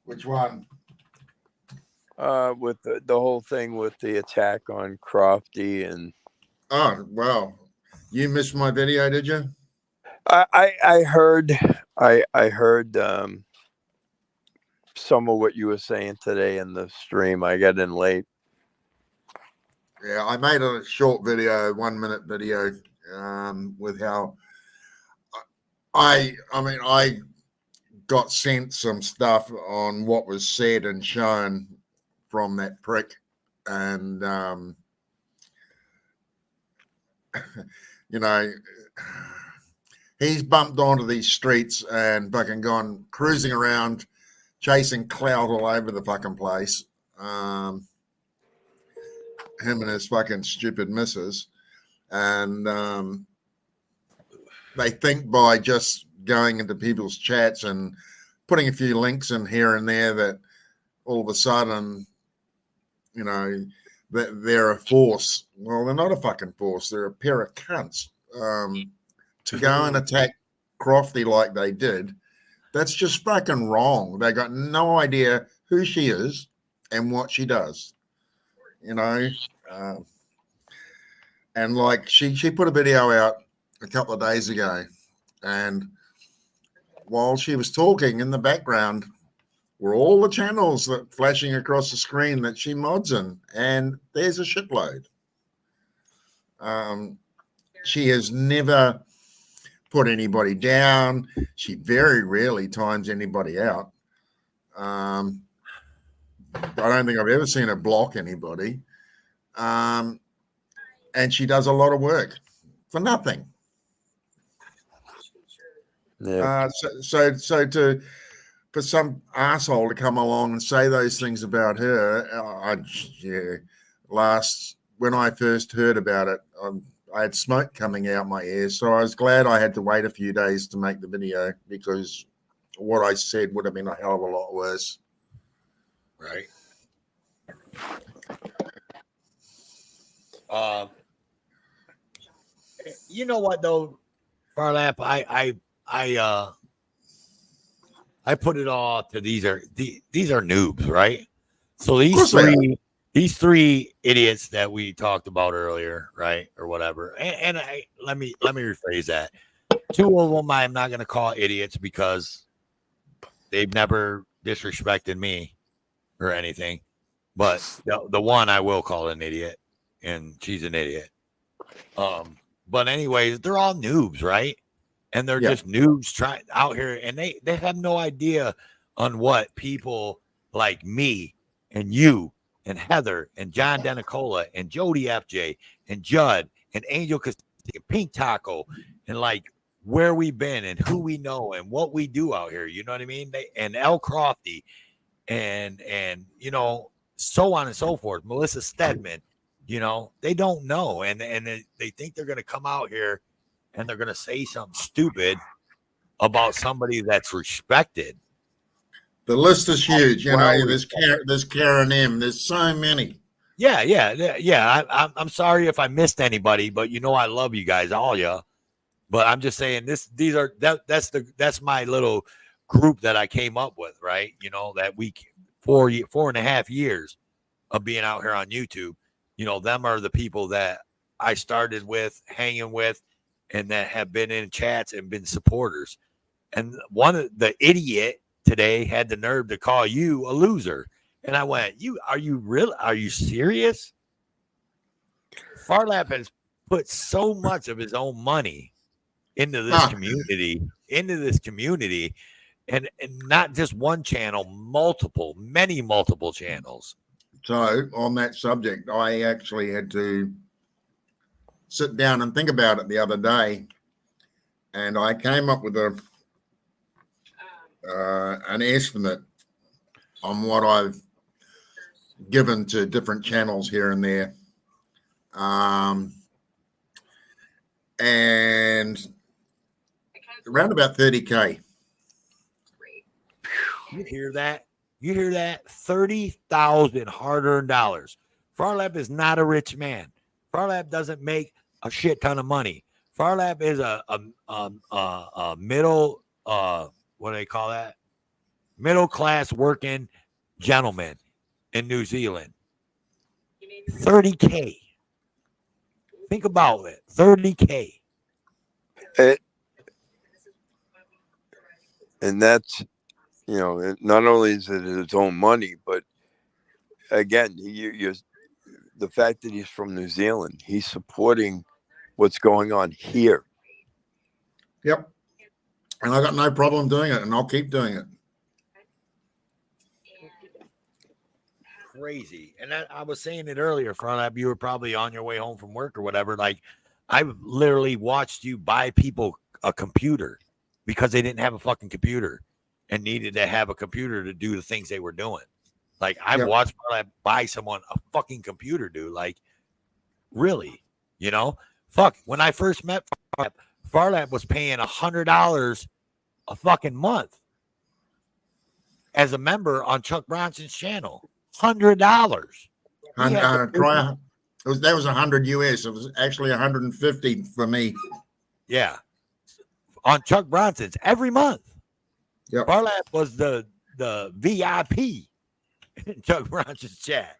Which one? With the whole thing with the attack on Crofty and. Oh well, you missed my video, did you? I heard some of what you were saying today in the stream. I got in late. Yeah, I made a short video, 1 minute video, with how I got sent some stuff on what was said and shown from that prick, and he's bumped onto these streets and fucking gone cruising around, chasing clout all over the fucking place. Him and his fucking stupid missus. And they think by just going into people's chats and putting a few links in here and there that all of a sudden, that they're a force. Well, they're not a fucking force. They're a pair of cunts. To go and attack Crofty like they did, that's just fucking wrong. They got no idea who she is and what she does. And like she put a video out a couple of days ago, and while she was talking, in the background were all the channels that flashing across the screen that she mods in, and there's a shitload. She has never put anybody down. She very rarely times anybody out. I don't think I've ever seen her block anybody. And she does a lot of work for nothing. Yeah. For some asshole to come along and say those things about her, when I first heard about it, I had smoke coming out my ears, so I was glad I had to wait a few days to make the video, because what I said would have been a hell of a lot worse. Right. You know what though, Farlap, I put it all to these are noobs, right? So these three idiots that we talked about earlier, right, or whatever. And let me rephrase that. Two of them I'm not going to call idiots because they've never disrespected me or anything. But the one I will call an idiot, and she's an idiot. But anyways, they're all noobs, right? And they're just noobs trying out here, and they have no idea on what people like me and you and Heather and John Denicola and Jody FJ and Judd and Angel Castillo and Pink Taco and like where we've been and who we know and what we do out here. You know what I mean? And El Crofty and you know, so on and so forth. Melissa Stedman, you know, they don't know, and they think they're going to come out here and they're going to say something stupid about somebody that's respected. The list is huge. You know, there's Karen M. There's so many. Yeah. I'm sorry if I missed anybody, but you know I love you guys, all ya. But I'm just saying that's my little group that I came up with, right? You know, that week 4.5 years of being out here on YouTube. You know, them are the people that I started with, hanging with, and that have been in chats and been supporters. And one of the idiot today had the nerve to call you a loser. And I went, are you serious? Farlap has put so much of his own money into this community, and not just one channel, many multiple channels. So on that subject, I actually had to sit down and think about it the other day, and I came up with an estimate on what I've given to different channels here and there, and around about 30K. You hear that? 30,000 hard-earned dollars. Farlap is not a rich man. Farlap doesn't make a shit ton of money. Farlap is a middle, what do they call that? Middle class working gentleman in New Zealand. 30K. Think about it. 30K. And that's, you know, not only is it his own money, but again, the fact that he's from New Zealand, he's supporting what's going on here. Yep. And I got no problem doing it, and I'll keep doing it. Crazy. And I was saying it earlier, Farlap, you were probably on your way home from work or whatever. Like, I've literally watched you buy people a computer because they didn't have a fucking computer and needed to have a computer to do the things they were doing. Like, I've watched Farlap buy someone a fucking computer, dude. Like, really, you know? Fuck, when I first met Farlap was paying $100 a fucking month as a member on Chuck Bronson's channel. $100. That was 100 US. It was actually 150 for me. Yeah, on Chuck Bronson's every month. Yep. Farlap was the VIP in Chuck Bronson's chat.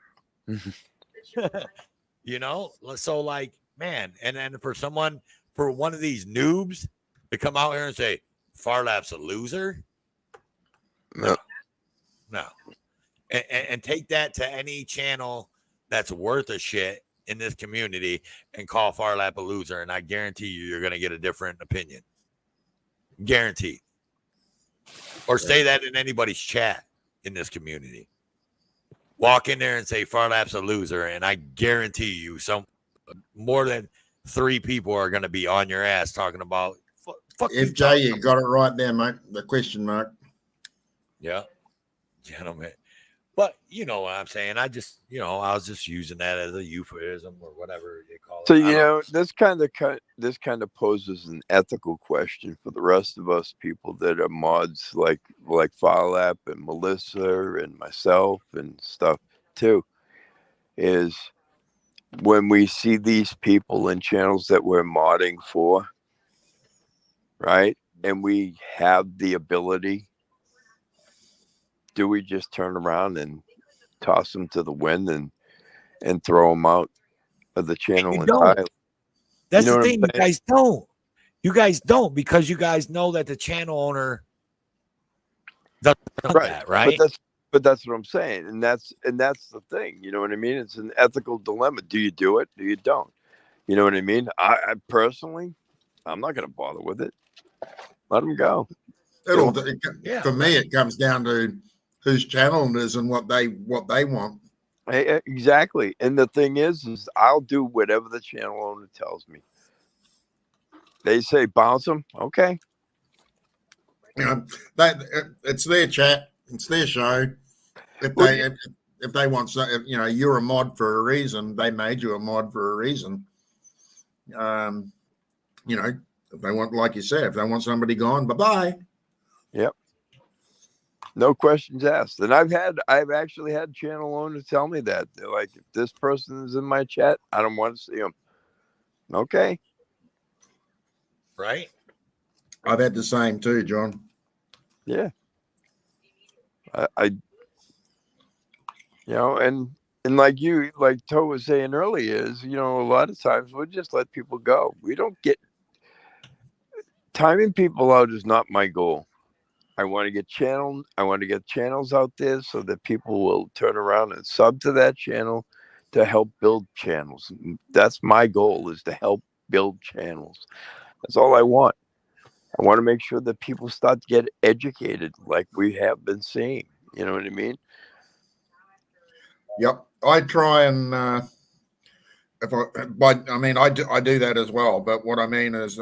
You know, so like, man, and then for one of these noobs to come out here and say Farlap's a loser, no. And take that to any channel that's worth a shit in this community and call Farlap a loser, and I guarantee you're going to get a different opinion. Guaranteed. Or say that in anybody's chat. in this community. Walk in there and say Farlap's a loser, and I guarantee you some more than 3 people are going to be on your ass talking about fuck you. FJ, you got it right there, mate. The question mark. Yeah, gentlemen. But you know what I'm saying. I just, I was just using that as a euphemism or whatever you call it. So this kind of poses an ethical question for the rest of us people that are mods like Farlap and Melissa and myself and stuff too. Is when we see these people in channels that we're modding for, right? And we have the ability, do we just turn around and toss them to the wind and throw them out of the channel entirely? That's the thing. You guys don't. You guys don't, because you guys know that the channel owner doesn't that, right? But that's what I'm saying, and that's the thing. You know what I mean? It's an ethical dilemma. Do you do it? Do you don't? You know what I mean? I personally, I'm not going to bother with it. Let them go. For me, it comes down to whose channel it is and what they want. Exactly. And the thing is I'll do whatever the channel owner tells me. They say bounce them, okay. It's their chat, it's their show. If they want, you're a mod for a reason. They made you a mod for a reason. If they want, like you said, if they want somebody gone, bye-bye. Yep. No questions asked. And I've actually had channel owners tell me that. They're like, if this person is in my chat, I don't want to see them. Okay. Right. I've had the same too, John. Yeah. I and like Toe was saying earlier is, a lot of times we'll just let people go. We don't get timing people out is not my goal. I want to get channels out there so that people will turn around and sub to that channel to help build channels. That's my goal, is to help build channels. That's all I want. I want to make sure that people start to get educated like we have been seeing. You know what I mean? Yep. I try and I do that as well. But what I mean is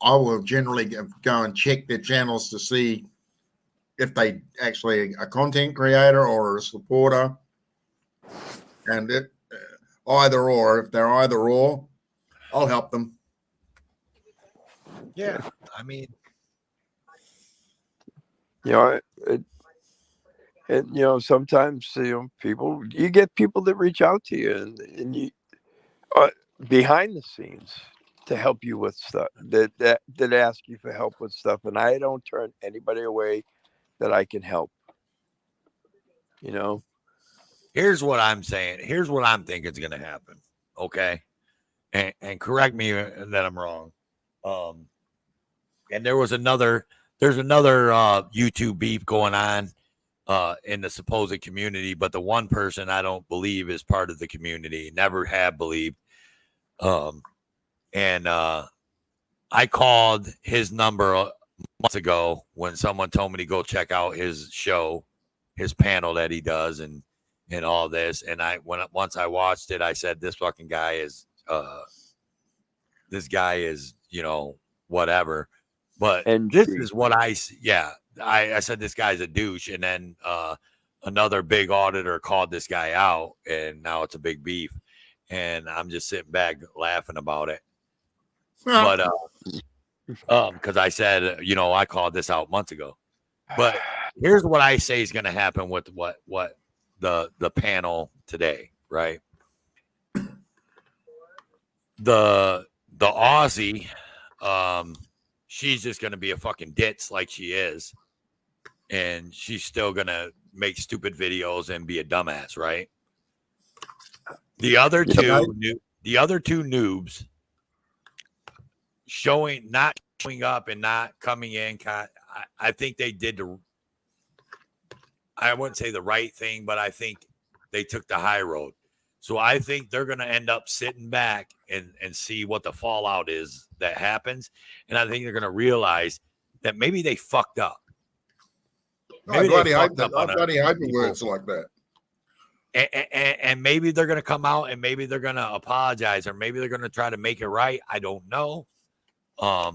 I will generally go and check their channels to see if they actually a content creator or a supporter. And if they're either or, I'll help them. Yeah. I mean, sometimes you get people that reach out to you and you behind the scenes to help you with stuff that ask you for help with stuff, and I don't turn anybody away that I can help. Here's what I'm saying. Here's what I'm thinking is going to happen. Okay, and correct me that I'm wrong. And there's another YouTube beef going on in the supposed community, but the one person I don't believe is part of the community, never have believed. And I called his number months ago when someone told me to go check out his show, his panel that he does, and all this. And once I watched it, I said, this fucking guy is whatever. But this is what I said, this guy's a douche. And then another big auditor called this guy out, and now it's a big beef. And I'm just sitting back laughing about it. But because I said, I called this out months ago. But here's what I say is going to happen with what the panel today, right? The Aussie, she's just going to be a fucking ditz like she is, and she's still going to make stupid videos and be a dumbass, right? The other two noobs not showing up and not coming in. I think they did I wouldn't say the right thing, but I think they took the high road. So I think they're going to end up sitting back and see what the fallout is that happens. And I think they're going to realize that maybe they fucked up. I bloody hope that. on I bloody hope it people. works like that. And maybe they're going to come out and maybe they're going to apologize or maybe they're going to try to make it right. I don't know. I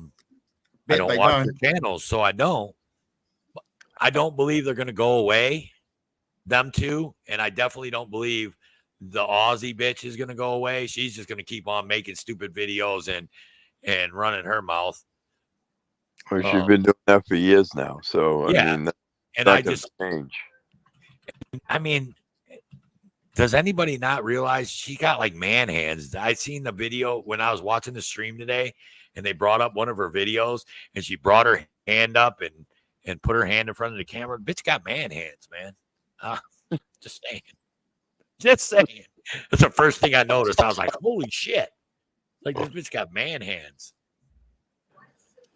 don't watch their channels, so I don't. I don't believe they're going to go away, them two. And I definitely don't believe the Aussie bitch is going to go away. She's just going to keep on making stupid videos and running her mouth. Well, she's been doing that for years now. So, yeah. I mean, that's and not I gonna just change. I mean, does anybody not realize she got like man hands? I seen the video when I was watching the stream today, and they brought up one of her videos, and she brought her hand up and put her hand in front of the camera. Bitch got man hands, man. Just saying. Just saying. That's the first thing I noticed. I was like, holy shit. Like this bitch got man hands.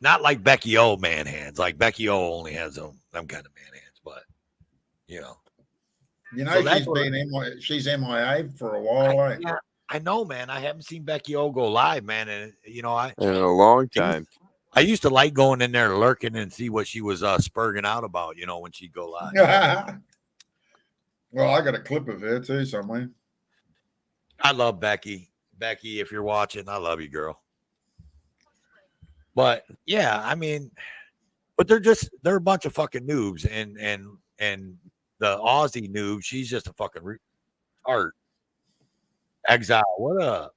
Not like Becky O man hands. Like Becky O only has them kind of man hands, but you know. You know, so she's MIA for a while. Yeah, I know, man. I haven't seen Becky O go live, man, and you know, in a long time. I used to like going in there lurking and see what she was spurging out about, you know, when she'd go live. Well, I got a clip of her too somewhere. I love Becky. Becky, if you're watching, I love you, girl. But yeah, I mean, but they're a bunch of fucking noobs, and the Aussie noob, she's just a fucking art. Exile, what up?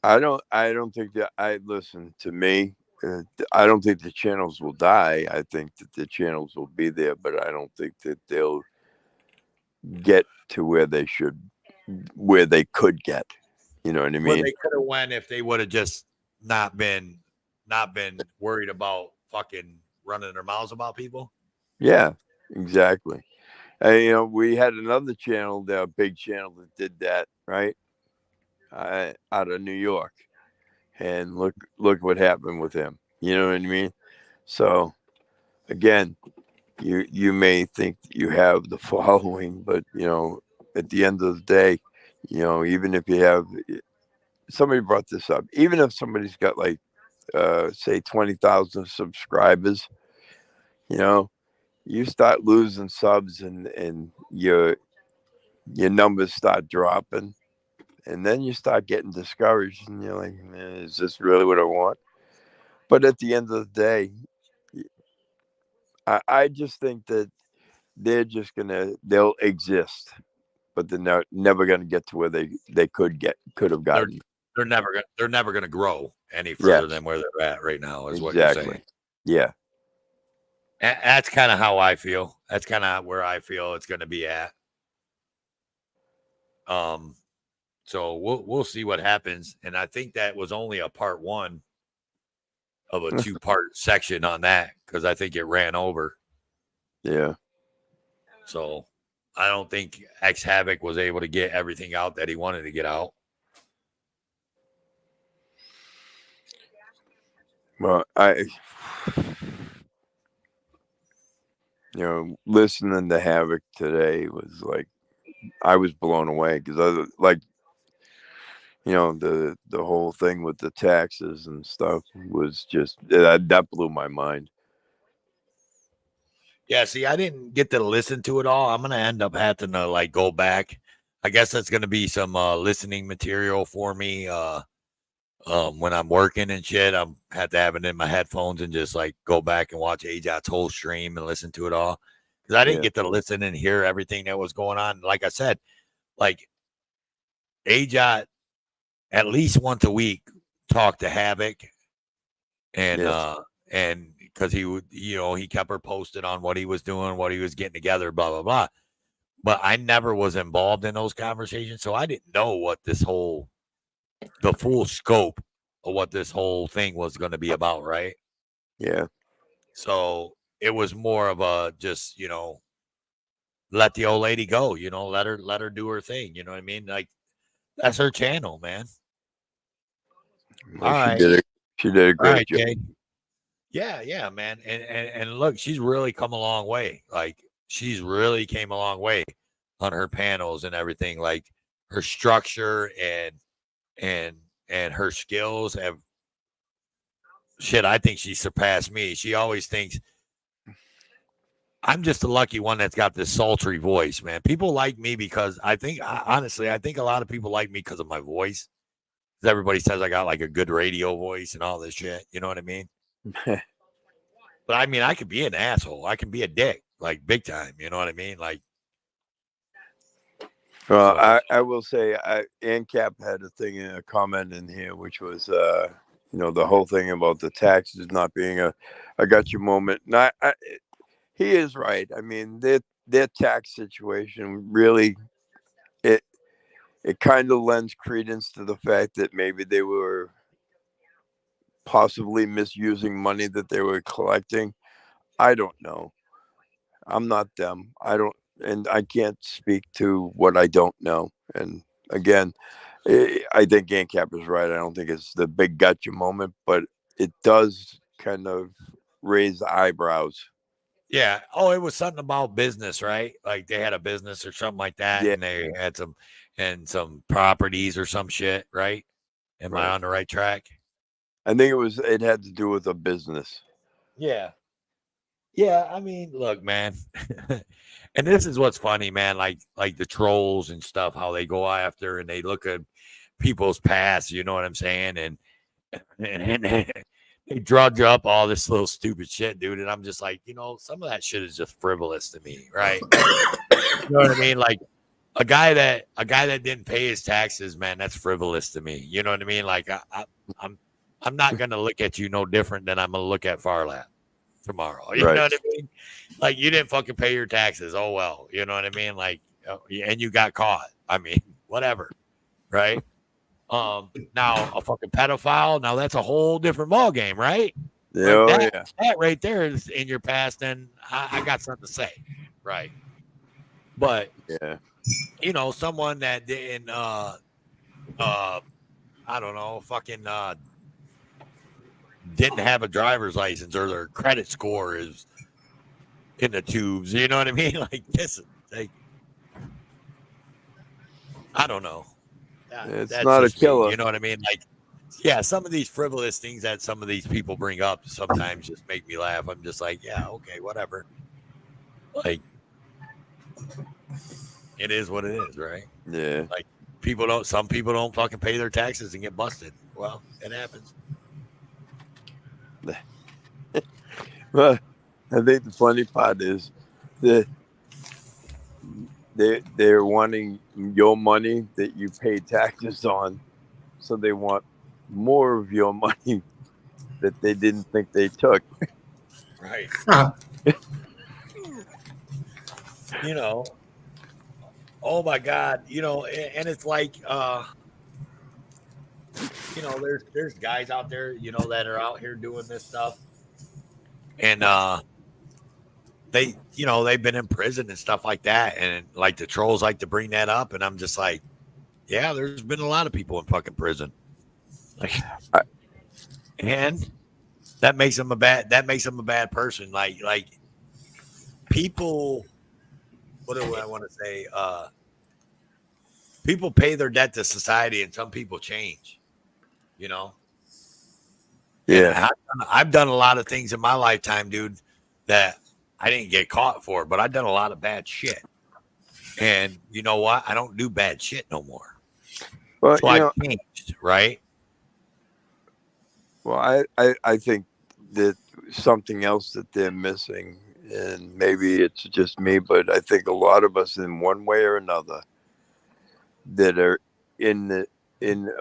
I don't think that listen to me. I don't think the channels will die. I think that the channels will be there, but I don't think that they'll get to where they could get. You know what I mean? Where they could have went if they would have just not been worried about fucking running their mouths about people. Yeah, exactly. You know, we had another channel, the big channel that did that, right? Out of New York, and look what happened with him. You know what I mean? So again, you may think that you have the following, but you know, at the end of the day, you know, even if you have, somebody brought this up, even if somebody's got like say 20,000 subscribers, you know, you start losing subs and your numbers start dropping, and then you start getting discouraged, and you're like, is this really what I want? But at the end of the day, I just think that they're just they'll exist, but they're never gonna get to where they could have gotten. They're never gonna grow any further than where they're at right now, is what you're saying. Yeah. That's kind of how I feel. That's kind of where I feel it's gonna be at. So we'll see what happens. And I think that was only a part one of a 2-part section on that, because I think it ran over. Yeah. So I don't think X Havoc was able to get everything out that he wanted to get out. Well, listening to Havoc today was like, I was blown away, because I was like, the whole thing with the taxes and stuff was just that blew my mind. Yeah, see, I didn't get to listen to it all. I'm gonna end up having to like go back. I guess that's gonna be some listening material for me when I'm working and shit. I'm have to have it in my headphones and just like go back and watch Ajot's whole stream and listen to it all, because I didn't get to listen and hear everything that was going on. Like I said, like Ajot at least once a week talk to Havoc, and because he would, he kept her posted on what he was doing, what he was getting together, blah blah blah. But I never was involved in those conversations, so I didn't know what the full scope of what this whole thing was going to be about, right? Yeah. So it was more of a just let the old lady go, let her do her thing, you know what I mean? Like, that's her channel, man. Well, all right. She did a great job. Jay. Yeah, man. And look, she's really come a long way. Like, she's really came a long way on her panels and everything. Like, her structure and her skills have shit. I think she surpassed me. She always thinks I'm just the lucky one that's got this sultry voice, man. People like me because honestly, I think a lot of people like me because of my voice. Because everybody says I got like a good radio voice and all this shit. You know what I mean? But I mean, I could be an asshole. I can be a dick, like big time. You know what I mean? Like, Well, so I will say, ANCAP had a comment in here, which was, the whole thing about the taxes not being a gotcha moment. And he is right. I mean, their tax situation really, it kind of lends credence to the fact that maybe they were possibly misusing money that they were collecting. I don't know. I'm not them. And I can't speak to what I don't know. And again, I think ANCAP is right. I don't think it's the big gotcha moment, but it does kind of raise eyebrows. yeah. Oh, it was something about business, right? Like they had a business or something like that, Yeah, and they had some properties or some shit, right? Am I right. on the right track? I think it had to do with a business. Yeah. Yeah, I mean, look, man, and this is what's funny, man. Like the trolls and stuff, how they go after and they look at people's past. You know what I'm saying? And they drudge up all this little stupid shit, dude. And I'm just like, some of that shit is just frivolous to me, right? You know what I mean? Like a guy that didn't pay his taxes, man, that's frivolous to me. You know what I mean? Like I'm not gonna look at you no different than I'm gonna look at Farlap tomorrow. You Right. know what I mean? Like you didn't fucking pay your taxes. Oh well. You know what I mean? Like and you got caught. I mean, whatever. Right? Now a fucking pedophile, now that's a whole different ball game, right? Oh, But yeah. that right there is in your past, and I got something to say. Right. But Yeah. someone that didn't I don't know, fucking didn't have a driver's license or their credit score is in the tubes. You know what I mean? Like this, like I don't know. It's That's not a just me. killer. You know what I mean? Like, yeah, some of these frivolous things that some of these people bring up sometimes just make me laugh. I'm just like, yeah, okay, whatever. Like, it is what it is, right? Yeah. Like, some people don't fucking pay their taxes and get busted. Well, it happens. Well, I think the funny part is that they're wanting your money that you pay taxes on, so they want more of your money that they didn't think they took. Right. Oh my God, and it's like, there's guys out there, that are out here doing this stuff, and they've been in prison and stuff like that, and like the trolls like to bring that up, and I'm just like, yeah, there's been a lot of people in fucking prison, like, and that makes them a bad person, like people. What do I want to say? People pay their debt to society, and some people change. Yeah. And I've done a lot of things in my lifetime, dude, that I didn't get caught for, but I've done a lot of bad shit. And you know what? I don't do bad shit no more. Well, So I've changed, right? Well, I think that something else that they're missing, and maybe it's just me, but I think a lot of us in one way or another that are in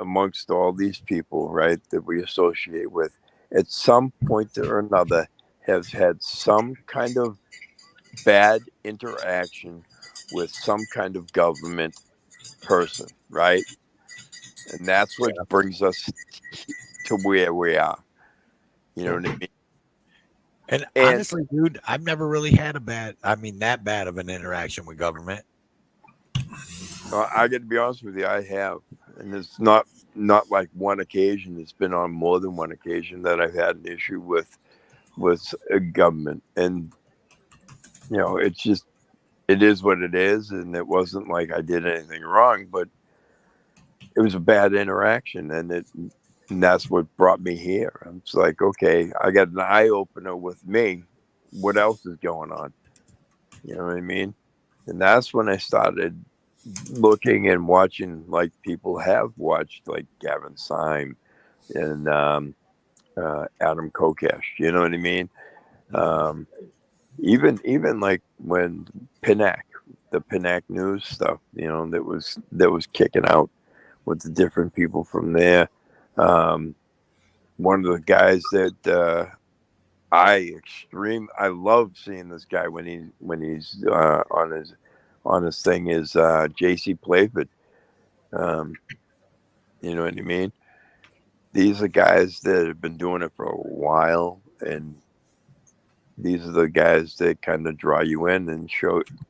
amongst all these people, right, that we associate with, at some point or another have had some kind of bad interaction with some kind of government person, right? And that's what brings us to where we are. You know what I mean? And honestly, dude, I've never really had that bad of an interaction with government. I got to be honest with you, I have, and it's not like one occasion. It's been on more than one occasion that I've had an issue with a government, and it's just, it is what it is, and it wasn't like I did anything wrong, but it was a bad interaction, and that's what brought me here. I'm just like, okay, I got an eye opener with me. What else is going on? You know what I mean? And that's when I started looking and watching, like people have watched, like Gavin Syme and Adam Kokesh. You know what I mean? Um, even like when the Pinnack News stuff, you know, that was kicking out with the different people from there. One of the guys that I love seeing this guy when he's on his thing is JC Playford. Um, you know what I mean? These are guys that have been doing it for a while, and these are the guys that kind of draw you in and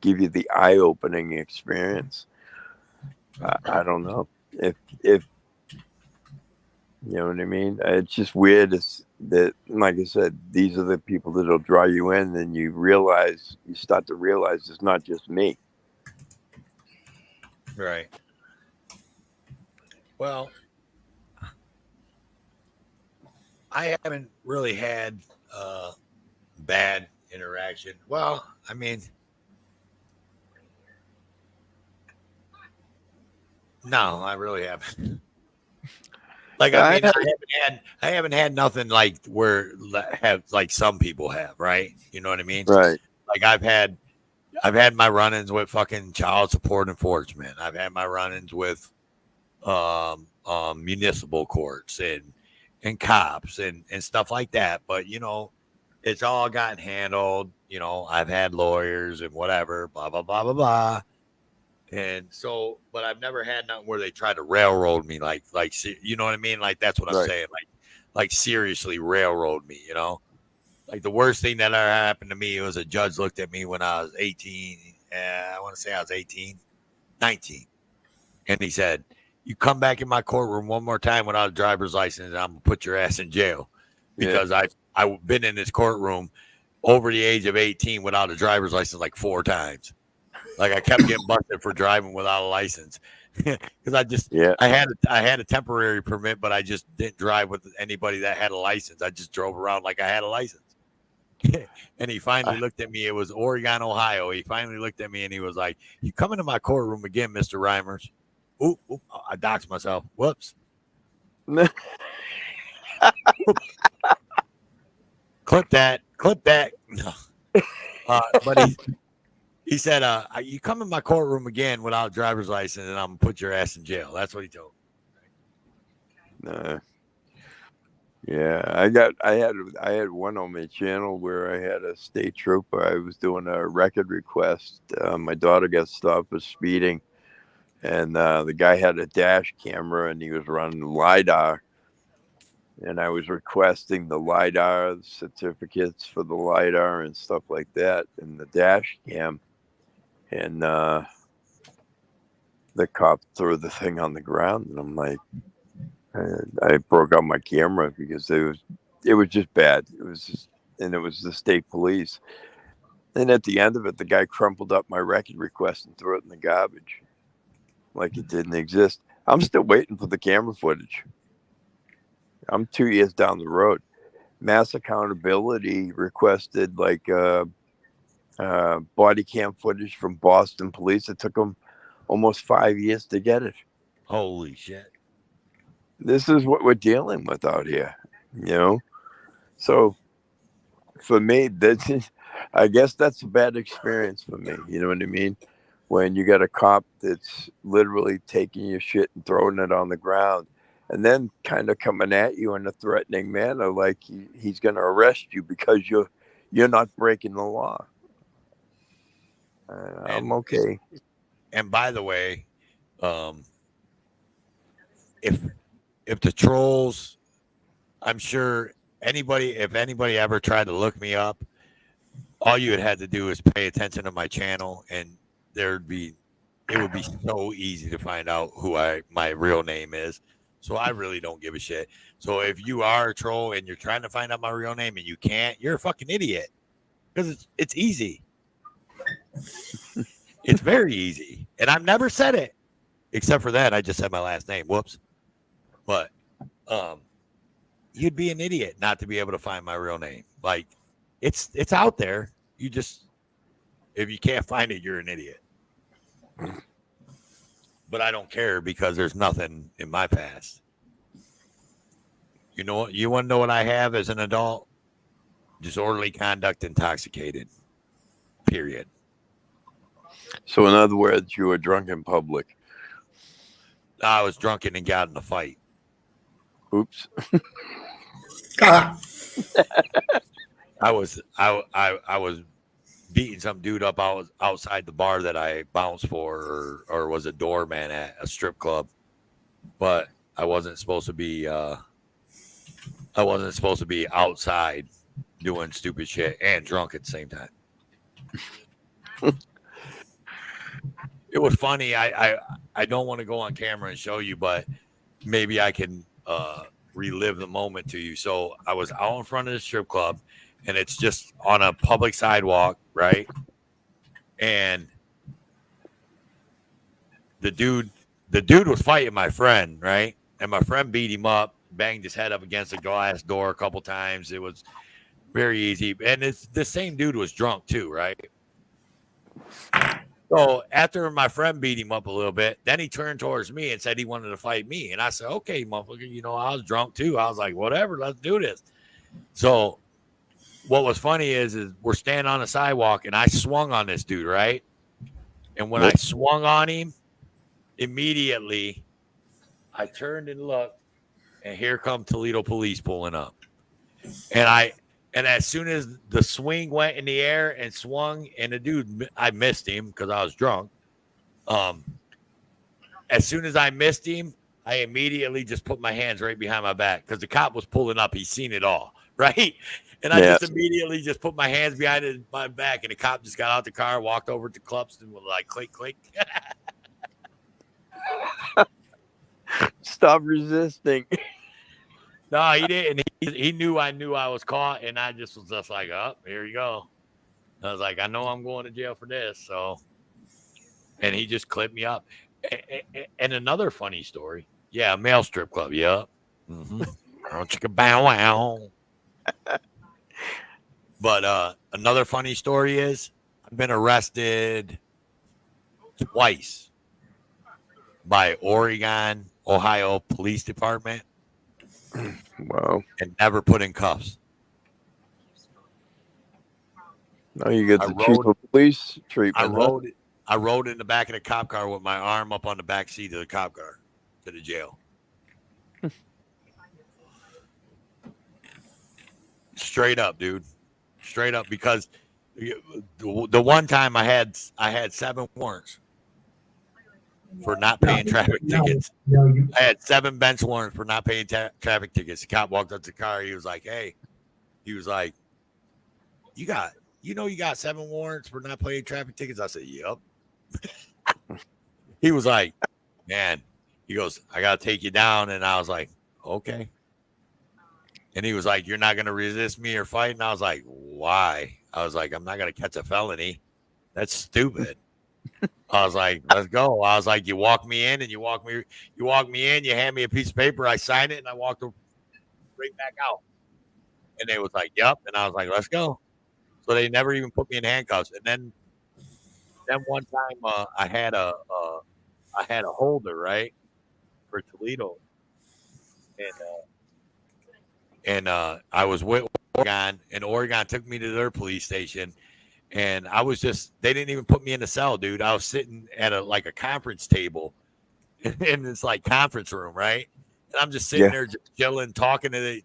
give you the eye-opening experience. I don't know if you know what I mean. It's just weird that, like I said, these are the people that'll draw you in, and you start to realize it's not just me. Right. Well, I haven't really had bad interaction. Well, I mean, no, I really haven't. Like, I I mean, I haven't had nothing like where have like some people have, right? You know what I mean? right, Like I've had my run-ins with fucking child support enforcement. I've had my run-ins with municipal courts and cops and stuff like that. But you know, it's all gotten handled. You know, I've had lawyers and whatever, blah blah blah blah blah. And so, but I've never had nothing where they try to railroad me, you know what I mean? Like that's what I'm right. saying, like seriously railroad me. You know, like the worst thing that ever happened to me was a judge looked at me when I was 18. I want to say I was 18, 19. And he said, "You come back in my courtroom one more time without a driver's license, and I'm gonna put your ass in jail." Yeah, Because I've been in this courtroom over the age of 18 without a driver's license like 4 times. Like I kept getting busted for driving without a license because yeah. I had a temporary permit, but I just didn't drive with anybody that had a license. I just drove around like I had a license. And he finally I, looked at me. It was Oregon, Ohio. He finally looked at me and he was like, "You come into my courtroom again, Mr. Reimers." Oop, I doxed myself. Whoops. Clip that. Clip that. No. But he said, "You come in my courtroom again without a driver's license, and I'm gonna put your ass in jail." That's what he told me. yeah, I had one on my channel where I had a state trooper. I was doing a record request. My daughter got stopped for speeding, and the guy had a dash camera and he was running LiDAR, and I was requesting the LiDAR certificates for the LiDAR and stuff like that, and the dash cam, and the cop threw the thing on the ground, and I'm like, I broke out my camera because it was just bad. And it was the state police. And at the end of it, the guy crumpled up my record request and threw it in the garbage, like it didn't exist. I'm still waiting for the camera footage. I'm 2 years down the road. Mass Accountability requested like body cam footage from Boston police. It took them almost 5 years to get it. Holy shit! This is what we're dealing with out here, you know. So for me, I guess that's a bad experience for me. You know what I mean? When you got a cop that's literally taking your shit and throwing it on the ground, and then kind of coming at you in a threatening manner, like he's going to arrest you because you're not breaking the law. I'm And okay. and by the way, um, if the trolls, I'm sure if anybody ever tried to look me up, all you had had to do is pay attention to my channel, and it would be so easy to find out who my real name is. So I really don't give a shit. So if you are a troll and you're trying to find out my real name and you can't, you're a fucking idiot. Because it's easy. It's very easy. And I've never said it. Except for that, I just said my last name. Whoops. But you'd be an idiot not to be able to find my real name. Like it's out there. You just If you can't find it, you're an idiot. But I don't care because there's nothing in my past. You know what? You want to know what I have as an adult? Disorderly conduct, intoxicated. Period. So, in other words, you were drunk in public. I was drunken and got in a fight. Oops. Ah, I was beating some dude up outside the bar that I bounced for, or was a doorman at a strip club. But I wasn't supposed to be. I wasn't supposed to be outside doing stupid shit and drunk at the same time. It was funny. I don't want to go on camera and show you, but maybe I can relive the moment to you. So I was out in front of the strip club, and it's just on a public sidewalk, right? And the dude was fighting my friend, right? And my friend beat him up, banged his head up against a glass door a couple times. It was very easy. And it's the same dude was drunk too, right? So after my friend beat him up a little bit, then he turned towards me and said he wanted to fight me. And I said, okay, motherfucker, you know, I was drunk too. I was like, whatever, let's do this. So what was funny is we're standing on the sidewalk and I swung on this dude, right? And when I swung on him, immediately I turned and looked, and here come Toledo police pulling up. And as soon as the swing went in the air and swung, and the dude, I missed him because I was drunk. As soon as I missed him, I immediately just put my hands right behind my back because the cop was pulling up. He's seen it all, right? And I just immediately just put my hands behind my back, and the cop just got out the car, walked over to Clubs, and was like, click, click. Stop resisting. No, he didn't. He knew I was caught, and I just was just like, oh, here you go. I was like, I know I'm going to jail for this. So, and he just clipped me up. And another funny story. Yeah, male strip club. Yep. Mm-hmm. Bow wow. But another funny story is I've been arrested twice by Oregon, Ohio Police Department. Wow. And never put in cuffs. Now you get the chief of police treatment. I rode in the back of the cop car with my arm up on the back seat of the cop car to the jail. Straight up, dude. Straight up, because the one time I had 7 warrants for not paying traffic tickets. I had 7 bench warrants for not paying traffic tickets. The cop walked up to the car. He was like, hey, you got 7 warrants for not paying traffic tickets? I said, yep. He was like, man, he goes, I got to take you down. And I was like, okay. And he was like, you're not going to resist me or fight? And I was like, why? I was like, I'm not going to catch a felony. That's stupid. I was like, let's go. I was like, you walk me in, you hand me a piece of paper, I signed it, and I walked right back out. And they was like, yep. And I was like, let's go. So they never even put me in handcuffs. And then one time I had a holder, right, for Toledo. And I was with Oregon, and Oregon took me to their police station. And they didn't even put me in the cell, dude. I was sitting at a conference table in this conference room, right? And I'm just sitting there just chilling, talking to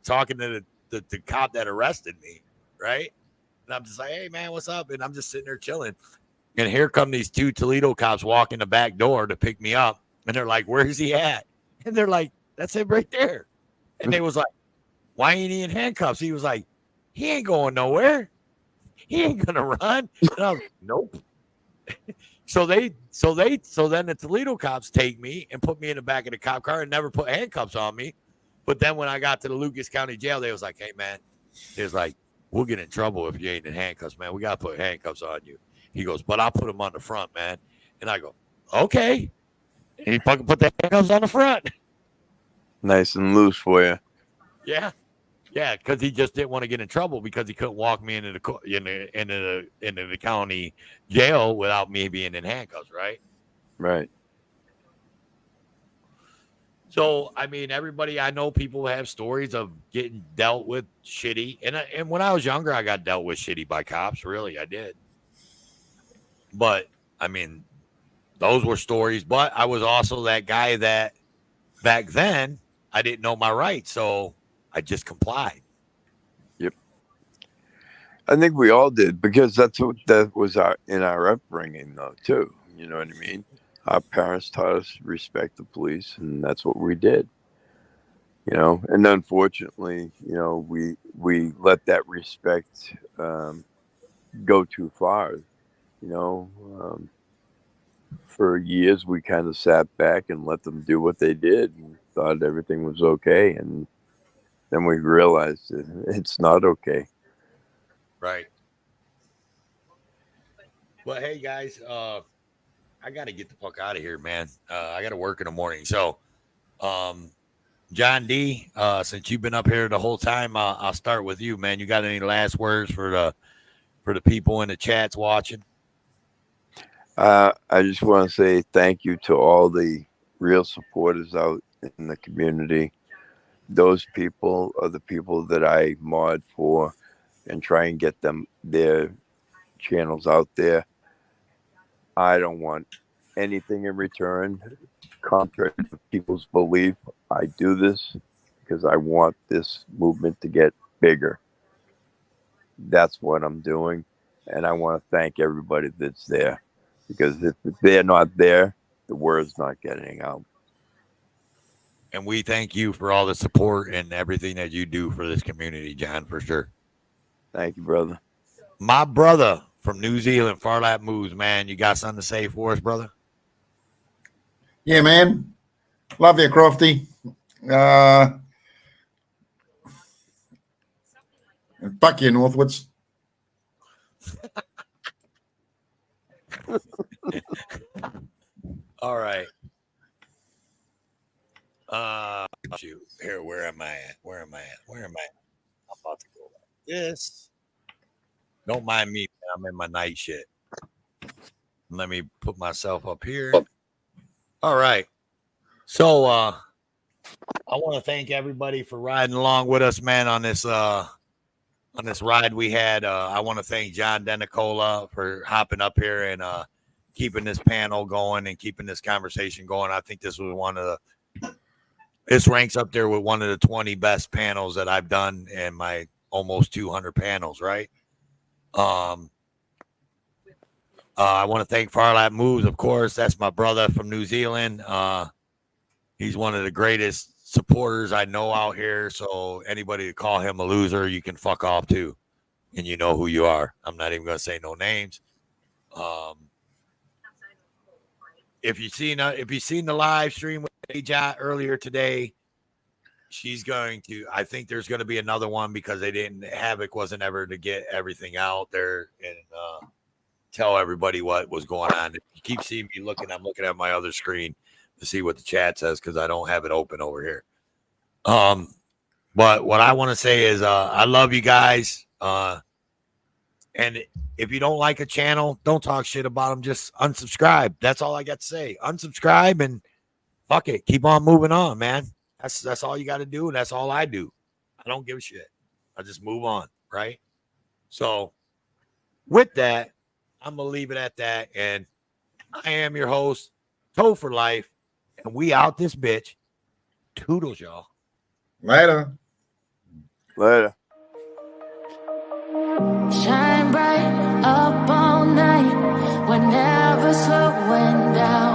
the cop that arrested me, right? And I'm just like, hey man, what's up? And I'm just sitting there chilling. And here come these 2 Toledo cops walking the back door to pick me up. And they're like, where's he at? And they're like, that's him right there. And they was like, why ain't he in handcuffs? He was like, he ain't going nowhere. He ain't gonna run. And I was like, nope. So then the Toledo cops take me and put me in the back of the cop car and never put handcuffs on me. But then when I got to the Lucas County Jail, they was like, hey man, they was like, we'll get in trouble if you ain't in handcuffs, man. We gotta put handcuffs on you. He goes, but I'll put them on the front, man. And I go, okay. And he fucking put the handcuffs on the front. Nice and loose for you. Yeah. Yeah, because he just didn't want to get in trouble because he couldn't walk me into the county jail without me being in handcuffs, right? Right. So, I mean, everybody, I know people have stories of getting dealt with shitty. And when I was younger, I got dealt with shitty by cops. Really, I did. But, I mean, those were stories. But I was also that guy that back then I didn't know my rights. So I just complied. Yep. I think we all did because that was in our upbringing, though, too. You know what I mean? Our parents taught us to respect the police, and that's what we did. And unfortunately, we let that respect go too far. For years we kind of sat back and let them do what they did and thought everything was okay, and then we realized that it's not okay. Right. But hey, guys, I got to get the fuck out of here, man. I got to work in the morning. So, John D, since you've been up here the whole time, I'll start with you, man. You got any last words for the people in the chats watching? I just want to say thank you to all the real supporters out in the community. Those people are the people that I mod for and try and get their channels out there. I don't want anything in return, contrary to people's belief. I do this because I want this movement to get bigger. That's what I'm doing. And I want to thank everybody that's there, because if they're not there, the word's not getting out. And we thank you for all the support and everything that you do for this community, John, for sure. Thank you, brother. My brother from New Zealand, Farlap Moves, man. You got something to say for us, brother? Yeah, man. Love you, Crofty. And fuck you, Northwoods. All right. Shoot. Here, where am I at? I'm about to go like this. Don't mind me, man. I'm in my night shit. Let me put myself up here. All right. So I want to thank everybody for riding along with us, man, on this ride we had. I want to thank John Denicola for hopping up here and keeping this panel going and keeping this conversation going. I think this was this ranks up there with one of the 20 best panels that I've done in my almost 200 panels, right? I want to thank Farlap Moves, of course. That's my brother from New Zealand. He's one of the greatest supporters I know out here. So anybody to call him a loser, you can fuck off too. And you know who you are. I'm not even going to say no names. If you've seen the live stream with Ajah earlier today, I think there's going to be another one because Havoc wasn't ever to get everything out there and tell everybody what was going on. If you keep seeing me looking, I'm looking at my other screen to see what the chat says because I don't have it open over here. But what I want to say is I love you guys. And if you don't like a channel, don't talk shit about them. Just unsubscribe. That's all I got to say. Unsubscribe and fuck it. Keep on moving on, man. That's all you got to do. And that's all I do. I don't give a shit. I just move on. Right. So with that, I'm going to leave it at that. And I am your host, Toe for Life. And we out this bitch. Toodles, y'all. Later. Shine bright up all night. We're never slowing down.